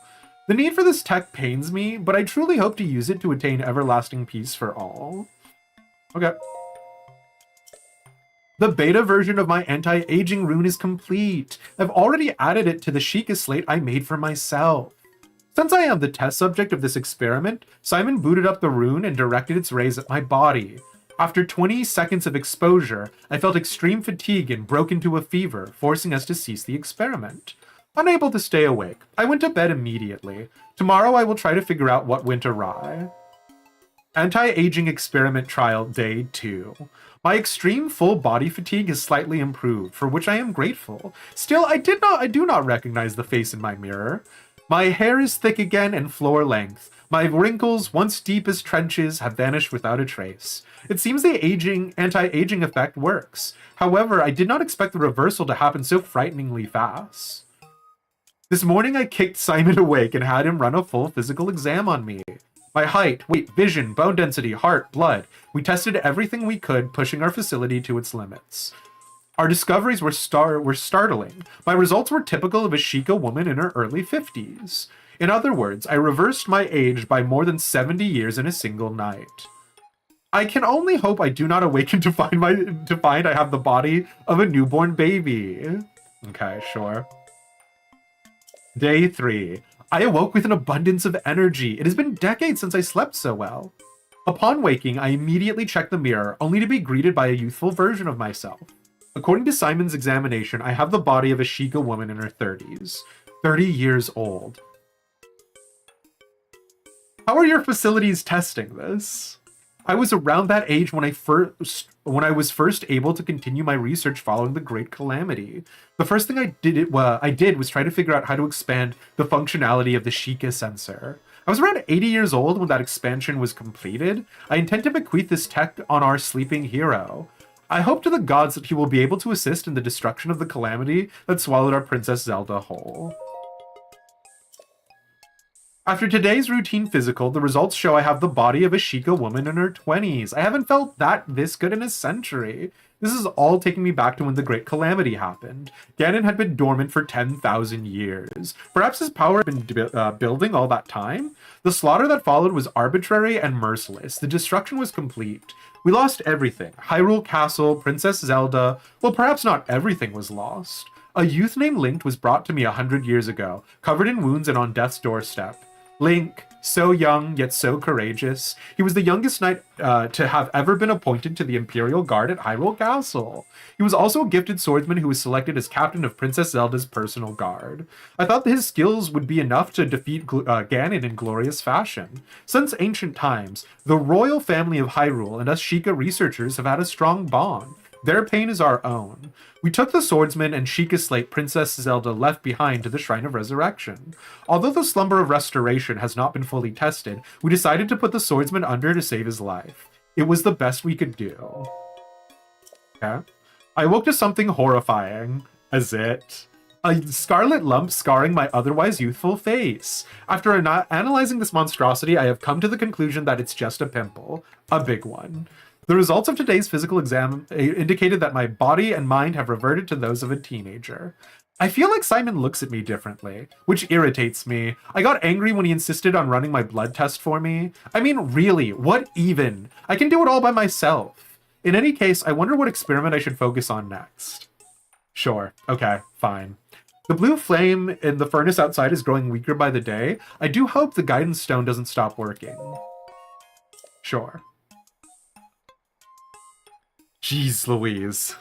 The need for this tech pains me, but I truly hope to use it to attain everlasting peace for all. Okay. The beta version of my anti-aging rune is complete. I've already added it to the Sheikah slate I made for myself. Since I am the test subject of this experiment, Simon booted up the rune and directed its rays at my body. After 20 seconds of exposure, I felt extreme fatigue and broke into a fever, forcing us to cease the experiment. Unable to stay awake, I went to bed immediately. Tomorrow I will try to figure out what went awry. Anti-aging experiment trial day 2. My extreme full body fatigue has slightly improved, for which I am grateful. Still, I do not recognize the face in my mirror. My hair is thick again and floor length. My wrinkles, once deep as trenches, have vanished without a trace. It seems the anti-aging effect works. However, I did not expect the reversal to happen so frighteningly fast. This morning I kicked Simon awake and had him run a full physical exam on me. My height, weight, vision, bone density, heart, blood. We tested everything we could, pushing our facility to its limits. Our discoveries were startling. My results were typical of a Sheikah woman in her early 50s. In other words, I reversed my age by more than 70 years in a single night. I can only hope I do not awaken to find I have the body of a newborn baby. Okay, sure. Day 3. I awoke with an abundance of energy. It has been decades since I slept so well. Upon waking, I immediately checked the mirror, only to be greeted by a youthful version of myself. According to Simon's examination, I have the body of a Sheikah woman in her 30s. 30 years old. How are your facilities testing this? I was around that age when I was first able to continue my research following the Great Calamity. The first thing I did was try to figure out how to expand the functionality of the Sheikah sensor. I was around 80 years old when that expansion was completed. I intend to bequeath this tech on our sleeping hero. I hope to the gods that he will be able to assist in the destruction of the calamity that swallowed our Princess Zelda whole. After today's routine physical, the results show I have the body of a Sheikah woman in her 20s. I haven't felt this good in a century. This is all taking me back to when the Great Calamity happened. Ganon had been dormant for 10,000 years. Perhaps his power had been building all that time? The slaughter that followed was arbitrary and merciless. The destruction was complete. We lost everything. Hyrule Castle, Princess Zelda. Well, perhaps not everything was lost. A youth named Link was brought to me 100 years ago, covered in wounds and on death's doorstep. Link, so young, yet so courageous. He was the youngest knight to have ever been appointed to the Imperial Guard at Hyrule Castle. He was also a gifted swordsman who was selected as captain of Princess Zelda's personal guard. I thought that his skills would be enough to defeat Ganon in glorious fashion. Since ancient times, the royal family of Hyrule and us Sheikah researchers have had a strong bond. Their pain is our own. We took the swordsman and Sheikah slate Princess Zelda left behind to the Shrine of Resurrection. Although the slumber of restoration has not been fully tested, we decided to put the swordsman under to save his life. It was the best we could do. Okay. I woke to something horrifying. As it. A scarlet lump scarring my otherwise youthful face. After analyzing this monstrosity, I have come to the conclusion that it's just a pimple. A big one. The results of today's physical exam indicated that my body and mind have reverted to those of a teenager. I feel like Simon looks at me differently, which irritates me. I got angry when he insisted on running my blood test for me. I mean, really, what even? I can do it all by myself. In any case, I wonder what experiment I should focus on next. Sure, okay, fine. The blue flame in the furnace outside is growing weaker by the day. I do hope the guidance stone doesn't stop working. Sure. Jeez Louise.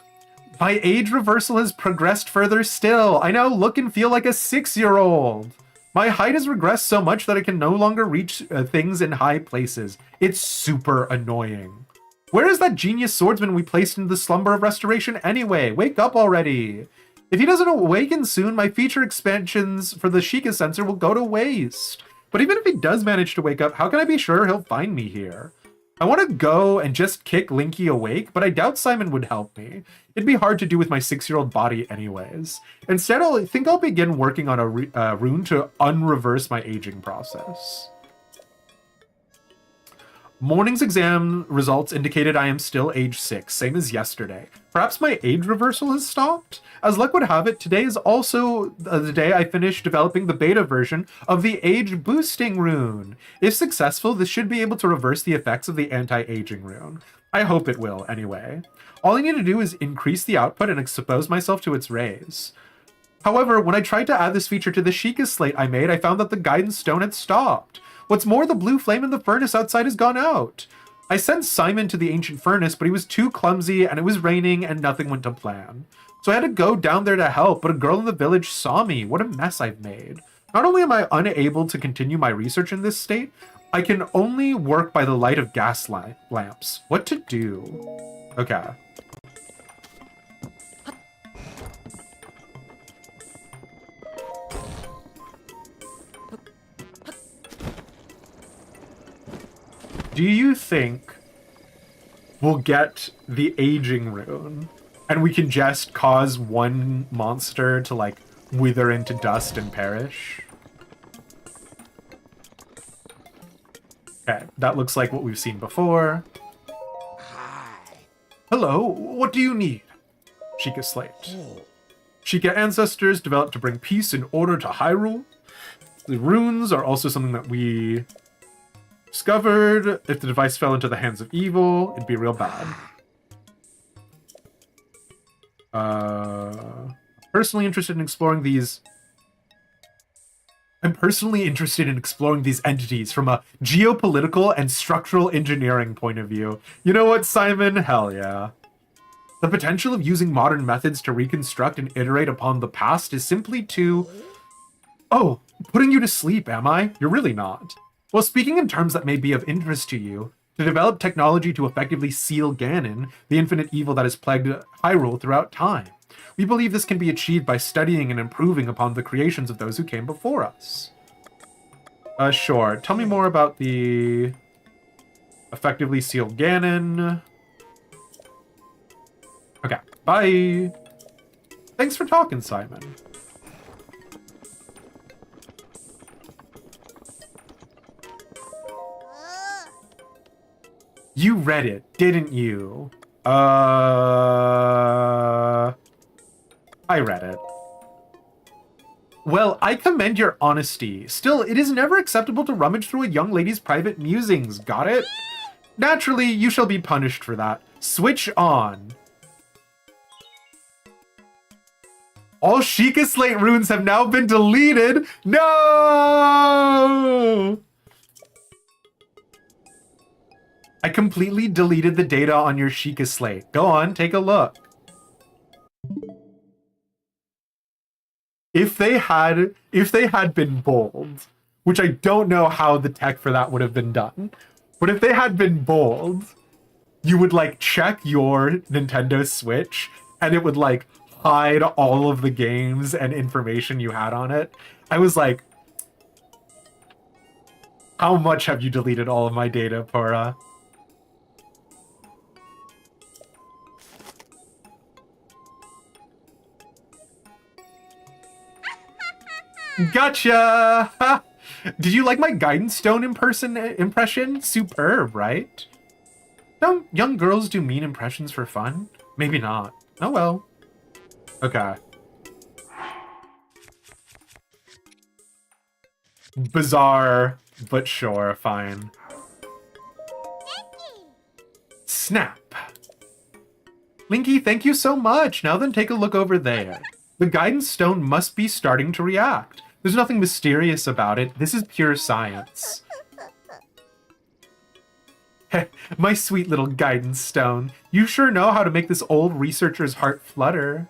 My age reversal has progressed further still. I now look and feel like a 6-year-old. My height has regressed so much that I can no longer reach things in high places. It's super annoying. Where is that genius swordsman we placed into the slumber of restoration anyway? Wake up already. If he doesn't awaken soon, my feature expansions for the Sheikah sensor will go to waste. But even if he does manage to wake up, how can I be sure he'll find me here? I want to go and just kick Linky awake, but I doubt Simon would help me. It'd be hard to do with my 6-year-old body anyways. Instead, I think I'll begin working on a rune to unreverse my aging process. Morning's exam results indicated I am still age 6, same as yesterday. Perhaps my age reversal has stopped? As luck would have it, today is also the day I finished developing the beta version of the age boosting rune. If successful, this should be able to reverse the effects of the anti-aging rune. I hope it will, anyway. All I need to do is increase the output and expose myself to its rays. However, when I tried to add this feature to the Sheikah slate I made, I found that the guidance stone had stopped. What's more, the blue flame in the furnace outside has gone out. I sent Simon to the ancient furnace, but he was too clumsy and it was raining and nothing went to plan. So I had to go down there to help, but a girl in the village saw me. What a mess I've made. Not only am I unable to continue my research in this state, I can only work by the light of gas lamps. What to do? Okay. Do you think we'll get the aging rune and we can just cause one monster to like wither into dust and perish? Okay, that looks like what we've seen before. Hello, what do you need? Sheikah slate. Sheikah ancestors developed to bring peace and order to Hyrule. The runes are also something that we discovered. If the device fell into the hands of evil, it'd be real bad. Personally interested in exploring these. I'm personally interested in exploring these entities from a geopolitical and structural engineering point of view. You know what, Simon? Hell yeah. The potential of using modern methods to reconstruct and iterate upon the past is simply too... Oh, putting you to sleep, am I? You're really not. Well, speaking in terms that may be of interest to you, to develop technology to effectively seal Ganon, the infinite evil that has plagued Hyrule throughout time. We believe this can be achieved by studying and improving upon the creations of those who came before us. Sure. Tell me more about the effectively seal Ganon. Okay, bye. Thanks for talking, Simon. You read it, didn't you? I read it. Well, I commend your honesty. Still, it is never acceptable to rummage through a young lady's private musings, got it? Naturally, you shall be punished for that. Switch on. All Sheikah Slate runes have now been deleted. No! I completely deleted the data on your Sheikah Slate. Go on, take a look. If they had been bold, which I don't know how the tech for that would have been done, but if they had been bold, you would like check your Nintendo Switch and it would like hide all of the games and information you had on it. I was like, how much have you deleted all of my data, Pura? Gotcha! Ha! Did you like my guidance stone impression? Superb, right? Don't young girls do mean impressions for fun? Maybe not. Oh well. Okay. Bizarre, but sure, fine. Snap. Linky, thank you so much. Now then, take a look over there. The guidance stone must be starting to react. There's nothing mysterious about it. This is pure science. My sweet little guidance stone. You sure know how to make this old researcher's heart flutter.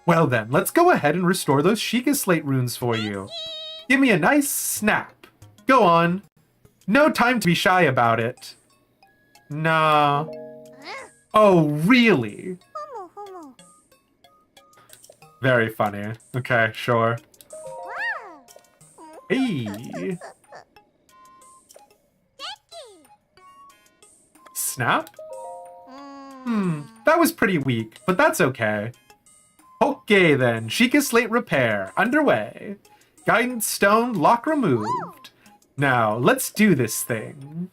Well then, let's go ahead and restore those Sheikah Slate runes for you. Give me a nice snap. Go on. No time to be shy about it. Nah. Oh, really? Very funny. Okay, sure. Hey. Snap? That was pretty weak, but that's okay. Okay then, Sheikah Slate repair, underway. Guidance stone lock removed. Now, let's do this thing.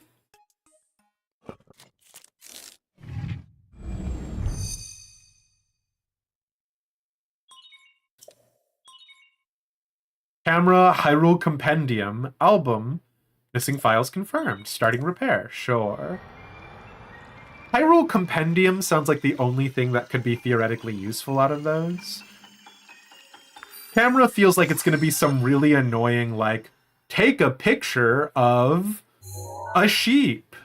Camera, Hyrule Compendium, album, missing files confirmed, starting repair, sure. Hyrule Compendium sounds like the only thing that could be theoretically useful out of those. Camera feels like it's going to be some really annoying, like, take a picture of a sheep.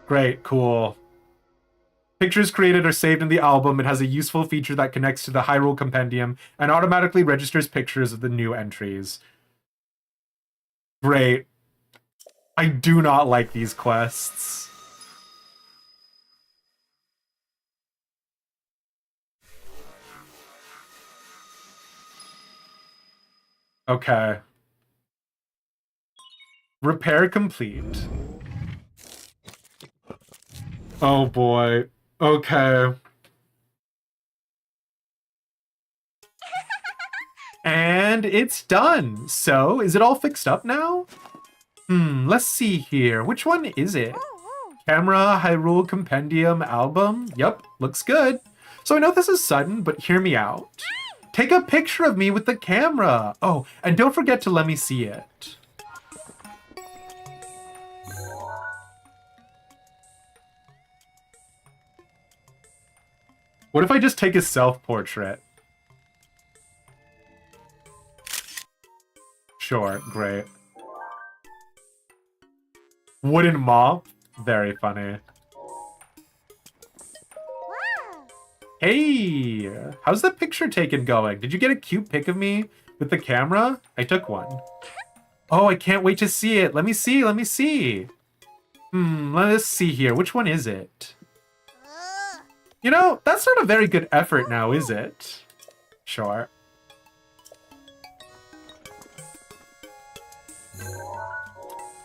Great, cool. Pictures created are saved in the album. It has a useful feature that connects to the Hyrule Compendium and automatically registers pictures of the new entries. Great. I do not like these quests. Okay. Repair complete. Oh boy. Okay. And it's done. So, is it all fixed up now? Let's see here. Which one is it? Camera, Hyrule Compendium, album? Yep, looks good. So I know this is sudden, but hear me out. Take a picture of me with the camera. Oh, and don't forget to let me see it. What if I just take a self-portrait? Sure, great. Wooden mop? Very funny. Hey! How's the picture taken going? Did you get a cute pic of me with the camera? I took one. Oh, I can't wait to see it. Let me see, let me see. Let's see here. Which one is it? You know, that's not a very good effort now, is it? Sure.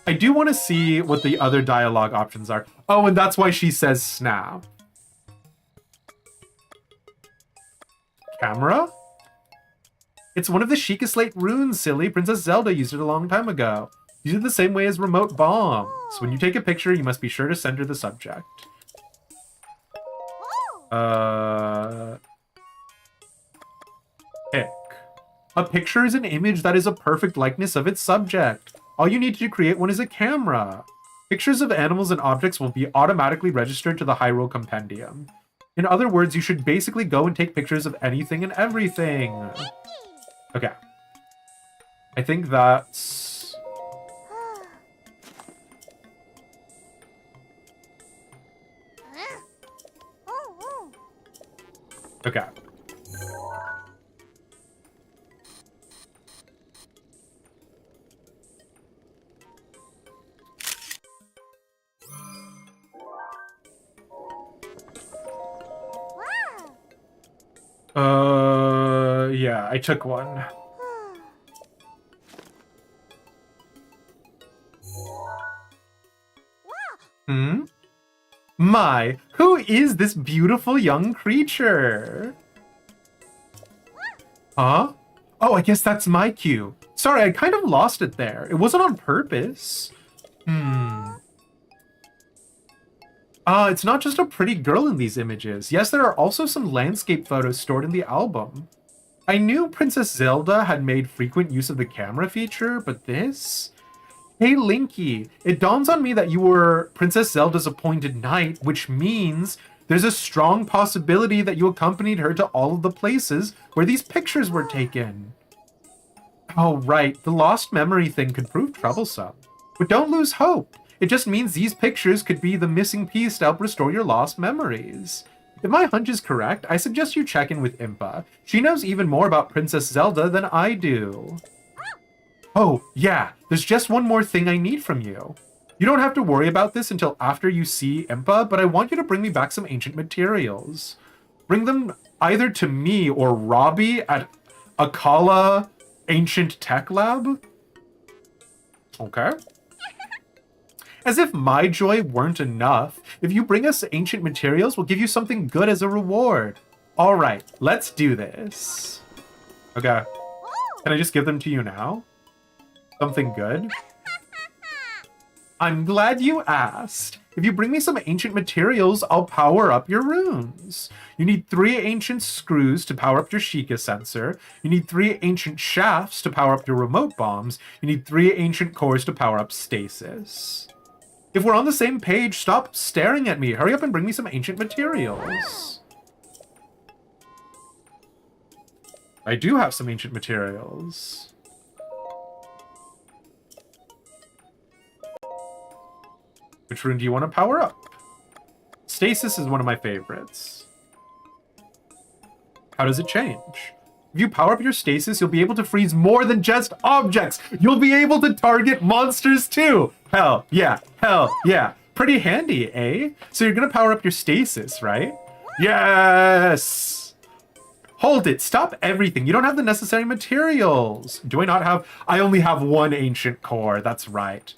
I do want to see what the other dialogue options are. Oh, and that's why she says snap. Camera? It's one of the Sheikah Slate runes, silly. Princess Zelda used it a long time ago. Use it the same way as remote bombs. When you take a picture, you must be sure to center the subject. Pick. A picture is an image that is a perfect likeness of its subject. All you need to create one is a camera. Pictures of animals and objects will be automatically registered to the Hyrule Compendium. In other words, you should basically go and take pictures of anything and everything. Okay. I think that's... Okay. Yeah, I took one. My, who is this beautiful young creature? Huh? Oh, I guess that's my cue. Sorry, I kind of lost it there. It wasn't on purpose. It's not just a pretty girl in these images. Yes, there are also some landscape photos stored in the album. I knew Princess Zelda had made frequent use of the camera feature, but this? Hey, Linky, it dawns on me that you were Princess Zelda's appointed knight, which means there's a strong possibility that you accompanied her to all of the places where these pictures were taken. Oh, right, the lost memory thing could prove troublesome. But don't lose hope. It just means these pictures could be the missing piece to help restore your lost memories. If my hunch is correct, I suggest you check in with Impa. She knows even more about Princess Zelda than I do. Oh, yeah, there's just one more thing I need from you. You don't have to worry about this until after you see Impa, but I want you to bring me back some ancient materials. Bring them either to me or Robbie at Akala Ancient Tech Lab. Okay. As if my joy weren't enough, if you bring us ancient materials, we'll give you something good as a reward. All right, let's do this. Okay. Can I just give them to you now? Something good? I'm glad you asked. If you bring me some ancient materials, I'll power up your runes. You need 3 ancient screws to power up your Sheikah sensor. You need 3 ancient shafts to power up your remote bombs. You need 3 ancient cores to power up stasis. If we're on the same page, stop staring at me. Hurry up and bring me some ancient materials. I do have some ancient materials. Which rune do you want to power up? Stasis is one of my favorites. How does it change? If you power up your stasis, you'll be able to freeze more than just objects. You'll be able to target monsters too. Hell yeah, hell yeah. Pretty handy, eh? So you're gonna power up your stasis, right? Yes! Hold it, stop everything. You don't have the necessary materials. Do I not have? I only have 1 ancient core, that's right.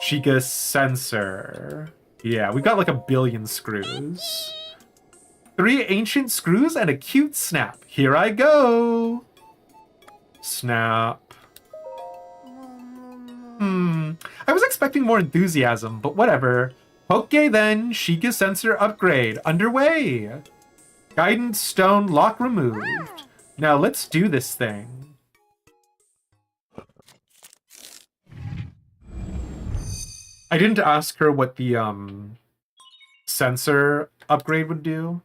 Sheikah sensor. Yeah, we got like 1 billion screws. 3 ancient screws and a cute snap. Here I go. Snap. I was expecting more enthusiasm, but whatever. Okay then, Sheikah sensor upgrade underway. Guidance stone lock removed. Now let's do this thing. I didn't ask her what the sensor upgrade would do.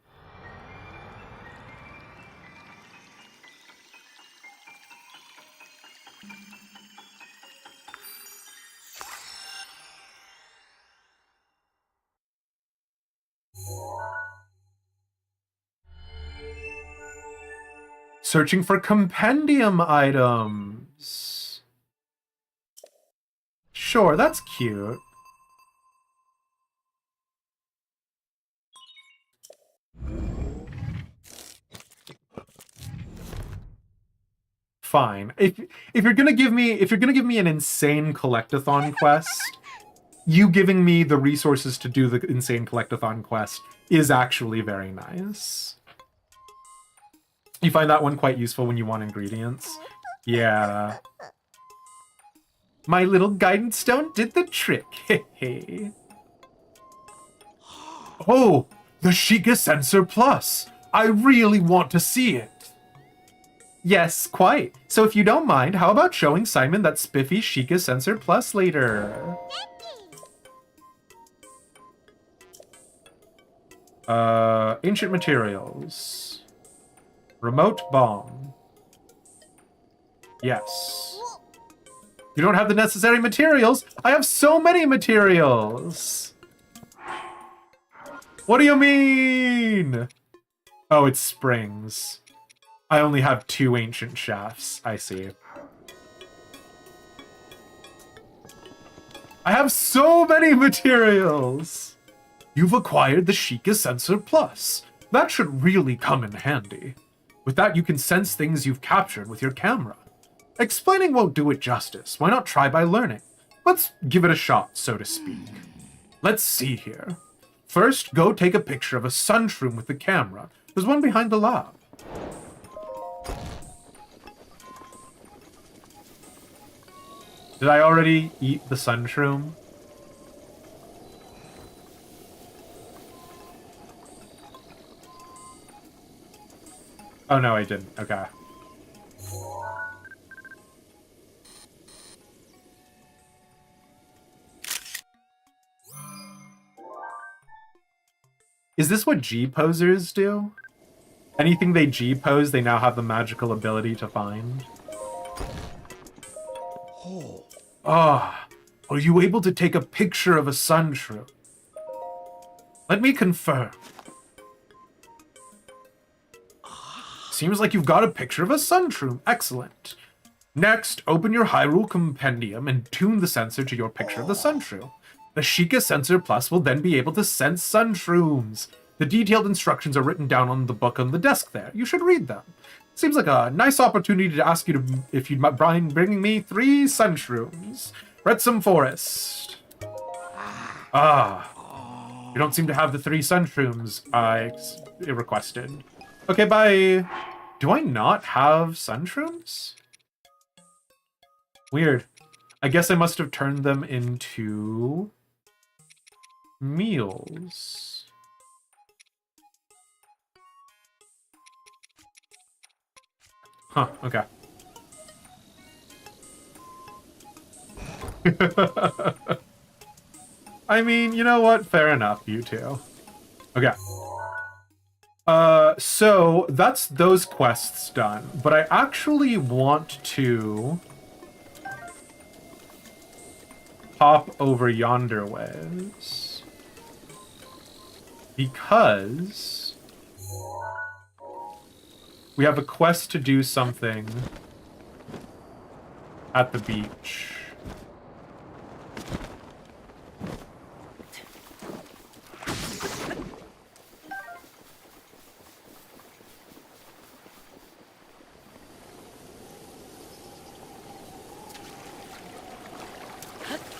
Searching for compendium items. Sure, that's cute. Fine. If you're gonna give me an insane collectathon quest, you giving me the resources to do the insane collectathon quest is actually very nice. You find that one quite useful when you want ingredients? Yeah. My little guidance stone did the trick. Hey. Oh, the Sheikah Sensor Plus. I really want to see it. Yes, quite. So if you don't mind, how about showing Simon that spiffy Sheikah Sensor Plus later? Ancient materials. Remote bomb. Yes. You don't have the necessary materials. I have so many materials. What do you mean? Oh, it's springs. I only have 2 ancient shafts. I see. I have so many materials. You've acquired the Sheikah Sensor Plus. That should really come in handy. With that, you can sense things you've captured with your camera. Explaining won't do it justice. Why not try by learning? Let's give it a shot, so to speak. Let's see here. First, go take a picture of a sunshroom with the camera. There's one behind the lab. Did I already eat the sun shroom? Oh no, I didn't. Okay. Is this what G-posers do? Anything they G-pose, they now have the magical ability to find? Ah, are you able to take a picture of a sun shroom? Let me confirm. Seems like you've got a picture of a sun shroom. Excellent. Next, open your Hyrule Compendium and tune the sensor to your picture of the sun shroom. The Sheikah Sensor Plus will then be able to sense sun shrooms. The detailed instructions are written down on the book on the desk there. You should read them. Seems like a nice opportunity to ask you if you'd mind bringing me 3 sun shrooms. Retsum Forest. Ah. You don't seem to have the 3 sun shrooms I requested. Okay, bye. Do I not have sun shrooms? Weird. I guess I must have turned them into meals. Huh, okay. I mean, you know what? Fair enough, you two. Okay. So that's those quests done, but I actually want to hop over yonder ways because we have a quest to do something at the beach.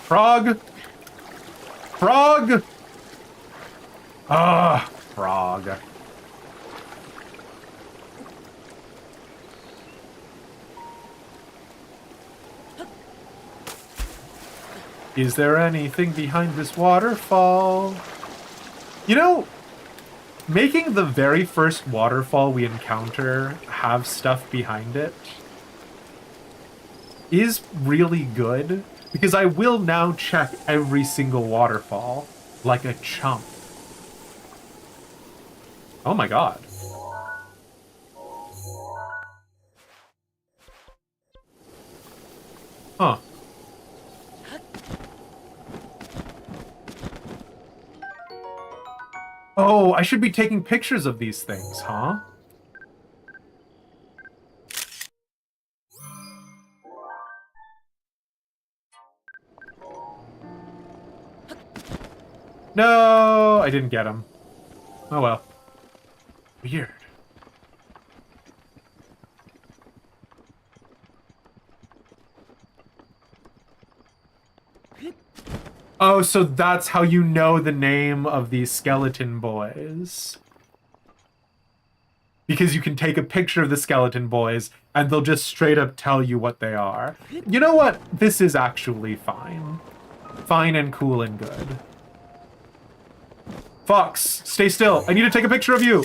Frog! Frog! Ah, frog. Is there anything behind this waterfall? You know, making the very first waterfall we encounter have stuff behind it is really good, because I will now check every single waterfall like a chump. Oh my god. Huh. Oh, I should be taking pictures of these things, huh? No, I didn't get him. Oh well. Weird. Oh, so that's how you know the name of these skeleton boys. Because you can take a picture of the skeleton boys and they'll just straight up tell you what they are. You know what? This is actually fine. Fine and cool and good. Fox, stay still. I need to take a picture of you.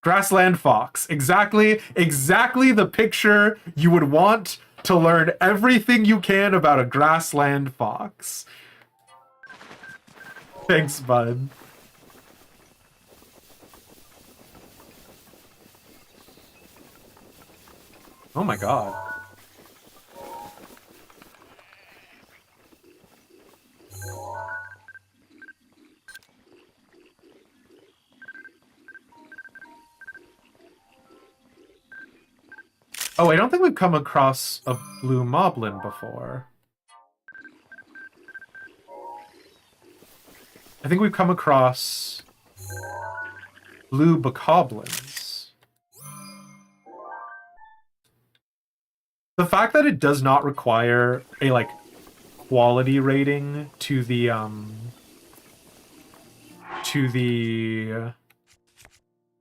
Grassland Fox. Exactly the picture you would want to learn everything you can about a grassland fox. Thanks, bud. Oh my god. Oh, I don't think we've come across a blue moblin before. I think we've come across blue bokoblins. The fact that it does not require a, like, quality rating to the to the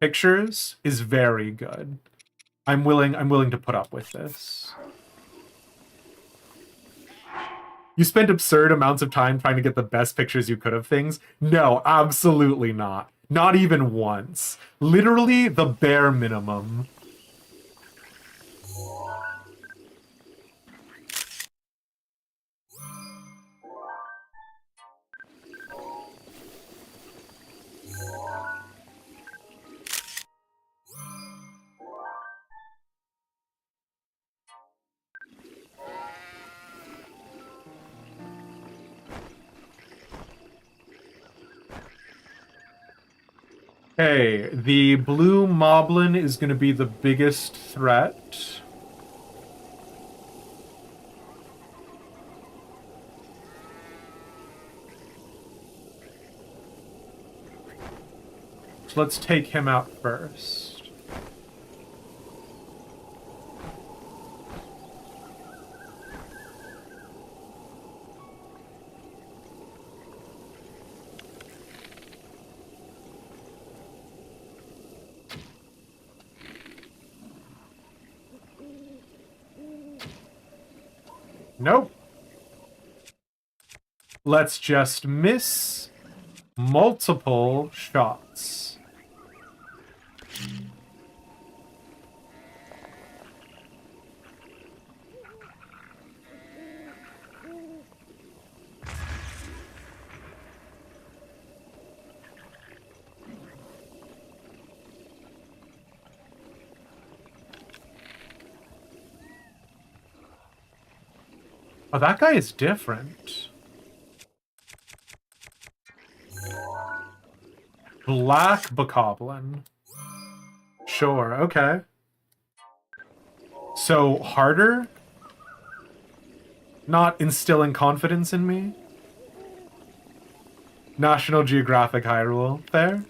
pictures is very good. I'm willing to put up with this. You spent absurd amounts of time trying to get the best pictures you could of things? No, absolutely not. Not even once. Literally the bare minimum. Okay, the blue moblin is going to be the biggest threat. So let's take him out first. Nope. Let's just miss multiple shots. Oh, that guy is different. Black Bokoblin. Sure, okay. So, harder? Not instilling confidence in me? National Geographic Hyrule. Fair?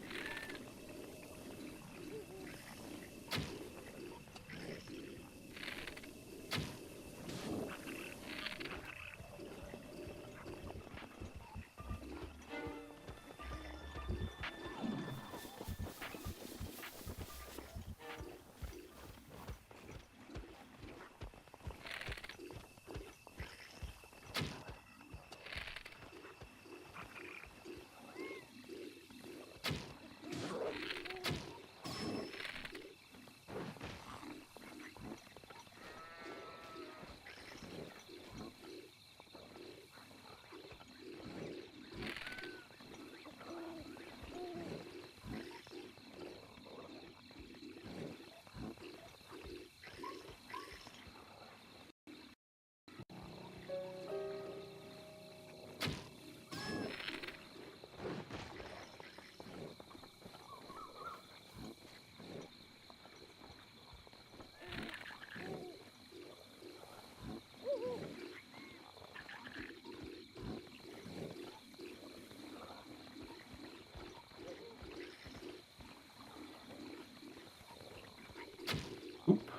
Oop.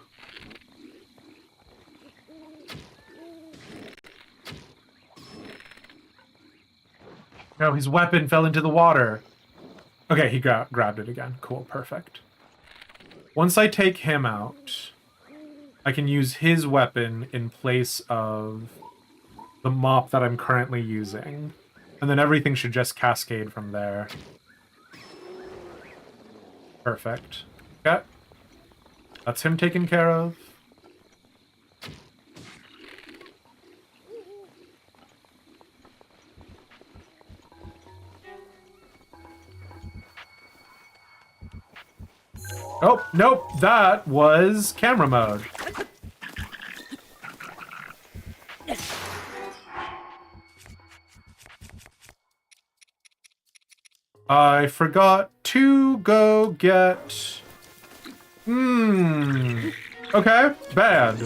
No, his weapon fell into the water. Okay, he grabbed it again. Cool, perfect. Once I take him out, I can use his weapon in place of the mop that I'm currently using. And then everything should just cascade from there. Perfect. Okay. That's him taken care of. Oh, nope, that was camera mode. I forgot to go get... Okay, bad.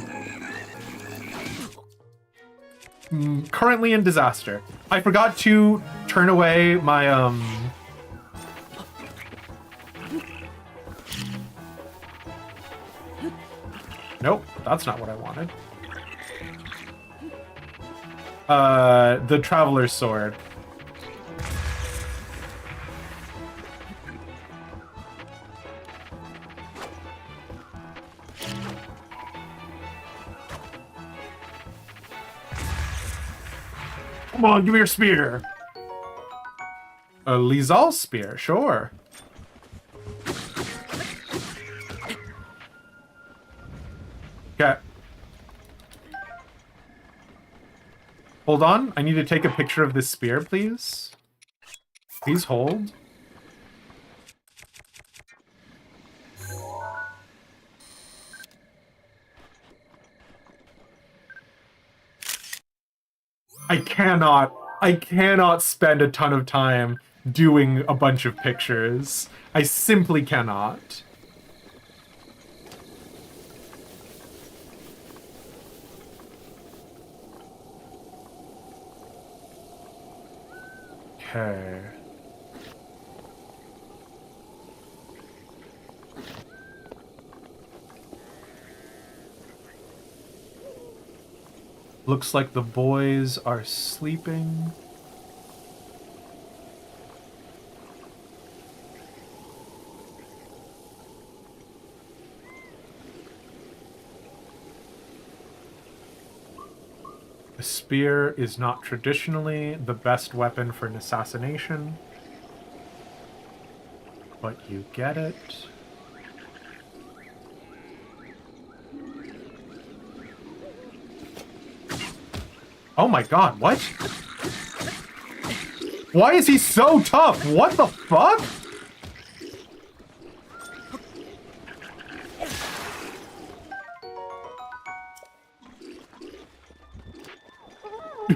Currently in disaster. I forgot to turn away my, Nope, that's not what I wanted. The Traveler's Sword. Come on, give me your spear. A Lizal spear, sure. Okay. Hold on, I need to take a picture of this spear, please. Please hold. I cannot spend a ton of time doing a bunch of pictures. I simply cannot. Okay. Looks like the boys are sleeping. A spear is not traditionally the best weapon for an assassination, but you get it. Oh my god, what? Why is he so tough? What the fuck?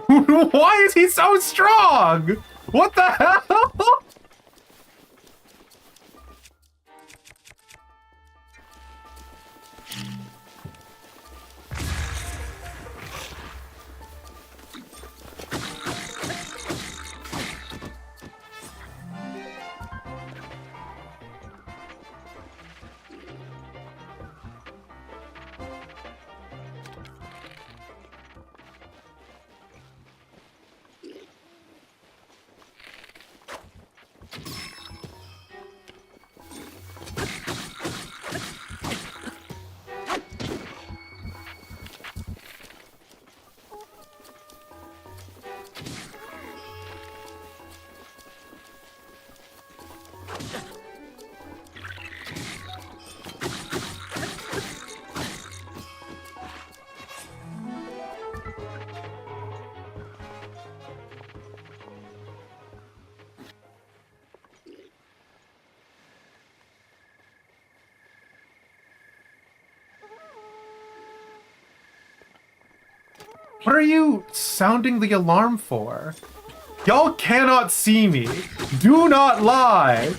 Why is he so strong? What the hell? What are you sounding the alarm for? Y'all cannot see me. Do not lie.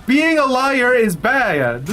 Being a liar is bad.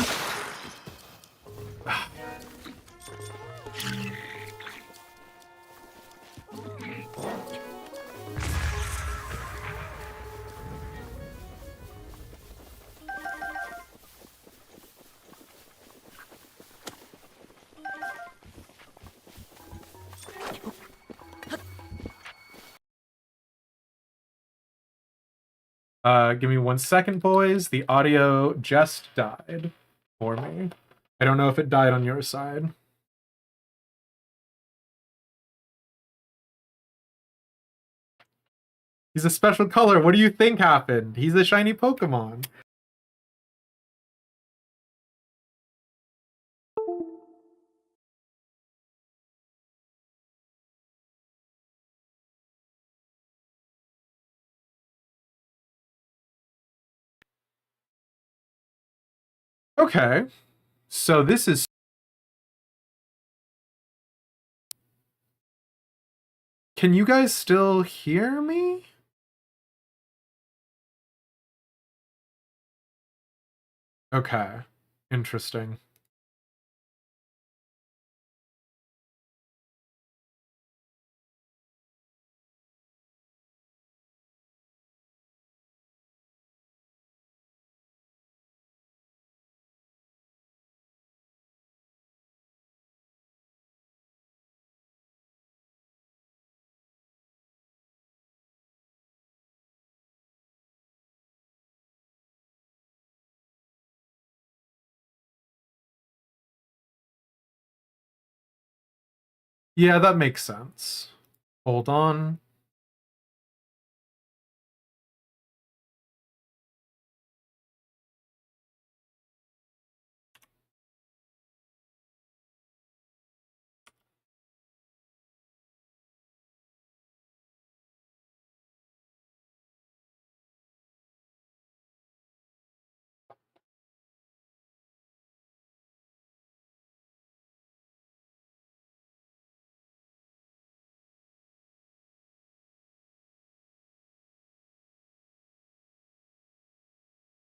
Give me 1 second, boys. The audio just died for me. I don't know if it died on your side. He's a special color. What do you think happened? He's a shiny Pokemon. Okay. So this is... Can you guys still hear me? Okay. Interesting. Yeah, that makes sense. Hold on.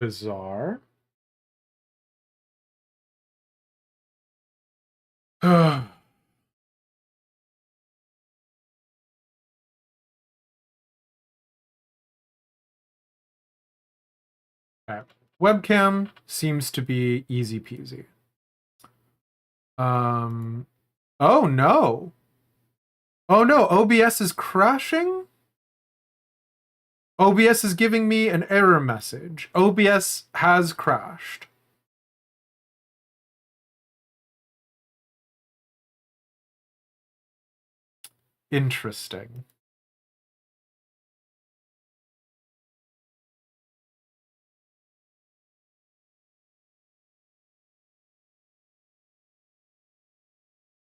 Bizarre. Okay. Webcam seems to be easy peasy. Oh no. Oh no, OBS is crashing? OBS is giving me an error message. OBS has crashed. Interesting.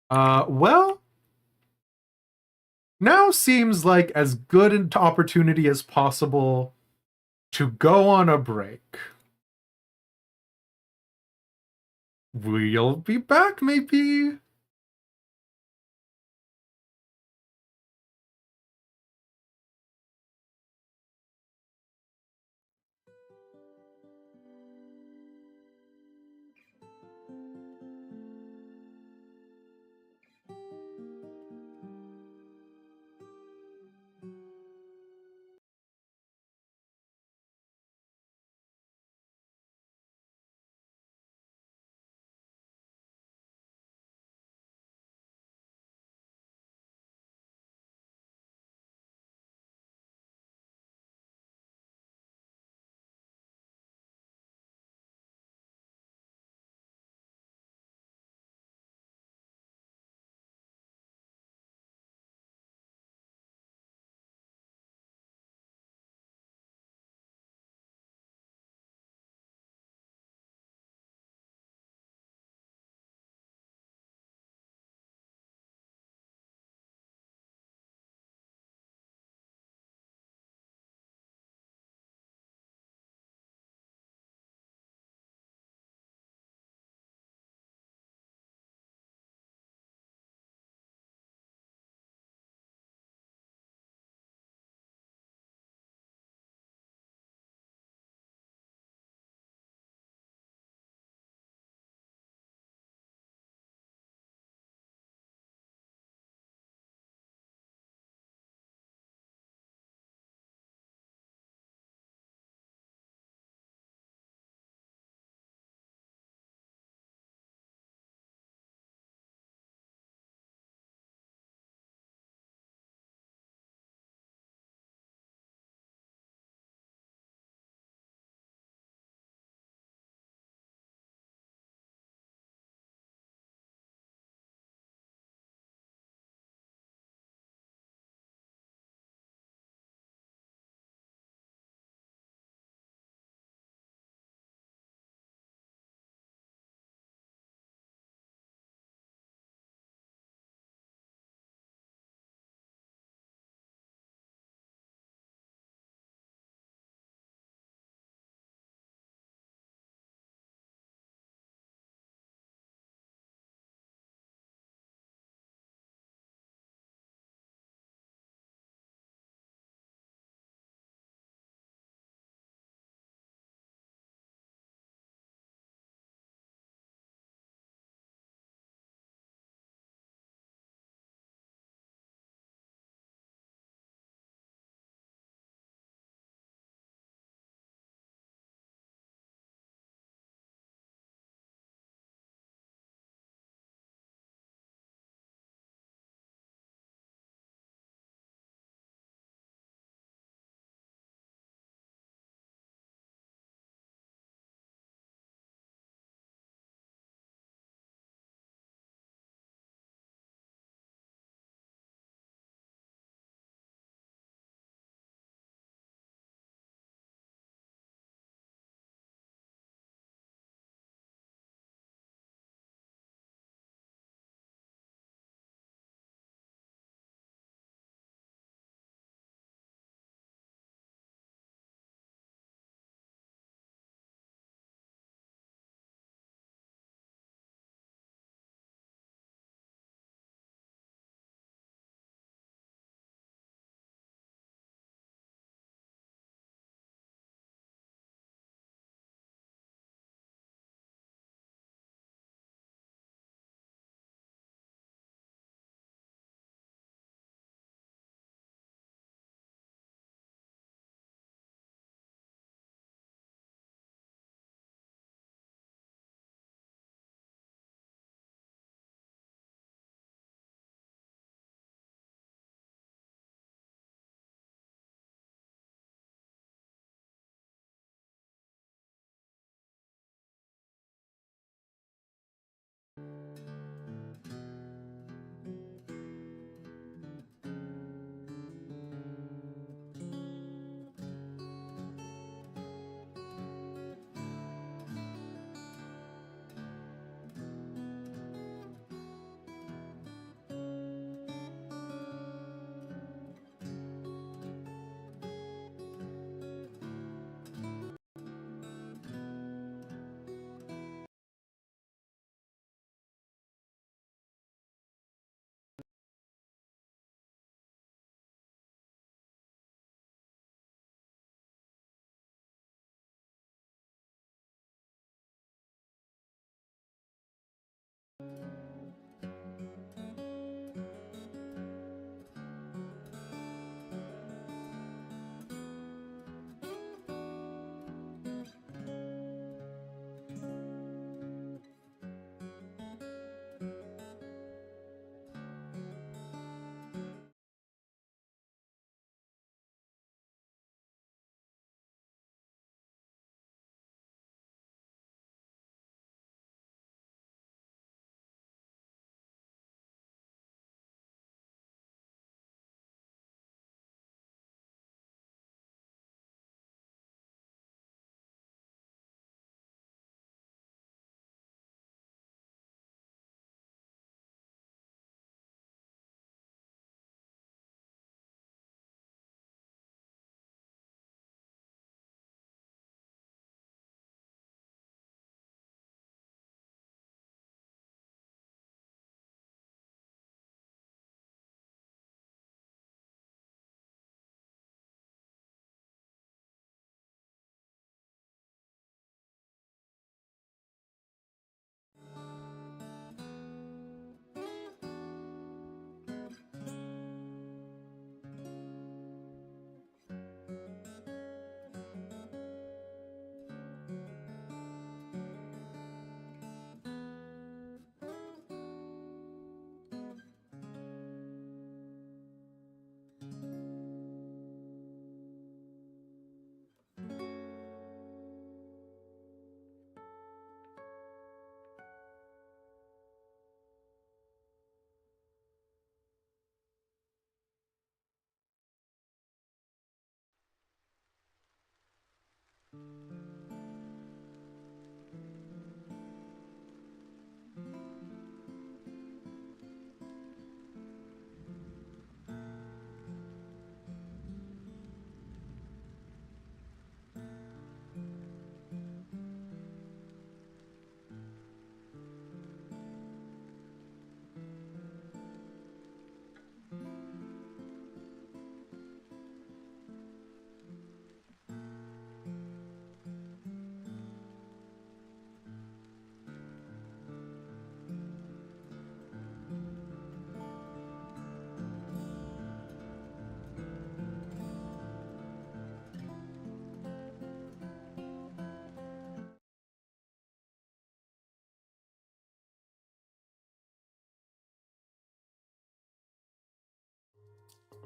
Well, now seems like as good an opportunity as possible to go on a break. We'll be back, maybe.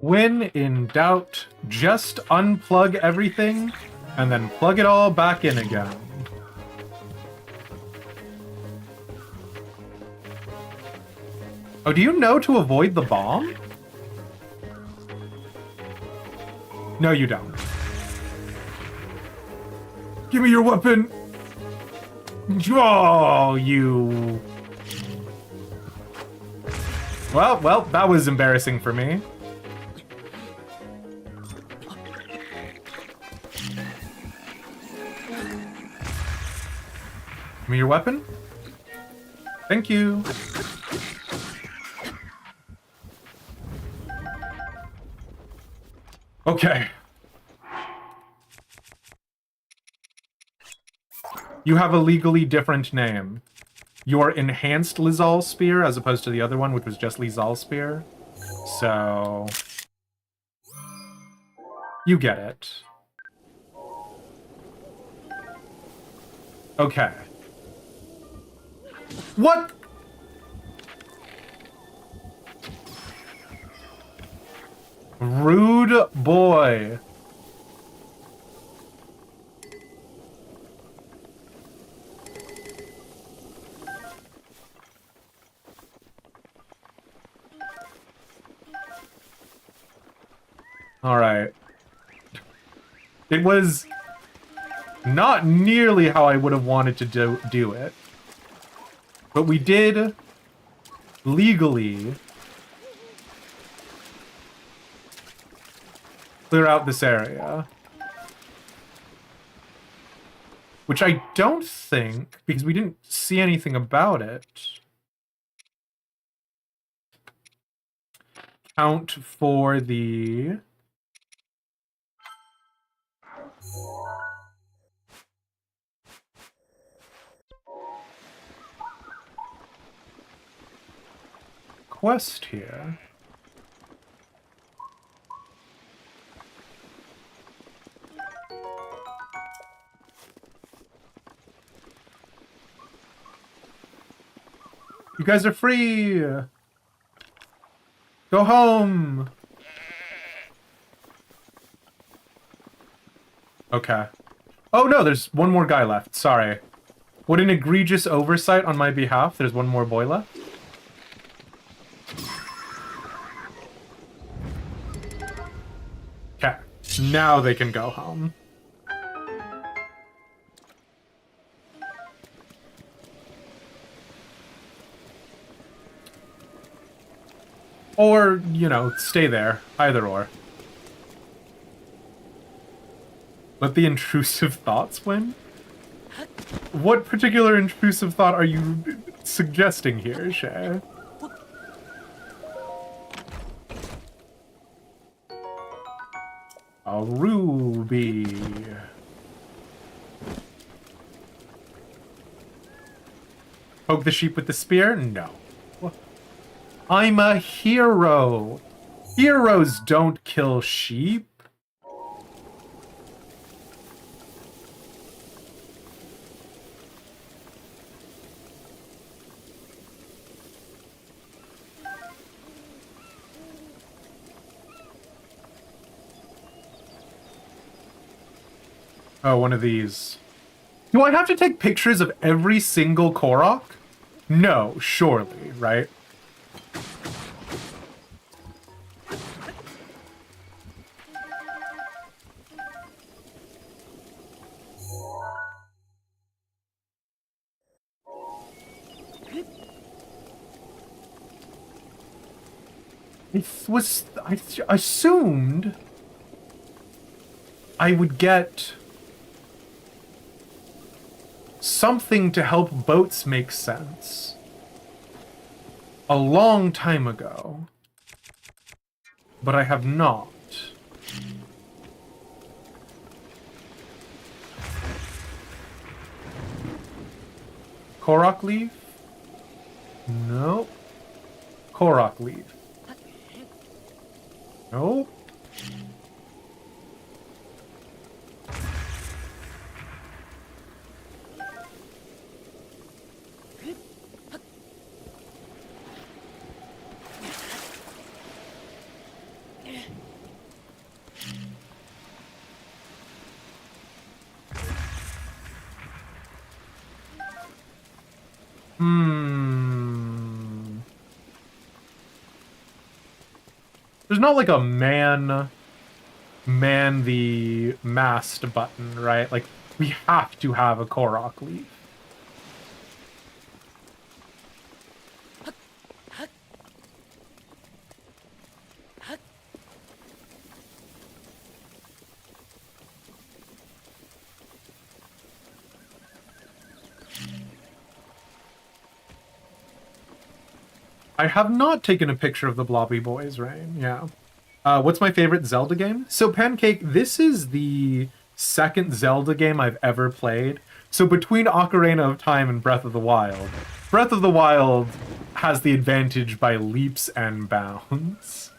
When in doubt, just unplug everything and then plug it all back in again. Oh, do you know to avoid the bomb? No, you don't. Give me your weapon! Oh, you... Well, that was embarrassing for me. Give me your weapon. Thank you. Okay. You have a legally different name. Your enhanced Lizal Spear, as opposed to the other one, which was just Lizal Spear. So... you get it. Okay. What? Rude boy. Alright. It was not nearly how I would have wanted to do it. But we did legally clear out this area. Which I don't think, because we didn't see anything about it, count for the... quest here. You guys are free! Go home! Okay. Oh no, there's one more guy left. Sorry. What an egregious oversight on my behalf. There's one more boy left. Okay. Now they can go home. Or, you know, stay there. Either or. Let the intrusive thoughts win? What particular intrusive thought are you suggesting here, Shay? A ruby. Poke the sheep with the spear? No. I'm a hero. Heroes don't kill sheep. Oh, one of these. Do I have to take pictures of every single Korok? No, surely, right? I assumed I would get something to help boats make sense a long time ago, but I have not. Korok leaf? No. Korok leaf. Nope. There's not like a man the mast button, right? Like, we have to have a Korok leaf. I have not taken a picture of the Blobby Boys, right? Yeah. What's my favorite Zelda game? So, Pancake, this is the second Zelda game I've ever played. So, between Ocarina of Time and Breath of the Wild has the advantage by leaps and bounds.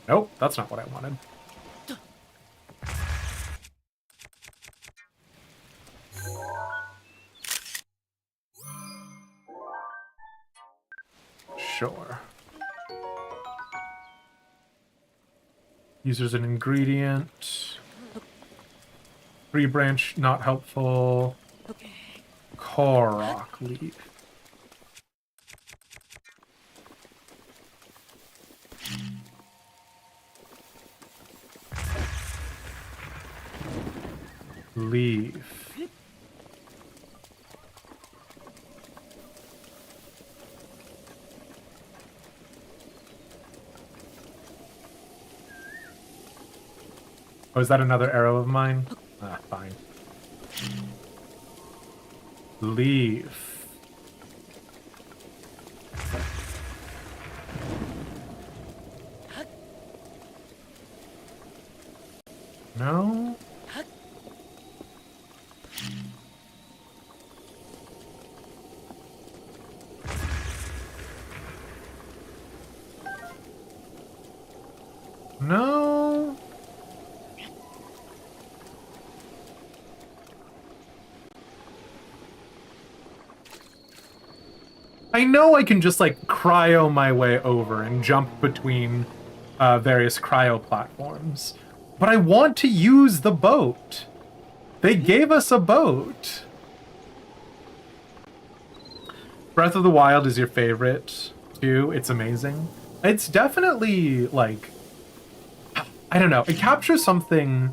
Nope, that's not what I wanted. Sure. Use as an ingredient. Tree branch, not helpful. Korok leaf. Leaf. Oh, is that another arrow of mine? Ah, fine. Leaf. No? No. I know I can just like cryo my way over and jump between various cryo platforms, but I want to use the boat. They gave us a boat. Breath of the Wild is your favorite too. It's amazing. It's definitely like, I don't know. It captures something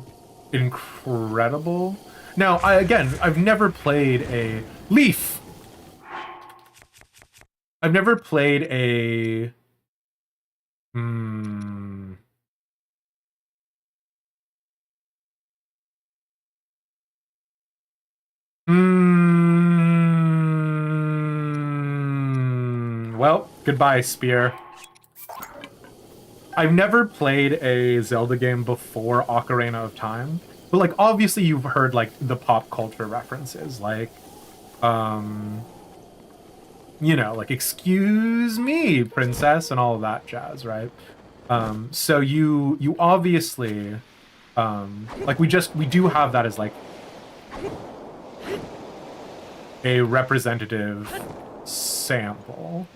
incredible. Now, I've never played a Leaf. I've never played a Hmm. Well, goodbye, Spear. I've never played a Zelda game before Ocarina of Time, but like obviously you've heard like the pop culture references, like you know, like excuse me, princess, and all of that jazz, right? So you obviously like we do have that as like a representative sample.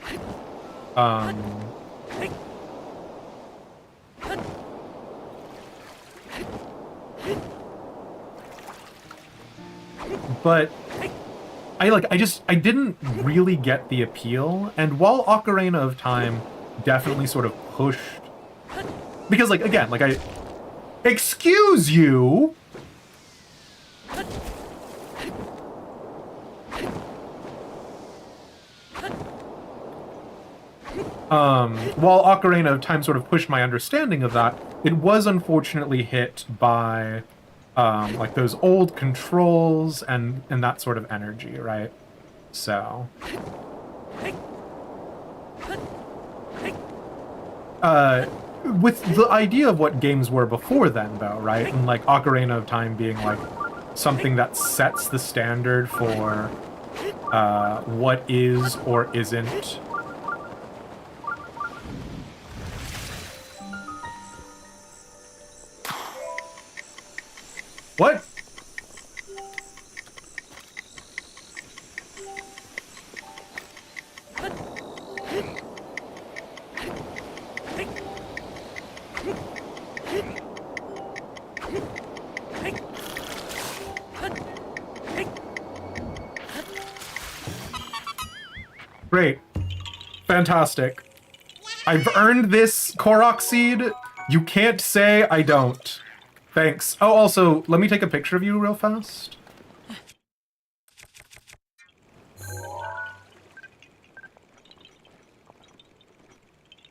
But I didn't really get the appeal, and while Ocarina of Time definitely sort of pushed, because like again, like excuse you. While Ocarina of Time sort of pushed my understanding of that, it was unfortunately hit by like those old controls and that sort of energy, right? So with the idea of what games were before then, though, right? And like Ocarina of Time being like something that sets the standard for what is or isn't What? Great. Fantastic. I've earned this Korok seed. You can't say I don't. Thanks. Oh, also, let me take a picture of you real fast.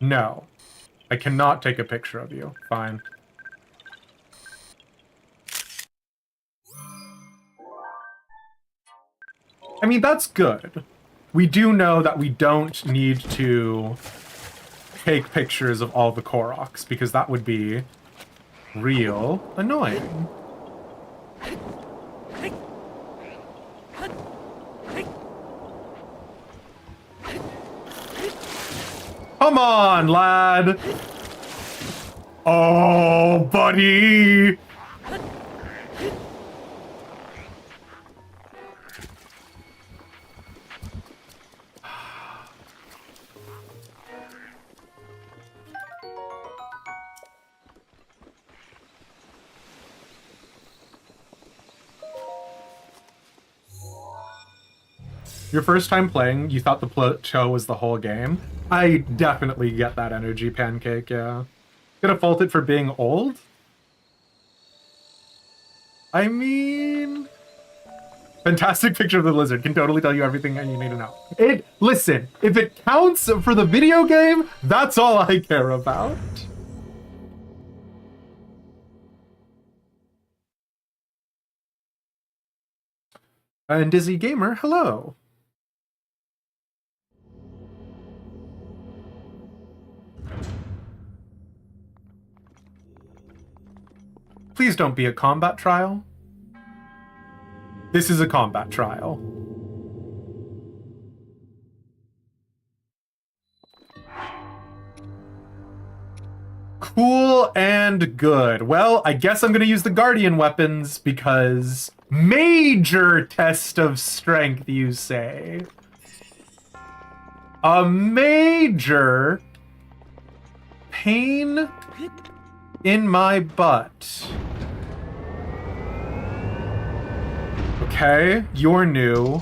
No. I cannot take a picture of you. Fine. I mean, that's good. We do know that we don't need to take pictures of all the Koroks, because that would be real annoying. Come on, lad! Oh, buddy! Your first time playing, you thought the plateau was the whole game? I definitely get that energy, Pancake, yeah. Gonna fault it for being old? I mean... Fantastic picture of the lizard. Can totally tell you everything you need to know. Listen, if it counts for the video game, that's all I care about. And Dizzy Gamer, hello. Please don't be a combat trial. This is a combat trial. Cool Well and good. Well, I guess I'm gonna use the Guardian weapons because major test of strength, you say? A major pain in my butt. Okay, you're new.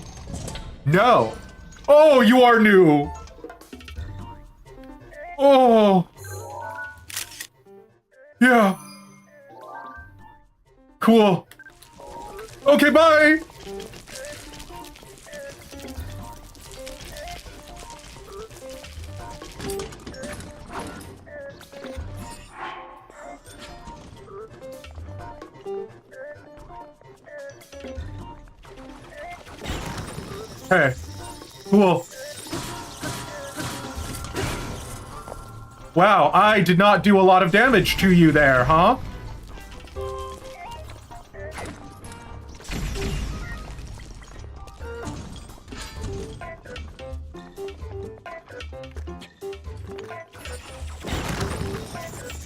No. Oh, you are new. Oh. Yeah. Cool. Okay, bye. Hey. Cool. Wow, I did not do a lot of damage to you there, huh?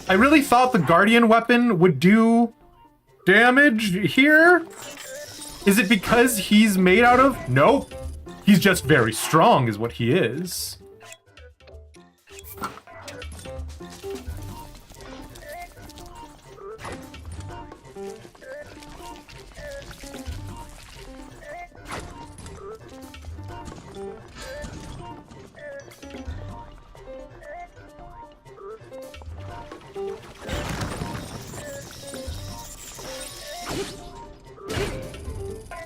I really thought the Guardian weapon would do damage here? Is it because he's made out of? Nope. He's just very strong is what he is.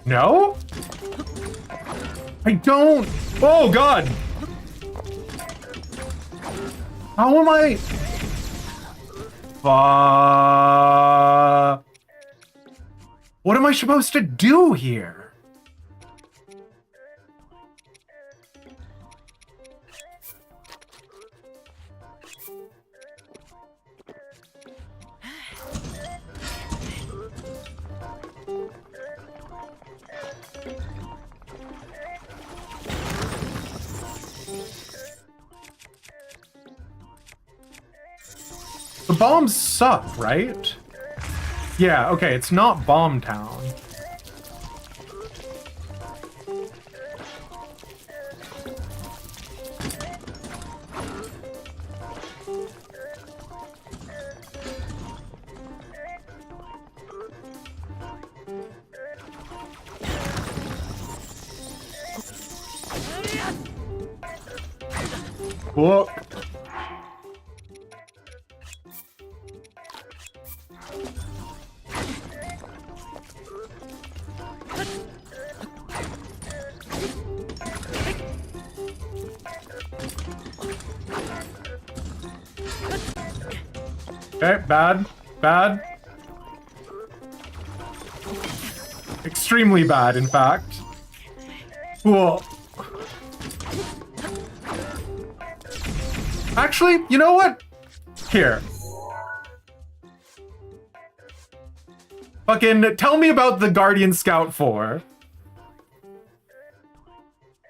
No? I don't. Oh, God. How am I? What am I supposed to do here? The bombs suck, right? Yeah, okay, it's not Bomb Town. Whoa. Okay, bad. Bad. Extremely bad, in fact. Cool. Actually, you know what? Here. Fucking tell me about the Guardian Scout 4.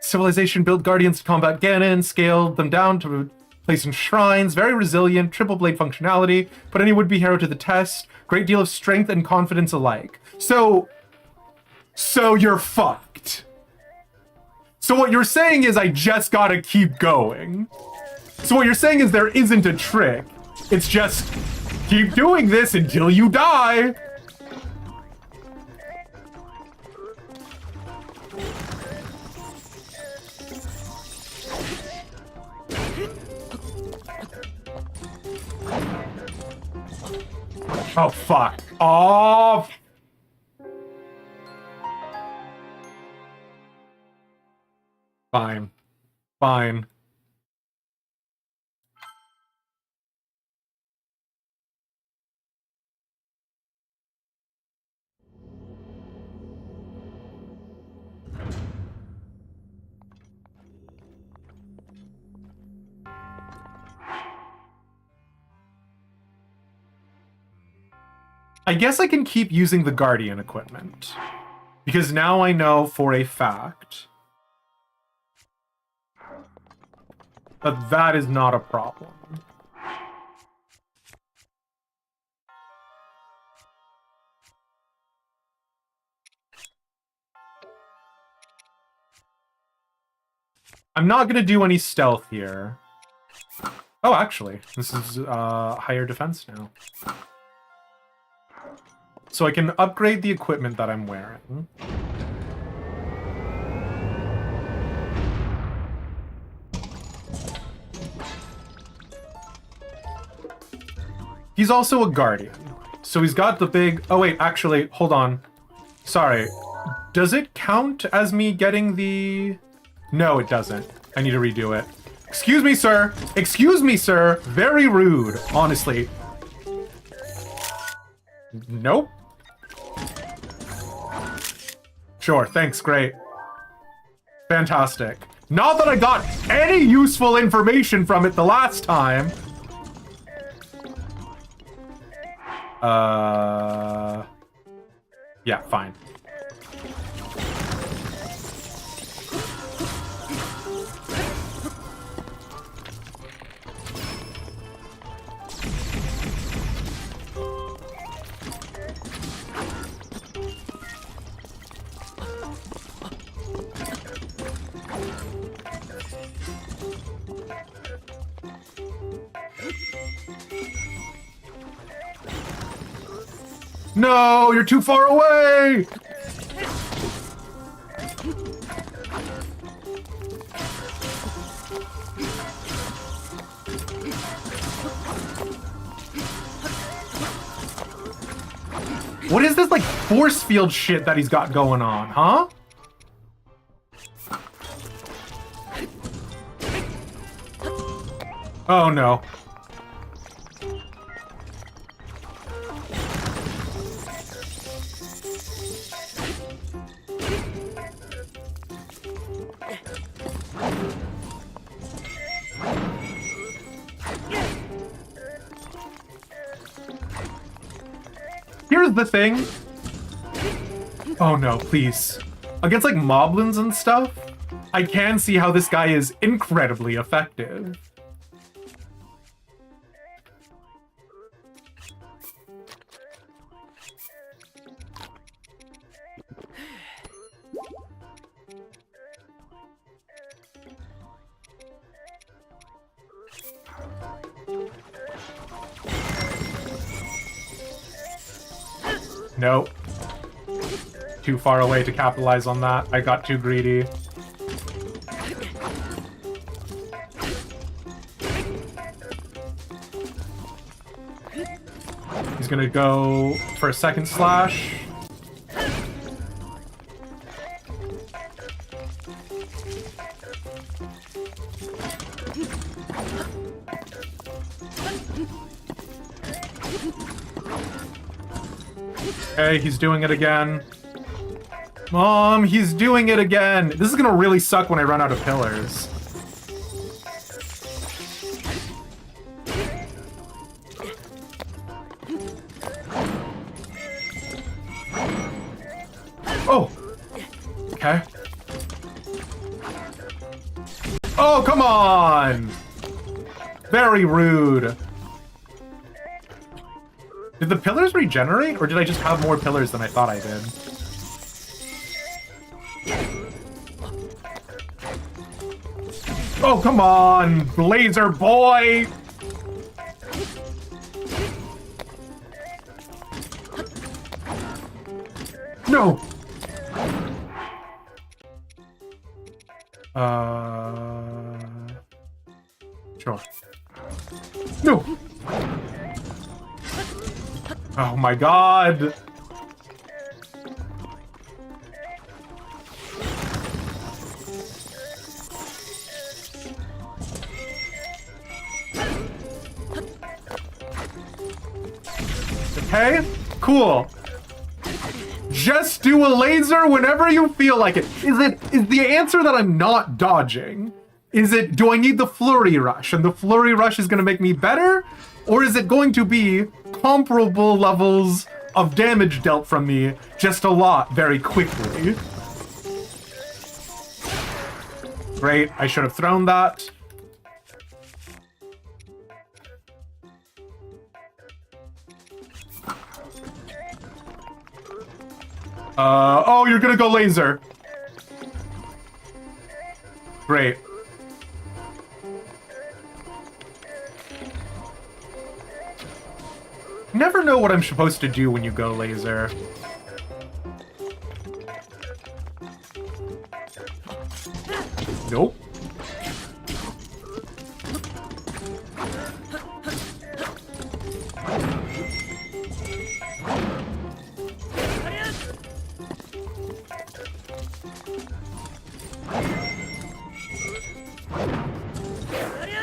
Civilization built Guardians to combat Ganon, scaled them down to place in shrines, very resilient, triple blade functionality, put any would-be hero to the test, great deal of strength and confidence alike. So you're fucked. So what you're saying is I just gotta keep going. So what you're saying is there isn't a trick. It's just keep doing this until you die. Oh, fuck off. Fine. Fine. I guess I can keep using the Guardian equipment. Because now I know for a fact that that is not a problem. I'm not gonna do any stealth here. Oh, actually, this is higher defense now. So I can upgrade the equipment that I'm wearing. He's also a guardian. So he's got the big... Oh, wait, actually, hold on. Sorry. Does it count as me getting the... No, it doesn't. I need to redo it. Excuse me, sir. Excuse me, sir. Very rude, honestly. Nope. Sure, thanks, great. Fantastic. Not that I got any useful information from it the last time. Yeah, fine. No, you're too far away! What is this, like, force field shit that he's got going on, huh? Oh, no. Here's the thing. Oh no, please. Against like moblins and stuff, I can see how this guy is incredibly effective. Nope. Too far away to capitalize on that. I got too greedy. He's gonna go for a second slash. Okay, he's doing it again. Mom, he's doing it again. This is gonna really suck when I run out of pillars. Oh! Okay. Oh, come on! Very rude. Did the pillars regenerate, or did I just have more pillars than I thought I did? Oh, come on, Blazer boy! No! Sure. No! Oh my god! Okay, cool. Just do a laser whenever you feel like it. Is the answer that I'm not dodging? Is it, do I need the flurry rush? And the flurry rush is gonna make me better? Or is it going to be comparable levels of damage dealt from me, just a lot, very quickly? Great, I should have thrown that. Oh, you're gonna go laser. Great. Never know what I'm supposed to do when you go laser. Nope.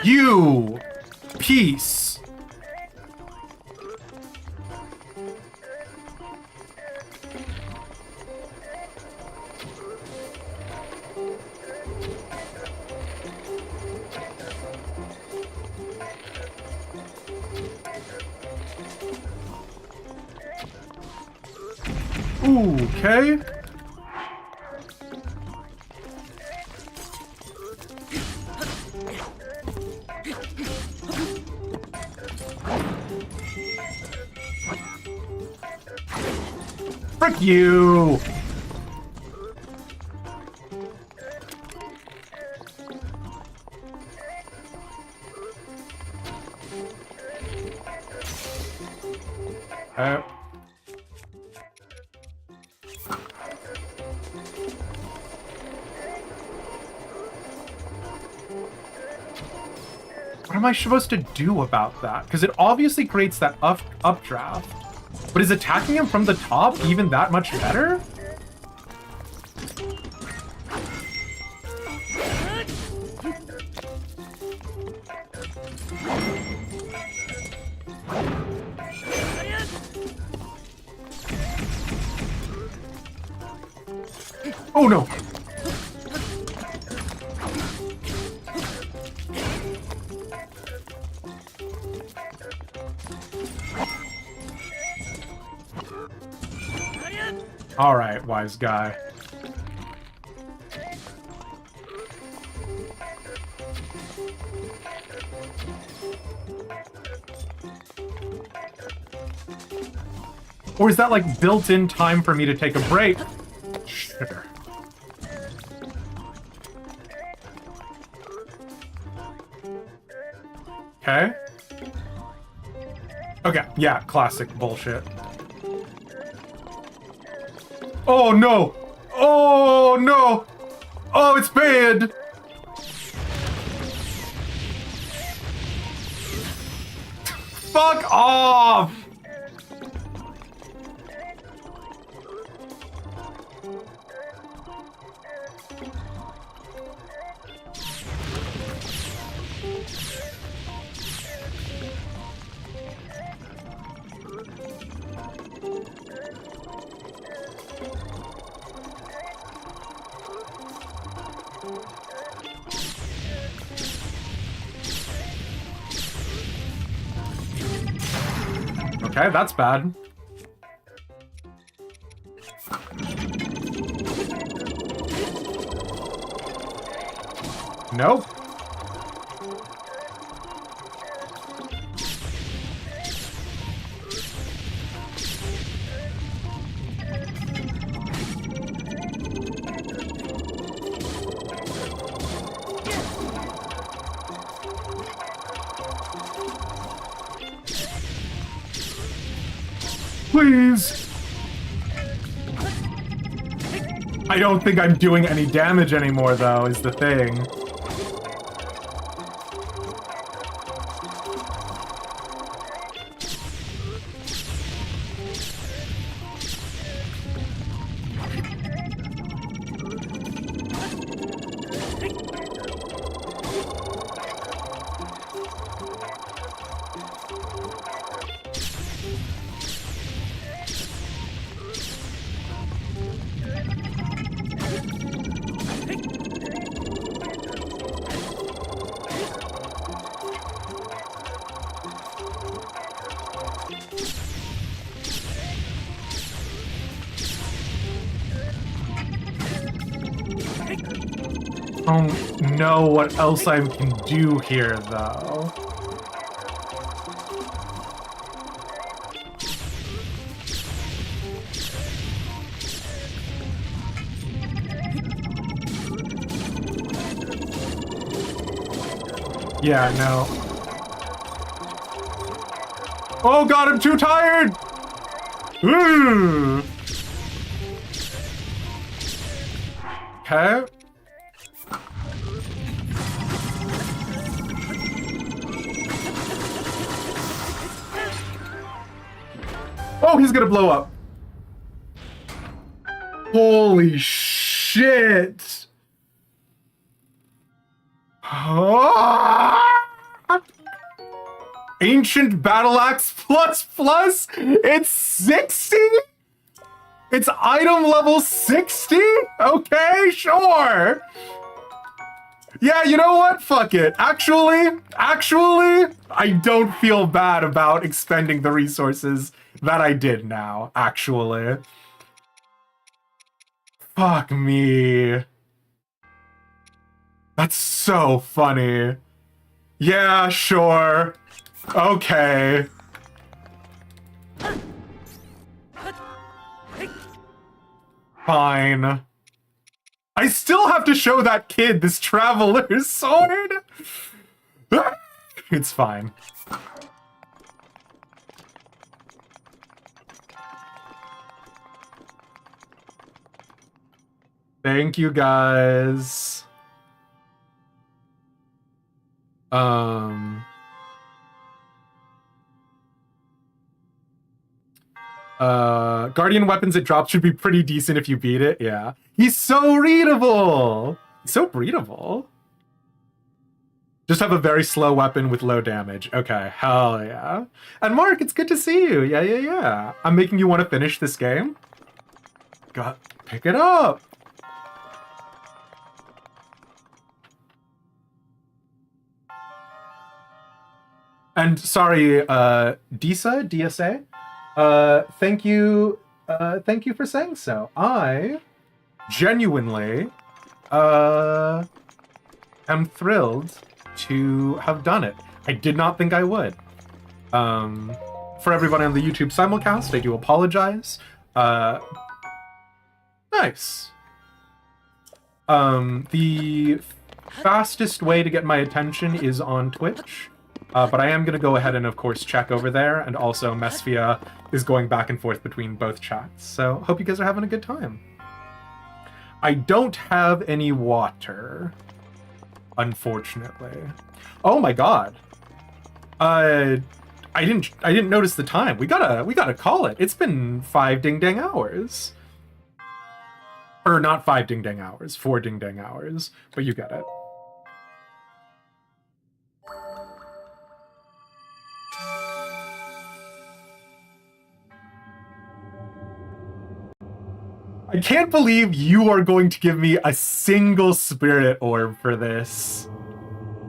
You piece. Okay. Frick you! What am I supposed to do about that? Because it obviously creates that updraft. But is attacking him from the top even that much better? Oh no! Alright, wise guy. Or is that like built-in time for me to take a break? Sure. Okay. Okay, yeah, classic bullshit. Oh no! Oh no! Oh, it's bad! Fuck off! Okay, that's bad. Nope. Please! I don't think I'm doing any damage anymore, though, is the thing. I don't know what else I can do here, though. Yeah, no. Oh god, I'm too tired! Okay. Oh, he's gonna blow up. Holy shit! Ancient Battle Axe plus? It's 60? It's item level 60? Okay, sure. Yeah, you know what? Fuck it. Actually, I don't feel bad about expending the resources that I did now, actually. Fuck me. That's so funny. Yeah, sure. Okay. Fine. I still have to show that kid this traveler's sword. It's fine. Thank you, guys. Guardian weapons it drops should be pretty decent if you beat it. Yeah. He's so readable. So breedable. Just have a very slow weapon with low damage. Okay, hell yeah. And Mark, it's good to see you. Yeah. I'm making you want to finish this game. Pick it up. And sorry, DSA, thank you for saying so. I genuinely am thrilled to have done it. I did not think I would. For everybody on the YouTube simulcast, I do apologize. Nice. The fastest way to get my attention is on Twitch. But I am going to go ahead and, of course, check over there. And also, Mesfia is going back and forth between both chats. So, hope you guys are having a good time. I don't have any water, unfortunately. Oh my god. I didn't notice the time. We gotta call it. It's been 5 ding-dang hours. Or not 5 ding-dang hours, 4 ding-dang hours. But you get it. I can't believe you are going to give me a single spirit orb for this.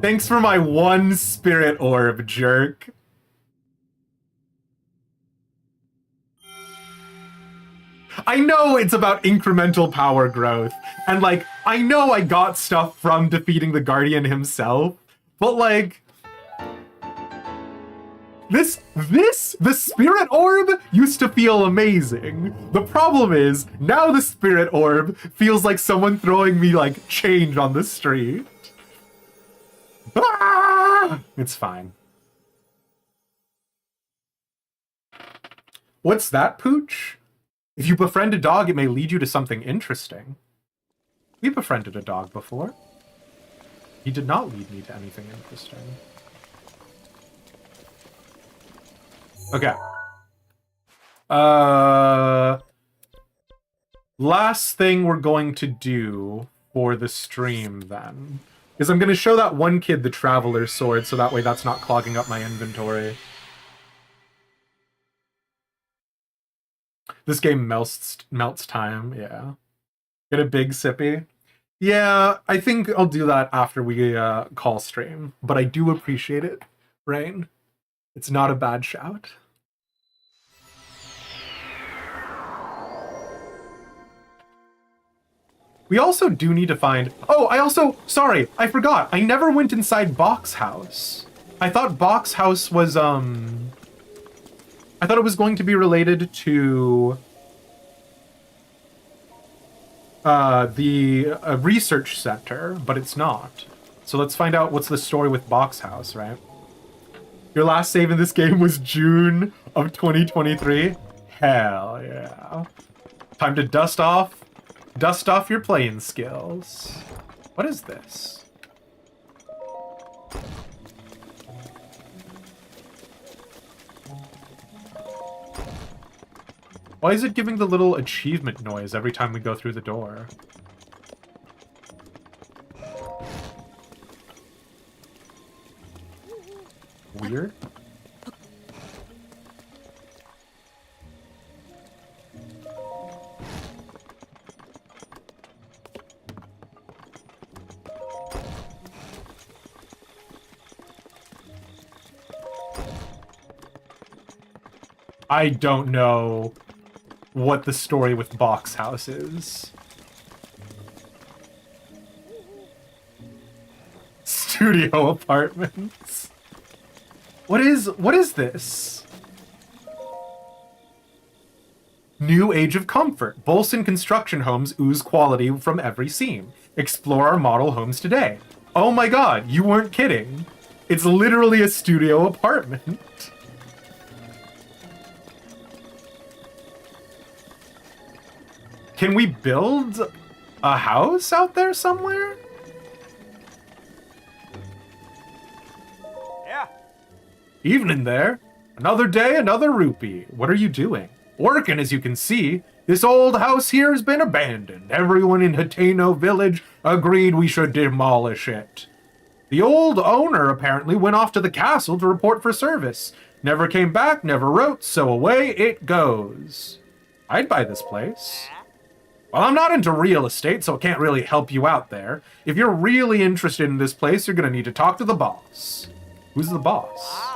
Thanks for my 1 spirit orb, jerk. I know it's about incremental power growth, and like, I know I got stuff from defeating the Guardian himself, but like, the spirit orb used to feel amazing. The problem is, now the spirit orb feels like someone throwing me like change on the street. Ah! It's fine. What's that, Pooch? If you befriend a dog, it may lead you to something interesting. We befriended a dog before. He did not lead me to anything interesting. Okay. Last thing we're going to do for the stream, then, is I'm going to show that one kid the Traveler's Sword, so that way that's not clogging up my inventory. This game melts time, yeah. Get a big sippy. Yeah, I think I'll do that after we call stream, but I do appreciate it, Rain. It's not a bad shout. We also do need to find... Oh, sorry, I forgot. I never went inside Box House. I thought Box House was, I thought it was going to be related to... the research center, but it's not. So let's find out what's the story with Box House, right? Your last save in this game was June of 2023? Hell yeah. Time to dust off your playing skills. What is this? Why is it giving the little achievement noise every time we go through the door? Weird. I don't know what the story with Box House is. Studio apartments. What is this? New Age of Comfort. Bolson Construction Homes ooze quality from every seam. Explore our model homes today. Oh my god, you weren't kidding. It's literally a studio apartment. Can we build a house out there somewhere? Yeah. Evening there. Another day, another rupee. What are you doing? Working, as you can see. This old house here has been abandoned. Everyone in Hateno village agreed we should demolish it. The old owner apparently went off to the castle to report for service. Never came back, never wrote, so away it goes. I'd buy this place. Well, I'm not into real estate, so I can't really help you out there. If you're really interested in this place, you're gonna need to talk to the boss. Who's the boss?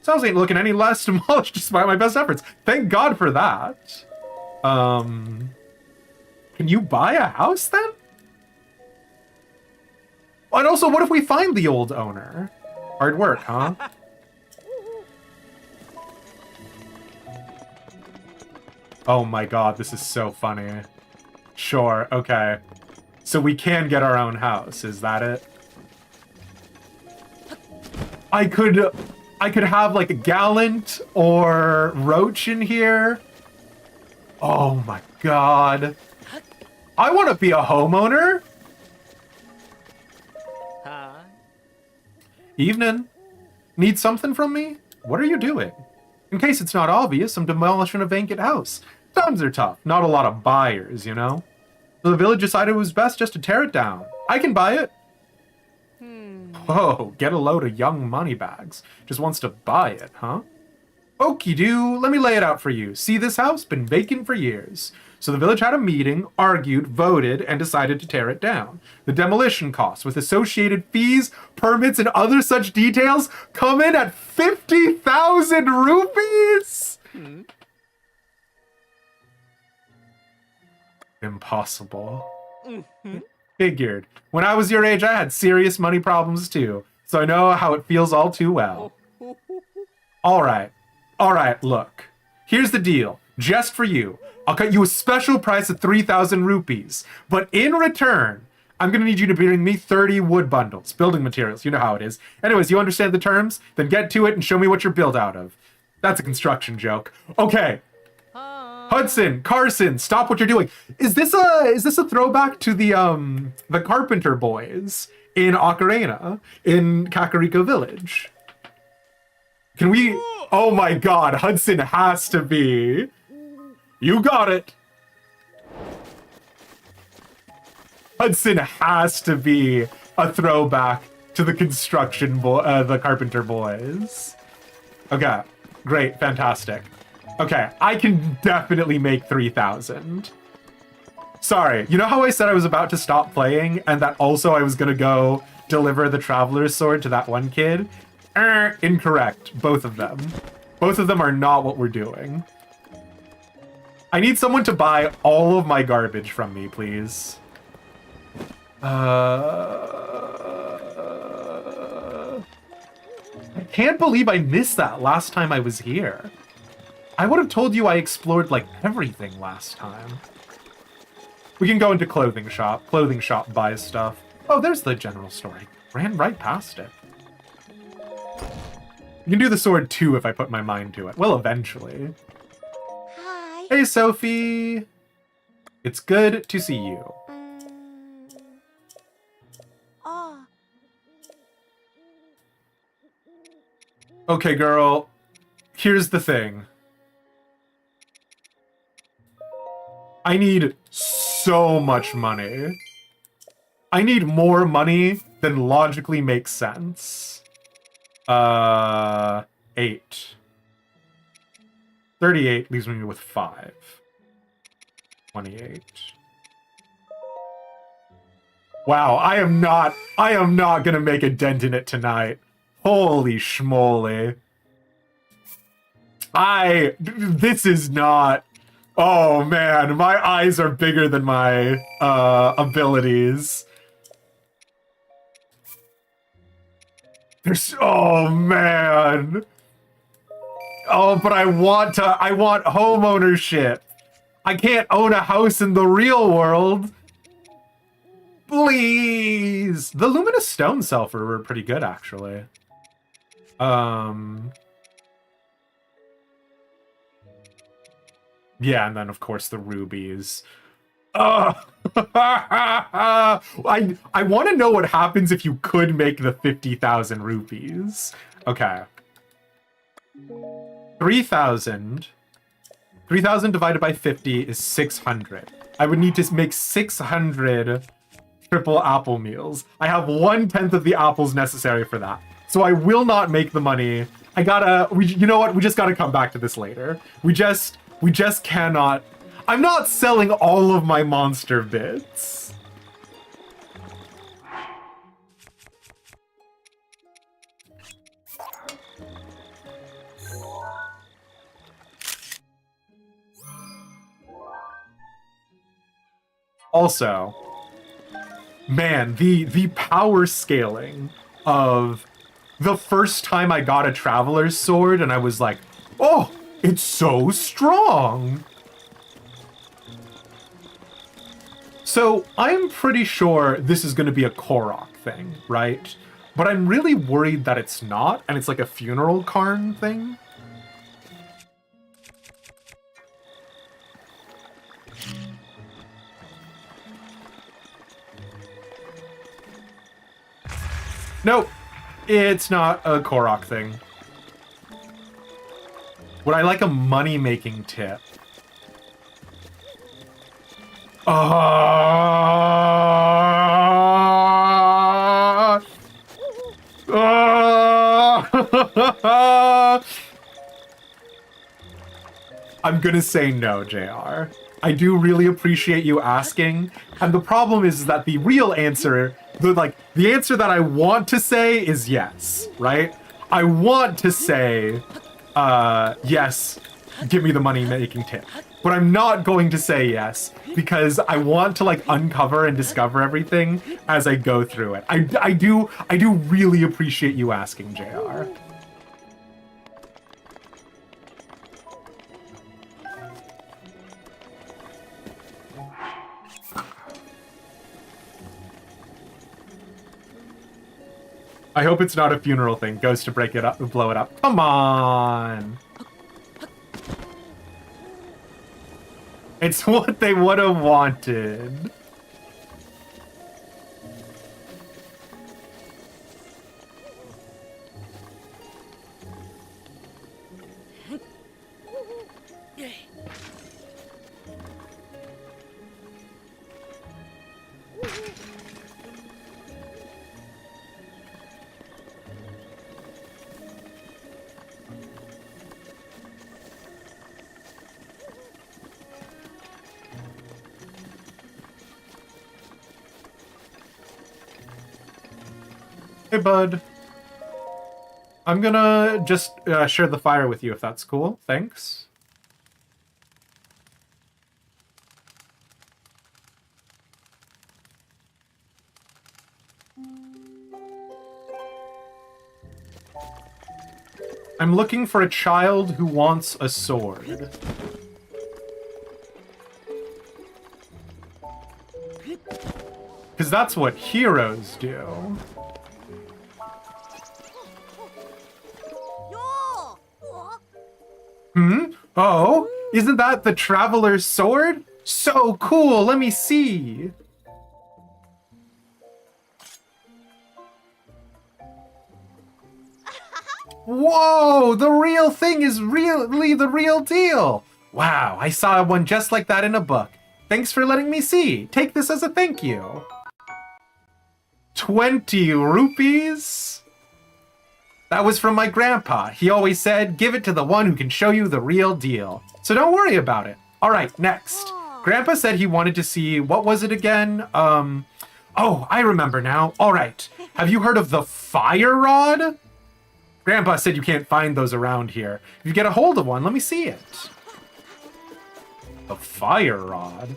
Sounds ain't looking any less demolished despite my best efforts. Thank God for that. Can you buy a house then? And also, what if we find the old owner? Hard work, huh? Oh my god, this is so funny. Sure, okay. So we can get our own house, is that it? I could have like a Gallant or Roach in here. Oh my god. I want to be a homeowner. Evening. Need something from me? What are you doing? In case it's not obvious, I'm demolishing a vacant house. Times are tough. Not a lot of buyers, you know? So the village decided it was best just to tear it down. I can buy it. Whoa, get a load of young moneybags. Just wants to buy it, huh? Okie doo, let me lay it out for you. See this house? Been vacant for years. So the village had a meeting, argued, voted, and decided to tear it down. The demolition costs, with associated fees, permits, and other such details, come in at 50,000 rupees? Impossible. Figured. When I was your age, I had serious money problems too, so I know how it feels all too well. Alright, look. Here's the deal. Just for you. I'll cut you a special price of 3,000 rupees. But in return, I'm gonna need you to bring me 30 wood bundles. Building materials, you know how it is. Anyways, you understand the terms? Then get to it and show me what you're built out of. That's a construction joke. Okay. Hudson, Carson, stop what you're doing. Is this a throwback to the Carpenter Boys in Ocarina, in Kakariko Village? Can we... Oh my god, Hudson has to be. You got it. Hudson has to be a throwback to the the Carpenter Boys. Okay, great, fantastic. Okay, I can definitely make 3,000. Sorry, you know how I said I was about to stop playing and that also I was gonna go deliver the Traveler's Sword to that one kid? Incorrect, both of them. Both of them are not what we're doing. I need someone to buy all of my garbage from me, please. I can't believe I missed that last time I was here. I would have told you I explored, like, everything last time. We can go into clothing shop. Clothing shop buys stuff. Oh, there's the general store. I ran right past it. You can do the sword too if I put my mind to it. Well, eventually. Hi. Hey, Sophie. It's good to see you. Oh. Okay, girl. Here's the thing. I need so much money. I need more money than logically makes sense. 8. 38 leaves me with 5. 28. Wow, I am not gonna make a dent in it tonight. Holy schmoly. This is not, oh man, my eyes are bigger than my abilities. Oh man. Oh, but I want home ownership. I can't own a house in the real world. Please. The luminous stone sulfur were pretty good, actually. Yeah, and then of course the rubies. I want to know what happens if you could make the 50,000 rupees. Okay. 3,000 divided by 50 is 600. I would need to make 600 triple apple meals. I have 1/10 of the apples necessary for that. So I will not make the money. You know what? We just gotta come back to this later. We just cannot. I'm not selling all of my monster bits. Also, man, the power scaling of the first time I got a Traveler's Sword and I was like, oh, it's so strong. So I'm pretty sure this is going to be a Korok thing, right? But I'm really worried that it's not, and it's like a funeral Karn thing. Nope, it's not a Korok thing. Would I like a money-making tip? I'm gonna say no, JR. I do really appreciate you asking, and the problem is that the real answer, the answer that I want to say is yes, right? I want to say, yes, give me the money-making tip. But I'm not going to say yes, because I want to, uncover and discover everything as I go through it. I do really appreciate you asking, JR. I hope it's not a funeral thing. Goes to break it up, blow it up. Come on. It's what they would have wanted. Hey, bud. I'm gonna just share the fire with you if that's cool. Thanks. I'm looking for a child who wants a sword. Because that's what heroes do. Yo. Oh, isn't that the traveler's sword? So cool, let me see. Whoa, the real thing is really the real deal. Wow, I saw one just like that in a book. Thanks for letting me see. Take this as a thank you. 20 rupees? That was from my grandpa. He always said, give it to the one who can show you the real deal. So don't worry about it. All right, next. Grandpa said he wanted to see, what was it again? Oh, I remember now. All right. Have you heard of the fire rod? Grandpa said you can't find those around here. If you get a hold of one, let me see it. The fire rod?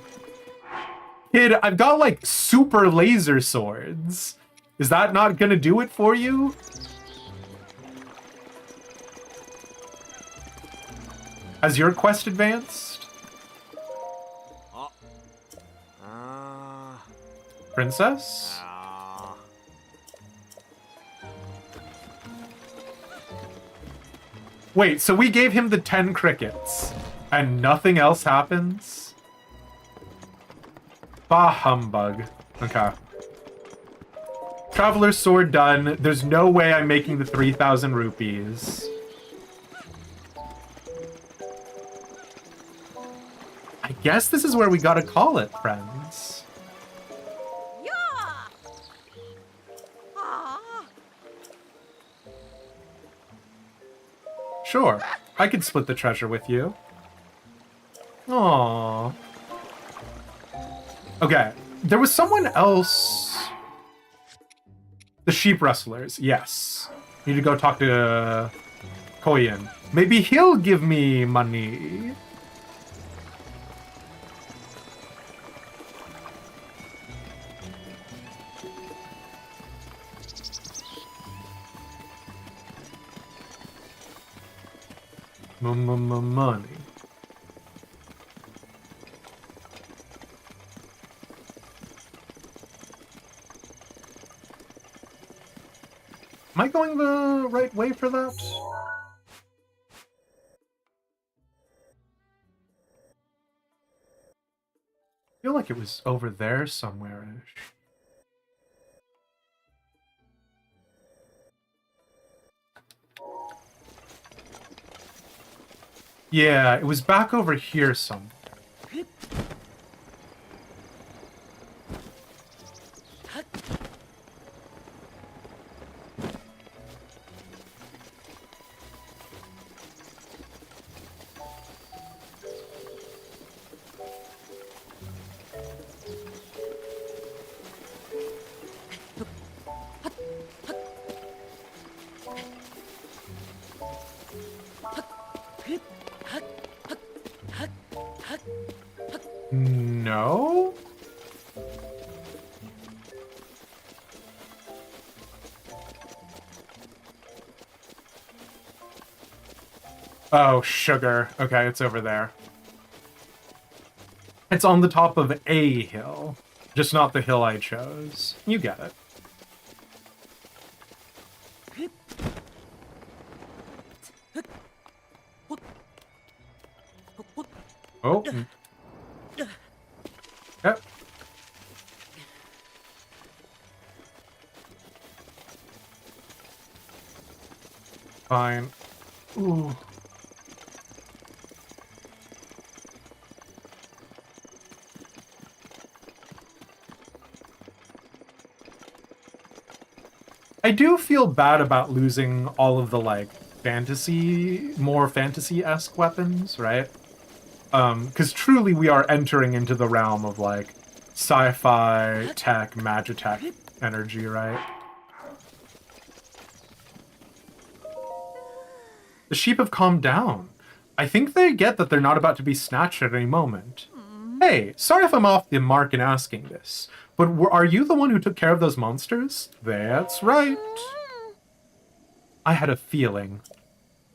Kid, I've got like super laser swords. Is that not gonna do it for you? Has your quest advanced? Princess? Wait, so we gave him the 10 crickets, and nothing else happens? Bah humbug. Okay. Traveler's sword done. There's no way I'm making the 3,000 rupees. I guess this is where we gotta call it, friends. Yeah. Ah. Sure, I could split the treasure with you. Aww. Okay, there was someone else. The sheep rustlers, yes. Need to go talk to Koyin. Maybe he'll give me money. Money. Am I going the right way for that? I feel like it was over there somewhere-ish. Yeah, it was back over here somewhere. No? Oh, sugar. Okay, it's over there. It's on the top of a hill. Just not the hill I chose. You get it. Oh. Yep. Fine. Ooh. I do feel bad about losing all of the, like, more fantasy-esque weapons, right? Because truly we are entering into the realm of, like, sci-fi, tech, magitech energy, right? The sheep have calmed down. I think they get that they're not about to be snatched at any moment. Hey, sorry if I'm off the mark in asking this, but are you the one who took care of those monsters? That's right. I had a feeling.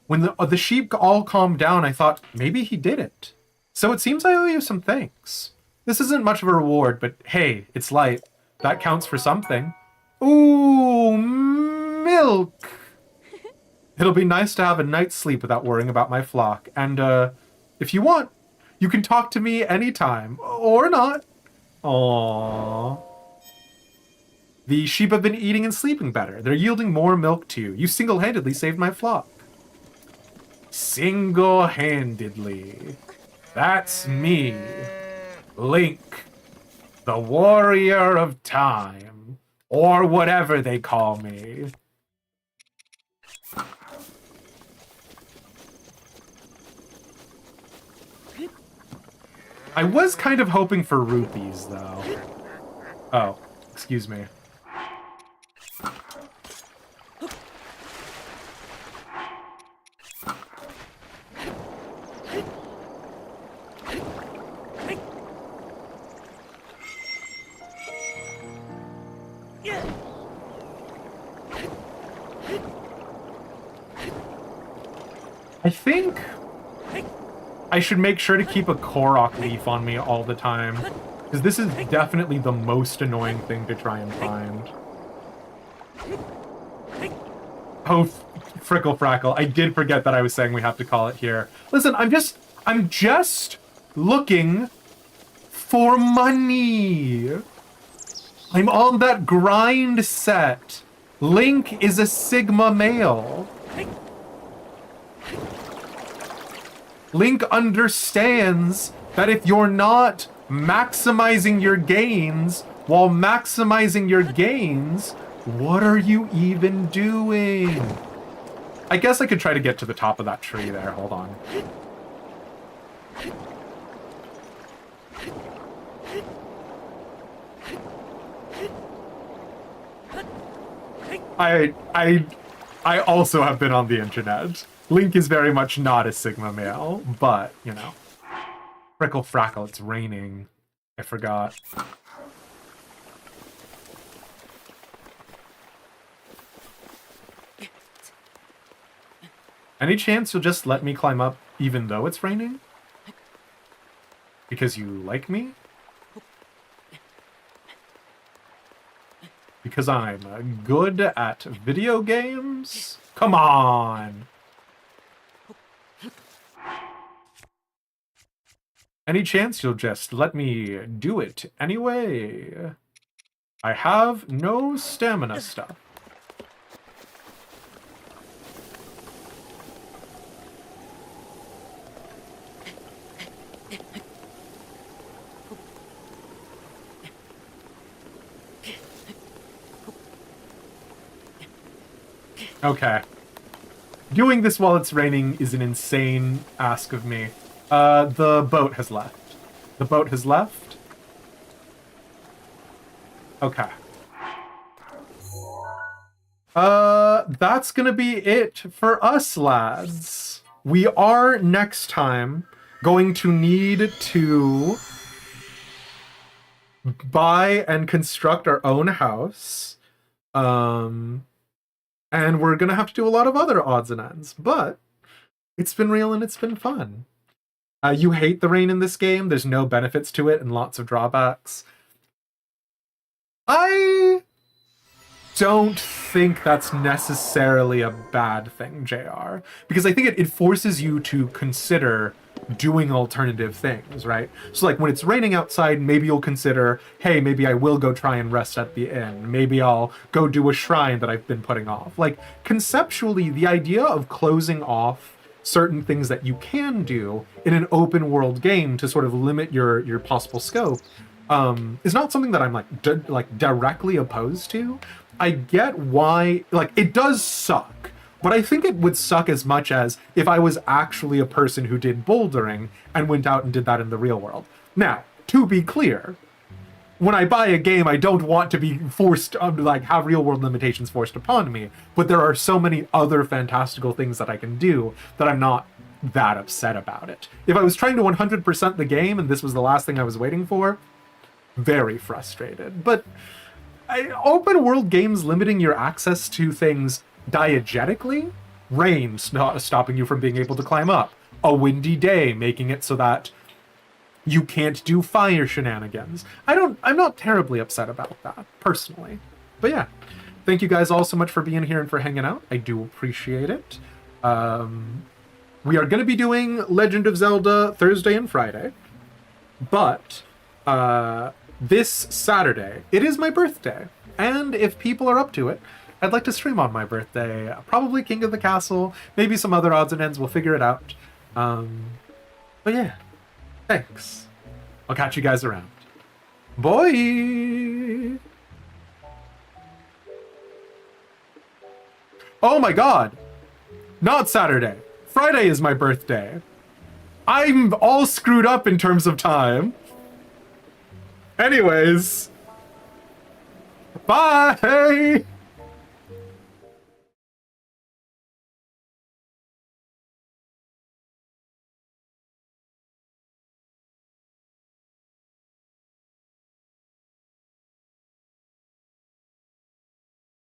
When the sheep all calmed down, I thought, maybe he did it. So it seems I owe you some thanks. This isn't much of a reward, but hey, it's light. That counts for something. Ooh, milk! It'll be nice to have a night's sleep without worrying about my flock. And, If you want, you can talk to me anytime. Or not. Aww. The sheep have been eating and sleeping better. They're yielding more milk to you. You single-handedly saved my flock. Single-handedly. That's me. Link. The warrior of time. Or whatever they call me. I was kind of hoping for rupees, though. Oh, excuse me. I think I should make sure to keep a Korok leaf on me all the time, because this is definitely the most annoying thing to try and find. Oh, Frickle Frackle, I did forget that I was saying we have to call it here. Listen, I'm just looking for money. I'm on that grind set. Link is a Sigma male. Link understands that if you're not maximizing your gains while maximizing your gains, what are you even doing? I guess I could try to get to the top of that tree there. Hold on. I also have been on the internet. Link is very much not a Sigma male, but, you know. Frickle Frackle, it's raining. I forgot. Any chance you'll just let me climb up even though it's raining? Because you like me? Because I'm good at video games? Come on! Any chance you'll just let me do it anyway? I have no stamina stuff. Okay. Doing this while it's raining is an insane ask of me. The boat has left. The boat has left. Okay. That's gonna be it for us, lads. We are, next time, going to need to buy and construct our own house. And we're gonna have to do a lot of other odds and ends, but it's been real and it's been fun. You hate the rain in this game. There's no benefits to it and lots of drawbacks. I don't think that's necessarily a bad thing, JR, because I think it forces you to consider doing alternative things, right? So like when it's raining outside, maybe you'll consider, hey, maybe I will go try and rest at the inn. Maybe I'll go do a shrine that I've been putting off. Like conceptually, the idea of closing off certain things that you can do in an open world game to sort of limit your possible scope is not something that I'm like directly opposed to. I get why, like, it does suck, but I think it would suck as much as if I was actually a person who did bouldering and went out and did that in the real world. Now, to be clear, when I buy a game, I don't want to be forced to like have real world limitations forced upon me, but there are so many other fantastical things that I can do that I'm not that upset about it. If I was trying to 100% the game and this was the last thing I was waiting for, very frustrated. But open world games limiting your access to things diegetically, rain stopping you from being able to climb up, a windy day making it so that you can't do fire shenanigans. I'm not terribly upset about that, personally. But yeah, thank you guys all so much for being here and for hanging out. I do appreciate it. we are going to be doing Legend of Zelda Thursday and Friday. But this Saturday, it is my birthday. And if people are up to it, I'd like to stream on my birthday. Probably King of the Castle, maybe some other odds and ends. We'll figure it out. But yeah, thanks. I'll catch you guys around. Bye! Oh my god! Not Saturday. Friday is my birthday. I'm all screwed up in terms of time. Anyways. Bye!